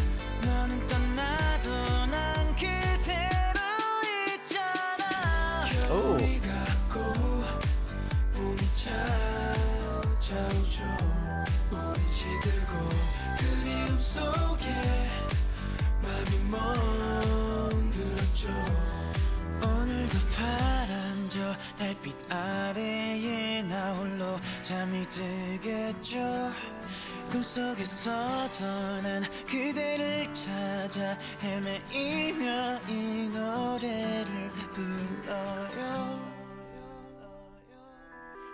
너는 떠나도 난 그대로 있잖아 겨울이 갔고 봄이 찾아오죠 우린 시들고 그리움 속에 맘이 멍들었죠 오늘도 파란 저 달빛 아래에 나 홀로 잠이 들겠죠 꿈속에서도 난 그대를 찾아 헤매이며 이 노래를 불러요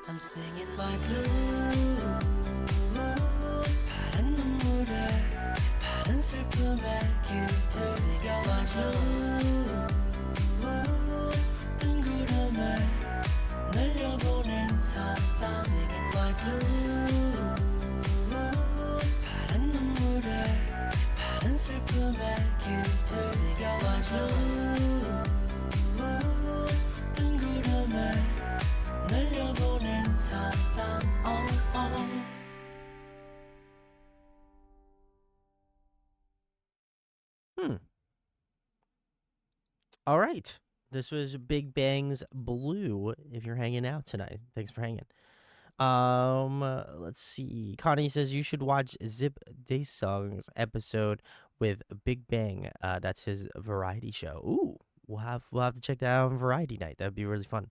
I'm singing like blues 파란 눈물에 파란 슬픔에 길들 새겨와줘 뜬 구름에 날려보낸 사랑 I'm singing like blues 파란 눈물에 파란 슬픔에 길들 새겨와줘 뜬 구름에 날려보낸 사랑 All right. This was Big Bang's Blue. If you're hanging out tonight, thanks for hanging. Let's see. Connie says you should watch Zip Day Songs episode with Big Bang. That's his variety show. Ooh, we'll have to check that out on Variety Night. That'd be really fun.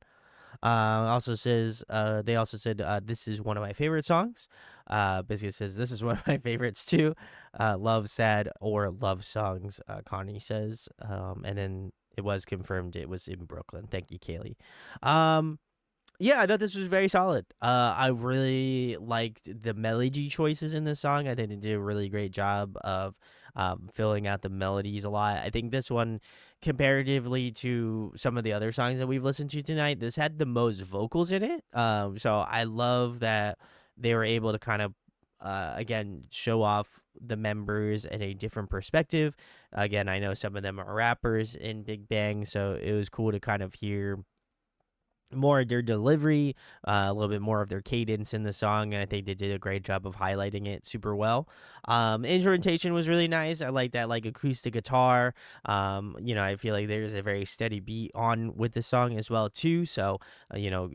Also says they also said this is one of my favorite songs. Basically says this is one of my favorites too. Love sad or love songs. Connie says, and then it was confirmed it was in Brooklyn. Thank you, Kaylee. Yeah, I thought this was very solid. I really liked the melody choices in this song. I think they did a really great job of filling out the melodies a lot. I think this one, comparatively to some of the other songs that we've listened to tonight, this had the most vocals in it. So I love that they were able to kind of, again, show off the members in a different perspective. Again, I know some of them are rappers in Big Bang, so it was cool to kind of hear more of their delivery, a little bit more of their cadence in the song, and I think they did a great job of highlighting it super well. Instrumentation was really nice. I like that acoustic guitar. I feel like there's a very steady beat on with the song as well too. So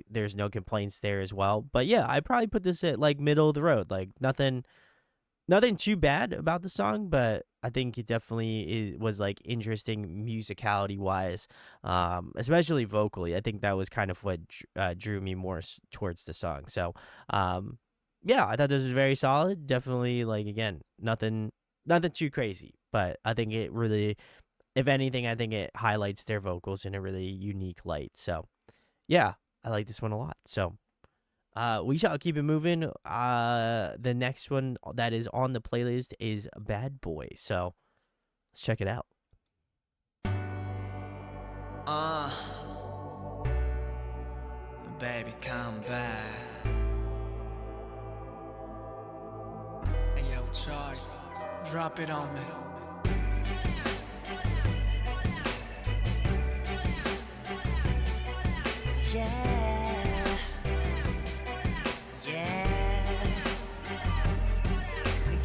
there's no complaints there as well. But yeah, I probably put this at middle of the road. Nothing too bad about the song, but I think it definitely was interesting musicality wise, especially vocally. I think that was kind of what drew me more towards the song. So, yeah, I thought this was very solid. Definitely, again, nothing too crazy, but I think it really, if anything, I think it highlights their vocals in a really unique light. So, yeah, I like this one a lot. So. We shall keep it moving. The next one that is on the playlist is Bad Boy. So let's check it out. baby, come back. Hey yo, Charles, drop it on me. Yeah, yeah.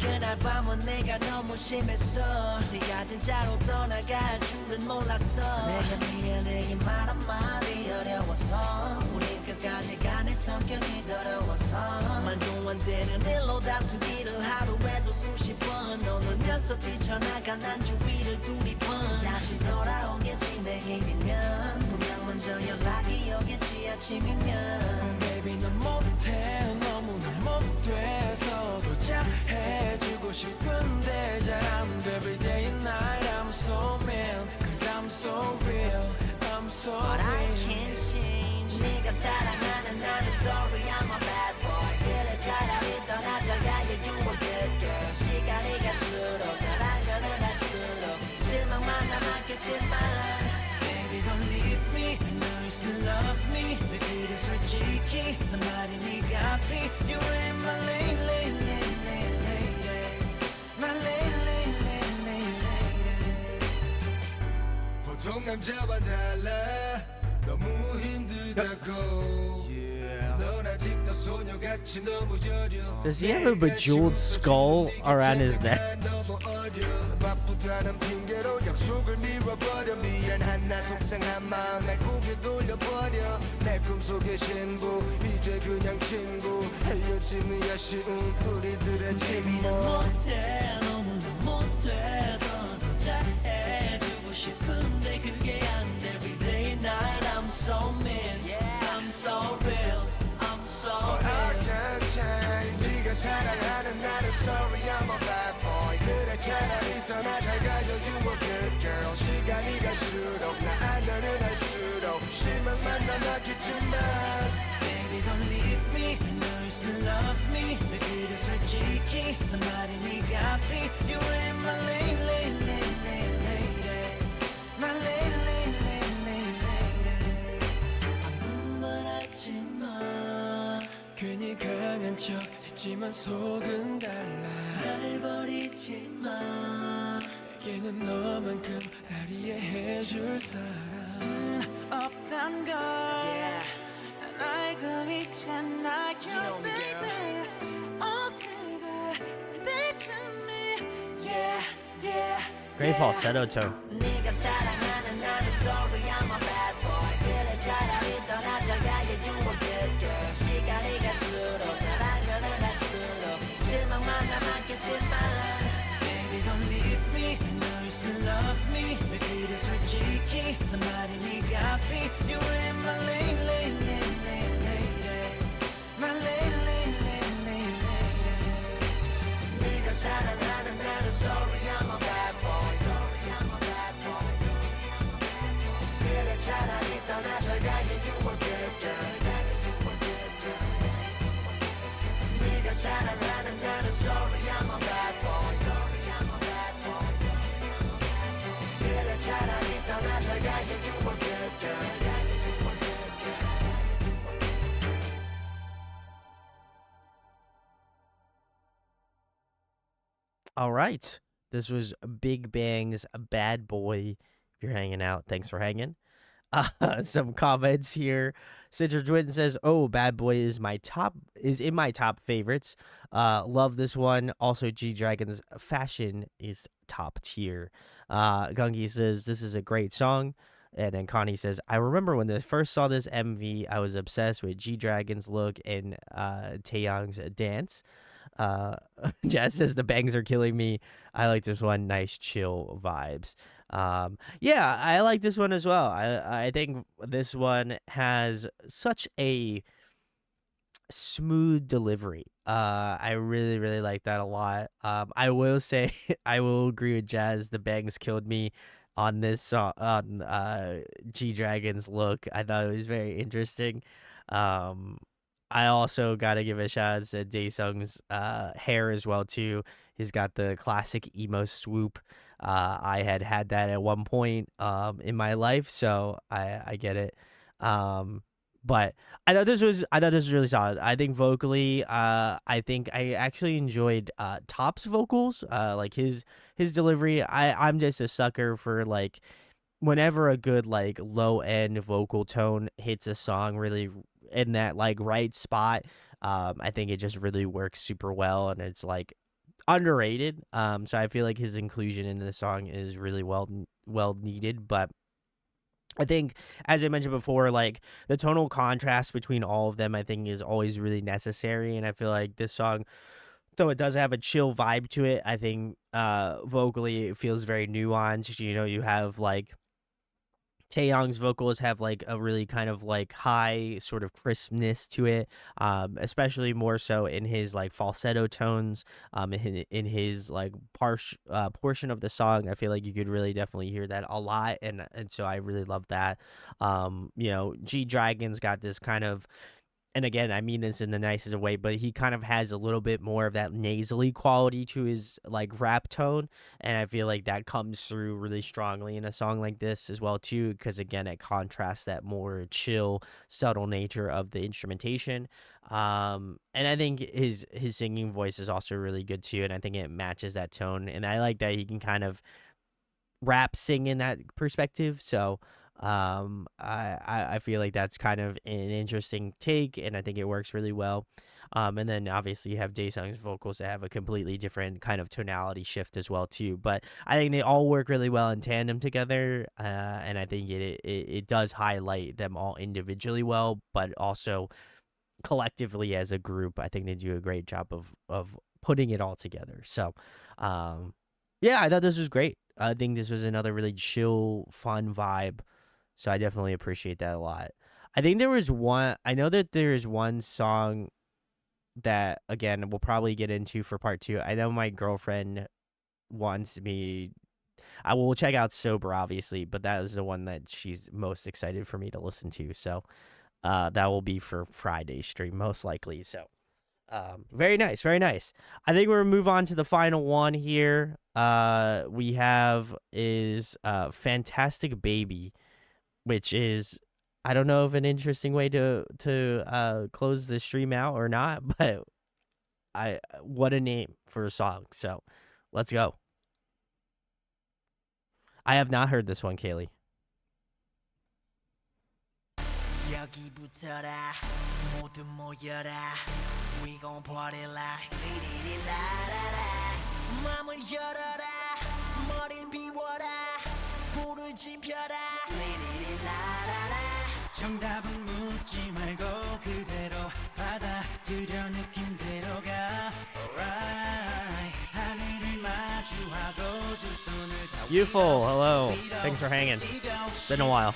그날 밤은 내가 너무 심했어. 네가 진짜로 떠나갈 줄은 몰랐어. 내가 미안해 말 한마디 어려워서 우린 끝까지 가는 성격이 더러워서 말도 안 되는 일로 다투기를 하루에도 수십 번 너놀면서 뛰쳐나가 난 주위를 두리번 다시 돌아오겠지 내 힘이면 분명 먼저 연락이 오겠지 아침이면 Baby 넌 못해 너무나 못돼서 잘해주고 싶은데 잘 안 돼 Every day and night I'm so mean Cause I'm so real I'm so real But I can't change 네가 사랑하는 나는 sorry I'm a bad boy 그래 차라리 떠나자가 yeah you a good girl 시간이 갈수록 널 알면은 할수록 실망만 남았겠지만 Baby don't leave me I know you still love me 내 길을 솔직히 난 말이 네가 앞이 You ain't my lady 보통 남자와 달라 너무 힘들다고 넌 아직도 소녀같이 너무 여려 Does he have a bejeweled skull around his neck? 너무 어려 바쁘다는 핑계로 약속을 미뤄버려 미안한 나 속상한 마음 날 고개 돌려버려 내 꿈속의 신부 이제 그냥 친구 헤어짐이 아쉬운 우리들의 침묵 못해 너무나 못해서 더 잘해주고 싶은데 그게 안 돼 Every day and night I'm so mean I'm so real I'm so But I real can't change 네가 사랑하는 나는 sorry I'm a bad boy 그래 차라리 떠나자 가요 you a good girl 시간이 갈수록 나 알면은 할수록 실망만 남았겠지만 Baby don't leave me I know you still love me 내 길을 솔직히 난 말이 네가 앞이 You ain't my lady My lady 아무 말 하지마 괜히 강한 척 했지만 속은 달라 날 버리지마 내게는 너만큼 날 이해해줄 사람은 없단 걸 난 알고 있잖아요 baby Oh baby back to me Yeah yeah Great falsetto tone. 네가 사랑하는 나는 sorry I'm a bad boy 그래 차라리 떠나자가 yeah you a good girl 시간이 갈수록 날 알면은 할수록 실망만 남았겠지만 Baby don't leave me I know you still love me 내 길을 솔직히 난 말이 네가 앞이 You ain't my lady My lady 네가 사랑하는 나는 sorry I'm a bad boy I'm a bad boy 그래 차라리 떠나자가 yeah you a good girl 네가 사랑하는 나는 sorry I'm a bad boy I'm a bad boy 그래 차라리 떠나자가 yeah you a good girl All right. This was Big Bang's Bad Boy. If you're hanging out, thanks for hanging. Some comments here. Citrus Twin says, "Oh, Bad Boy is in my top favorites. Love this one. Also, G Dragon's fashion is top tier." Gungi says, "This is a great song." And then Connie says, "I remember when I first saw this MV, I was obsessed with G Dragon's look and Taeyang's dance." Jazz says, "The bangs are killing me. I like this one. Nice chill vibes." Yeah, I like this one as well. I think this one has such a smooth delivery. I really, really like that a lot. I will say, I will agree with Jazz. The bangs killed me on this song, on G Dragon's look. I thought it was very interesting. I also gotta give a shout out to Daesung's hair as well too. He's got the classic emo swoop. I had that at one point in my life, so I get it. But I thought this was really solid. I think vocally, I think I actually enjoyed Top's vocals, like his delivery. I'm just a sucker for like whenever a good like low end vocal tone hits a song really in that like right spot. I think it just really works super well, and it's like underrated. So I feel like his inclusion in the song is really well needed, but I think, as I mentioned before, like the tonal contrast between all of them, I think is always really necessary. And I feel like this song, though it does have a chill vibe to it, I think vocally it feels very nuanced. You know, you have like Taeyong's vocals have like a really kind of like high sort of crispness to it, especially more so in his like falsetto tones, in his like portion of the song. I feel like you could really definitely hear that a lot, and so I really love that. You know, G Dragon's got this kind of, and again, I mean this in the nicest way, but he kind of has a little bit more of that nasally quality to his like rap tone, and I feel like that comes through really strongly in a song like this as well too, because again, it contrasts that more chill, subtle nature of the instrumentation. And I think his singing voice is also really good too, and I think it matches that tone, and I like that he can kind of rap sing in that perspective. So I feel like that's kind of an interesting take, and I think it works really well. And then obviously you have Daesung's vocals that have a completely different kind of tonality shift as well too. But I think they all work really well in tandem together, and I think it does highlight them all individually well, but also collectively as a group. I think they do a great job of putting it all together. So, yeah, I thought this was great. I think this was another really chill, fun vibe. So I definitely appreciate that a lot. I think there was one. I know that there is one song that again we'll probably get into for part 2. I know my girlfriend wants me. I will check out Sober obviously, but that is the one that she's most excited for me to listen to. So that will be for Friday's stream most likely. So very nice, very nice. I think we're gonna move on to the final one here. We have is Fantastic Baby, which is, I don't know if an interesting way to close the stream out or not, but what a name for a song. So let's go. I have not heard this one, Kaylee. 여기 붙어라 모두 모여라 We gon' party like 리리리라라라 맘을 열어라 머리를 비워라 불을 지펴라 리리리라라라 정답은 묻지 말고 그대로 받아들여 느낌대로 가 Alright 하늘을 마주하고 두 손을 다 Beautiful, hello. Thanks for hanging. Been a while.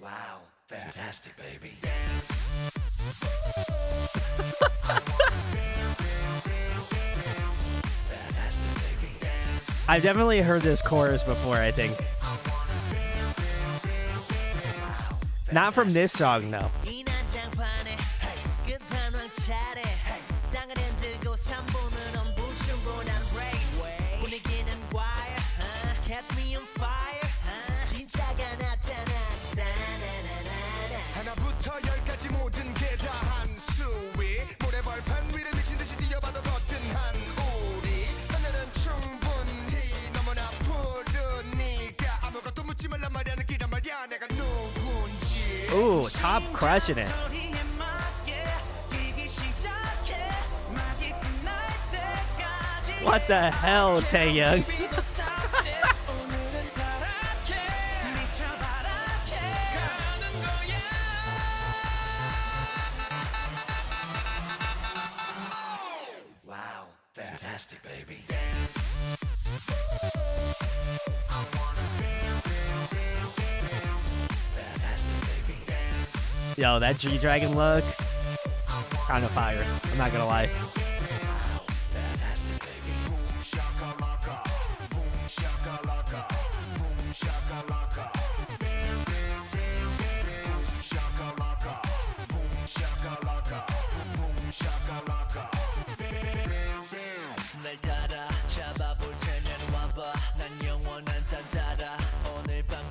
Wow, fantastic, baby. Fantastic, baby. I've definitely heard this chorus before, I think. Not from this song, though. 이 난장판에 끝판왕 차례 땅을 흔들고 3분은 엄부충분한 race 분위기는 wire catch me on fire 진짜가 나타났다 하나부터 열까지 모든 게 다 한수위 모래벌판 위를 미친 듯이 뛰어봐도 버튼 한 우리 하늘은 충분히 너무나 푸르니까 아무것도 묻지 말란 말이야 느끼란 말이야 내가 누군지 Ooh, Top crushing it. 소리에 맞게 뛰기 시작해 막이 끝날 때까지 What the hell, Taeyong? 오늘은 타락해 미쳐바라게 가는 거야 Wow, fantastic, baby. Fantastic, baby. Yo, that G-Dragon look, kind of fire. I'm not gonna lie. Fantastic, baby. Boom shakalaka, boom shakalaka, boom shakalaka. Boom shakalaka, boom shakalaka, boom shakalaka. 날 따라 잡아볼 테면 와봐 난 영원한 딴 따라 오늘 밤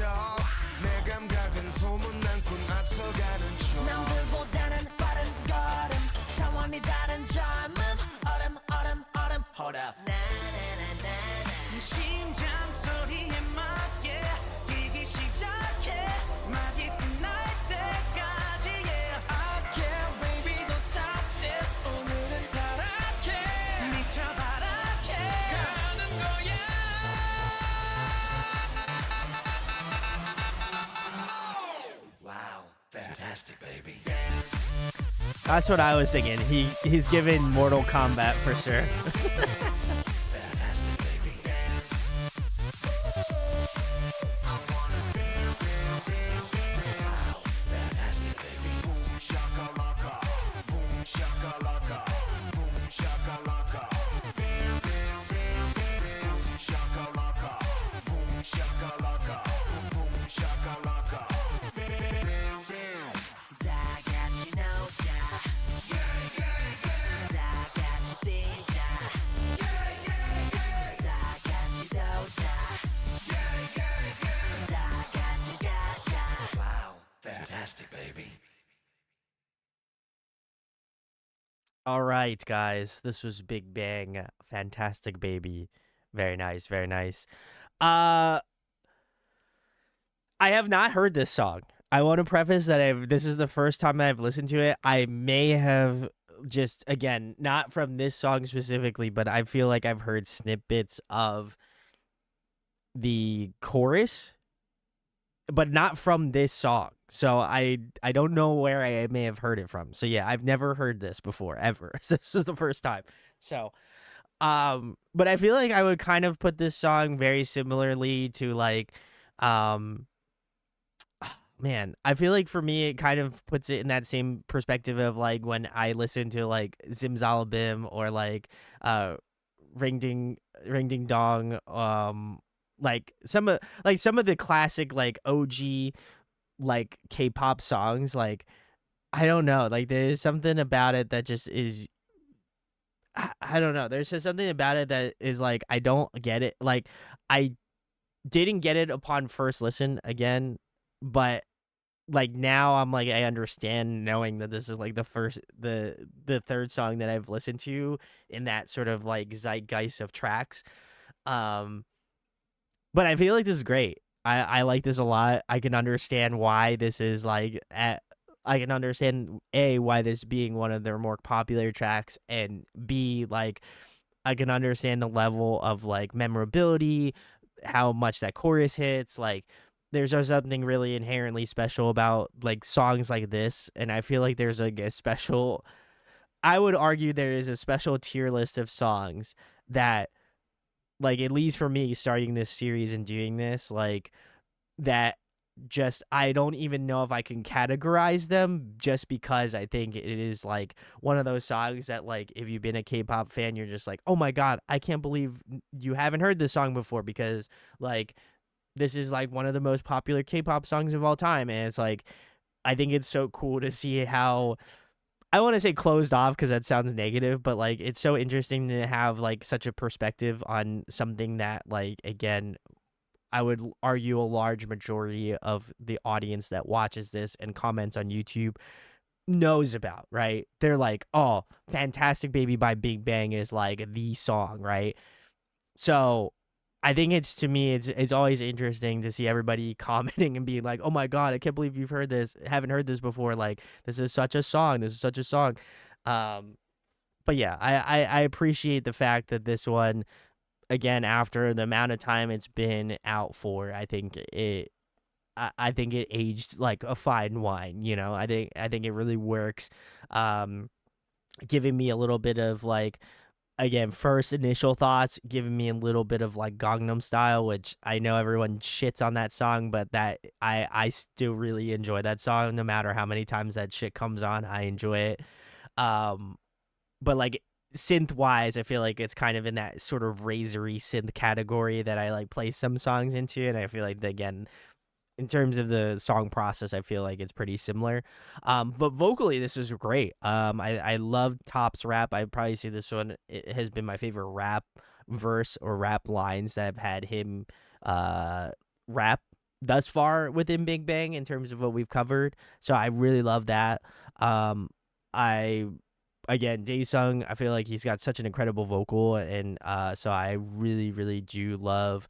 척 내 감각은 소문난꾼 앞서가는 척 남들보다는 빠른 걸음 차원이 다른 젊음 얼음 얼음 얼음 Hold up 네 심장 소리에 맞게 뛰기 시작해 막이 끝날 때까지 yeah I can't baby don't stop this 오늘은 타락해 미쳐봐라 가는 거야 Wow, fantastic baby That's what I was thinking. He's giving Mortal Kombat for sure. Fantastic baby Fantastic baby Boom shakalaka Boom shakalaka Boom shakalaka Boom shakalaka Boom shakalaka Boom shakalaka 다 같이 놀자 다 같이 뛰자 다 같이 놀자 다 같이 가자 Wow, fantastic baby All right, guys. This was Big Bang, Fantastic Baby. Very nice, very nice. I have not heard this song. I want to preface that this is the first time I've listened to it. I may have just, again, not from this song specifically, but I feel like I've heard snippets of the chorus, but not from this song. So I don't know where I may have heard it from. So yeah, I've never heard this before ever. This is the first time. So but I feel like I would kind of put this song very similarly to like man, I feel like for me it kind of puts it in that same perspective of like when I listen to like Zimzalabim or like Ring Ding Dong like some of the classic like OG like K-pop songs. Like I don't know, like there's something about it that just is I don't know. There's just something about it that is like I don't get it. Like I didn't get it upon first listen again, but like now I'm like I understand knowing that this is like the third song that I've listened to in that sort of like zeitgeist of tracks. But I feel like this is great. I like this a lot. I can understand why this is like I can understand why this being one of their more popular tracks, and B, like I can understand the level of like memorability, how much that chorus hits. Like there's just something really inherently special about like songs like this, and I feel like there's like a special, I would argue there is a special tier list of songs that, like at least for me starting this series and doing this, like that just I don't even know if I can categorize them, just because I think it is like one of those songs that like if you've been a K-pop fan, you're just like, oh my god, I can't believe you haven't heard this song before, because like this is like one of the most popular K-pop songs of all time. And it's like I think it's so cool to see how, I want to say closed off because that sounds negative, but like it's so interesting to have like such a perspective on something that like again I would argue a large majority of the audience that watches this and comments on YouTube knows about, right? They're like, oh, Fantastic Baby by Big Bang is like the song, right? So I think it's, to me, it's always interesting to see everybody commenting and being like, oh my god, I can't believe you've heard this, haven't heard this before. Like this is such a song. This is such a song. But yeah, I appreciate the fact that this one, again, after the amount of time it's been out for, I think it aged like a fine wine. You know, I think it really works, giving me a little bit of like, again, first initial thoughts, giving me a little bit of like Gangnam Style, which I know everyone shits on that song, but that I still really enjoy that song. No matter how many times that shit comes on, I enjoy it. But like synth wise, I feel like it's kind of in that sort of razory synth category that I like play some songs into, and I feel like again, in terms of the song process, I feel like it's pretty similar. But vocally, this is great. I love Top's rap. I probably say this one, it has been my favorite rap verse or rap lines that I've had him rap thus far within Big Bang in terms of what we've covered. So I really love that. I again, Daesung, I feel like he's got such an incredible vocal, and so I really, really do love,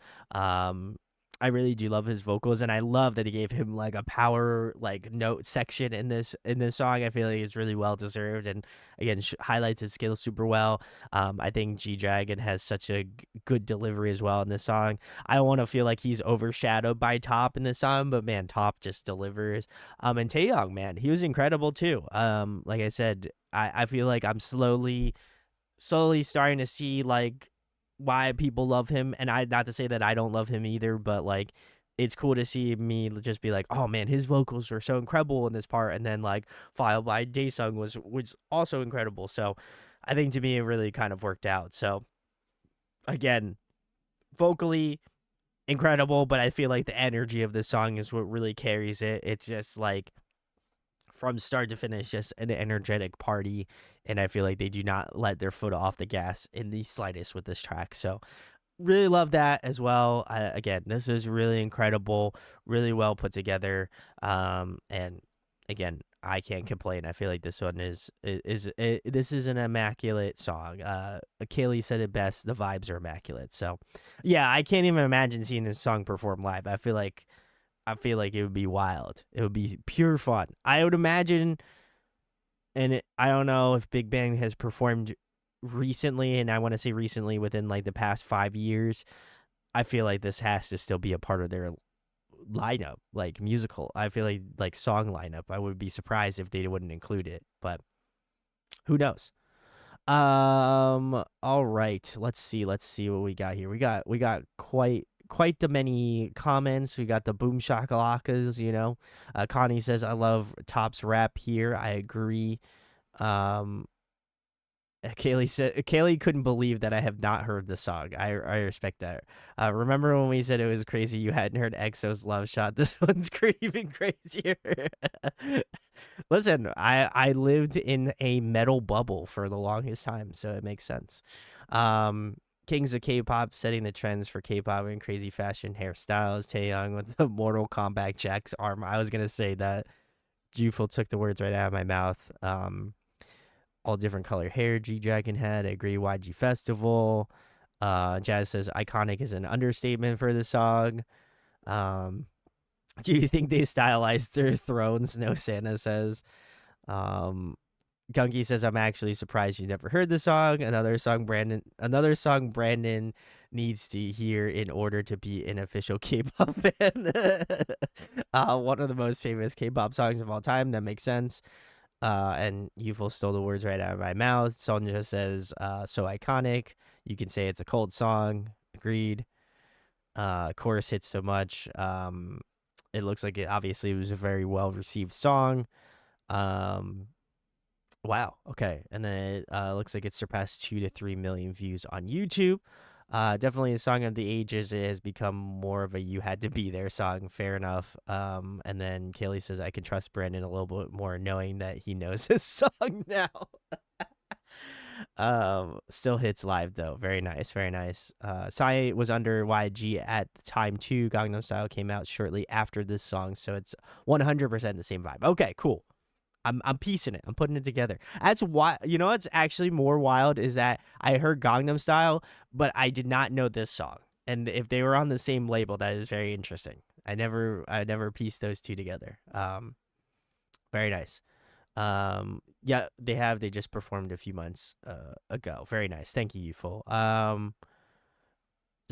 I really do love his vocals, and I love that he gave him like a power like note section in this song. I feel like it's really well deserved, and again, highlights his skills super well. I think G Dragon has such a good delivery as well in this song. I don't want to feel like he's overshadowed by Top in this song, but man, Top just delivers. And Taeyong, man, he was incredible too. Like I said, I feel like I'm slowly starting to see like why people love him, and I not to say that I don't love him either, but like it's cool to see me just be like, oh man, his vocals are so incredible in this part, and then like followed by Daesung was also incredible. So I think to me it really kind of worked out. So again, vocally incredible, but I feel like the energy of this song is what really carries it. It's just like from start to finish, just an energetic party, and I feel like they do not let their foot off the gas in the slightest with this track. So really love that as well. Again, this is really incredible, really well put together, and again, I can't complain. I feel like this one this is an immaculate song. Kaylee said it best: the vibes are immaculate. So yeah, I can't even imagine seeing this song perform live. I feel like it would be wild. It would be pure fun. I would imagine, and I don't know if Big Bang has performed recently, and I want to say recently within like the past 5 years. I feel like this has to still be a part of their lineup, like musical. I feel like song lineup. I would be surprised if they wouldn't include it, but who knows? All right. Let's see what we got here. We got quite the many comments. We got the boom shakalakas, Connie says, I love Top's rap here. I agree. Kaylee couldn't believe that I have not heard the song. I respect that. Remember when we said it was crazy you hadn't heard EXO's Love Shot? This one's even crazier. Listen, I lived in a metal bubble for the longest time, so it makes sense. Kings of K-pop setting the trends for K-pop in crazy fashion hairstyles. Taeyong with the Mortal Kombat Jack's arm. I was gonna say that. Juful took the words right out of my mouth. All different color hair G Dragon had. I agree. YG Festival. Jazz says iconic is an understatement for the song. Do you think they stylized their thrones? No, Santa says. Gunky says, I'm actually surprised you never heard the song. Another song Brandon needs to hear in order to be an official K-pop fan. One of the most famous K-pop songs of all time. That makes sense. And Youthful stole the words right out of my mouth. Sonja says, so iconic. You can say it's a cult song. Agreed. Chorus hits so much. It looks like it was a very well-received song. Wow. Okay. And then it looks like it surpassed 2 to 3 million views on YouTube. Definitely a song of the ages. It has become more of a you had to be there song. Fair enough. And then Kaylee says, I can trust Brandon a little bit more knowing that he knows his song now. Still hits live though. Very nice. Very nice. Psy was under YG at the time too. Gangnam Style came out shortly after this song. So it's 100% the same vibe. Okay, cool. I'm piecing it. I'm putting it together. That's why, what's actually more wild is that I heard Gangnam Style, but I did not know this song. And if they were on the same label, that is very interesting. I never pieced those two together. Very nice. Yeah, they just performed a few months ago. Very nice. Thank you, Youthful.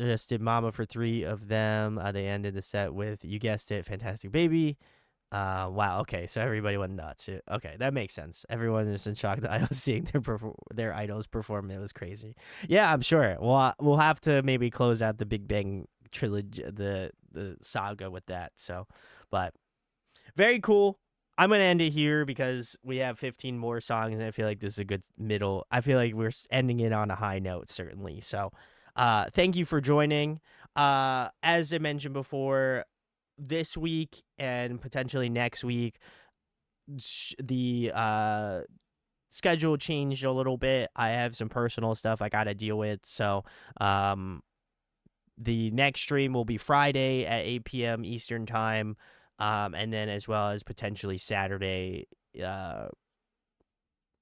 Just did Mama for 3 of them. They ended the set with, you guessed it, Fantastic Baby. Wow. Okay, so everybody went nuts. Okay, that makes sense. Everyone was in shock that I was seeing their idols perform. It was crazy. Yeah, I'm sure. We'll have to maybe close out the Big Bang trilogy, the saga with that. So, but very cool. I'm gonna end it here because we have 15 more songs, and I feel like this is a good middle. I feel like we're ending it on a high note, certainly. So, thank you for joining. As I mentioned before, this week and potentially next week, the schedule changed a little bit. I have some personal stuff I gotta deal with, so the next stream will be Friday at 8 p.m. Eastern time, and then as well as potentially Saturday,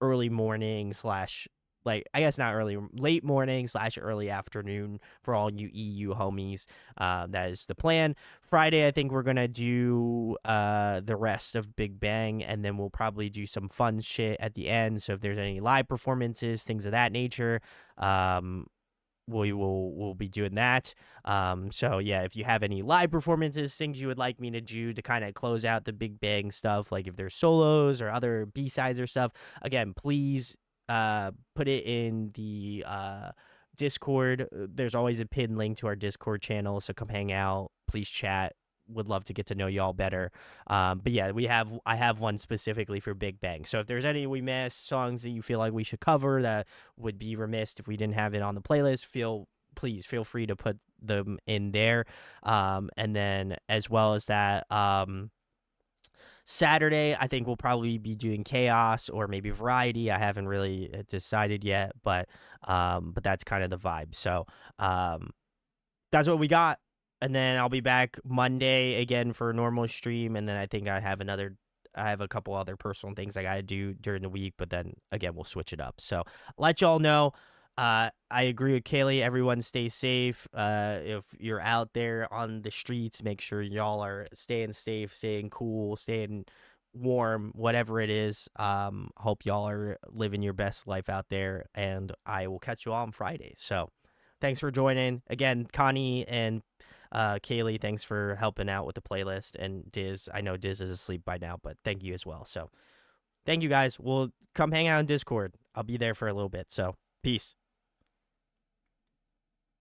early morning slash like I guess not early, late morning slash early afternoon for all you EU homies. That is the plan. Friday, I think we're gonna do the rest of Big Bang, and then we'll probably do some fun shit at the end. So if there's any live performances, things of that nature, we'll be doing that. So yeah, if you have any live performances, things you would like me to do to kind of close out the Big Bang stuff, like if there's solos or other B-sides or stuff, again, please put it in the Discord. There's always a pinned link to our Discord channel, so come hang out. Please chat. Would love to get to know y'all better. But yeah, I have one specifically for Big Bang. So if there's any we missed, songs that you feel like we should cover that would be remiss if we didn't have it on the playlist, please feel free to put them in there. And then as well as that, Saturday, I think we'll probably be doing Chaos or maybe Variety. I haven't really decided yet, but that's kind of the vibe. So that's what we got. And then I'll be back Monday again for a normal stream. And then I think I have a couple other personal things I got to do during the week. But then again, we'll switch it up. So let y'all know. I agree with Kaylee. Everyone stay safe. If you're out there on the streets, make sure y'all are staying safe, staying cool, staying warm, whatever it is. Hope y'all are living your best life out there. And I will catch you all on Friday. So thanks for joining. Again, Connie and Kaylee, thanks for helping out with the playlist. And Diz, I know Diz is asleep by now, but thank you as well. So thank you guys. We'll come hang out in Discord. I'll be there for a little bit. So peace.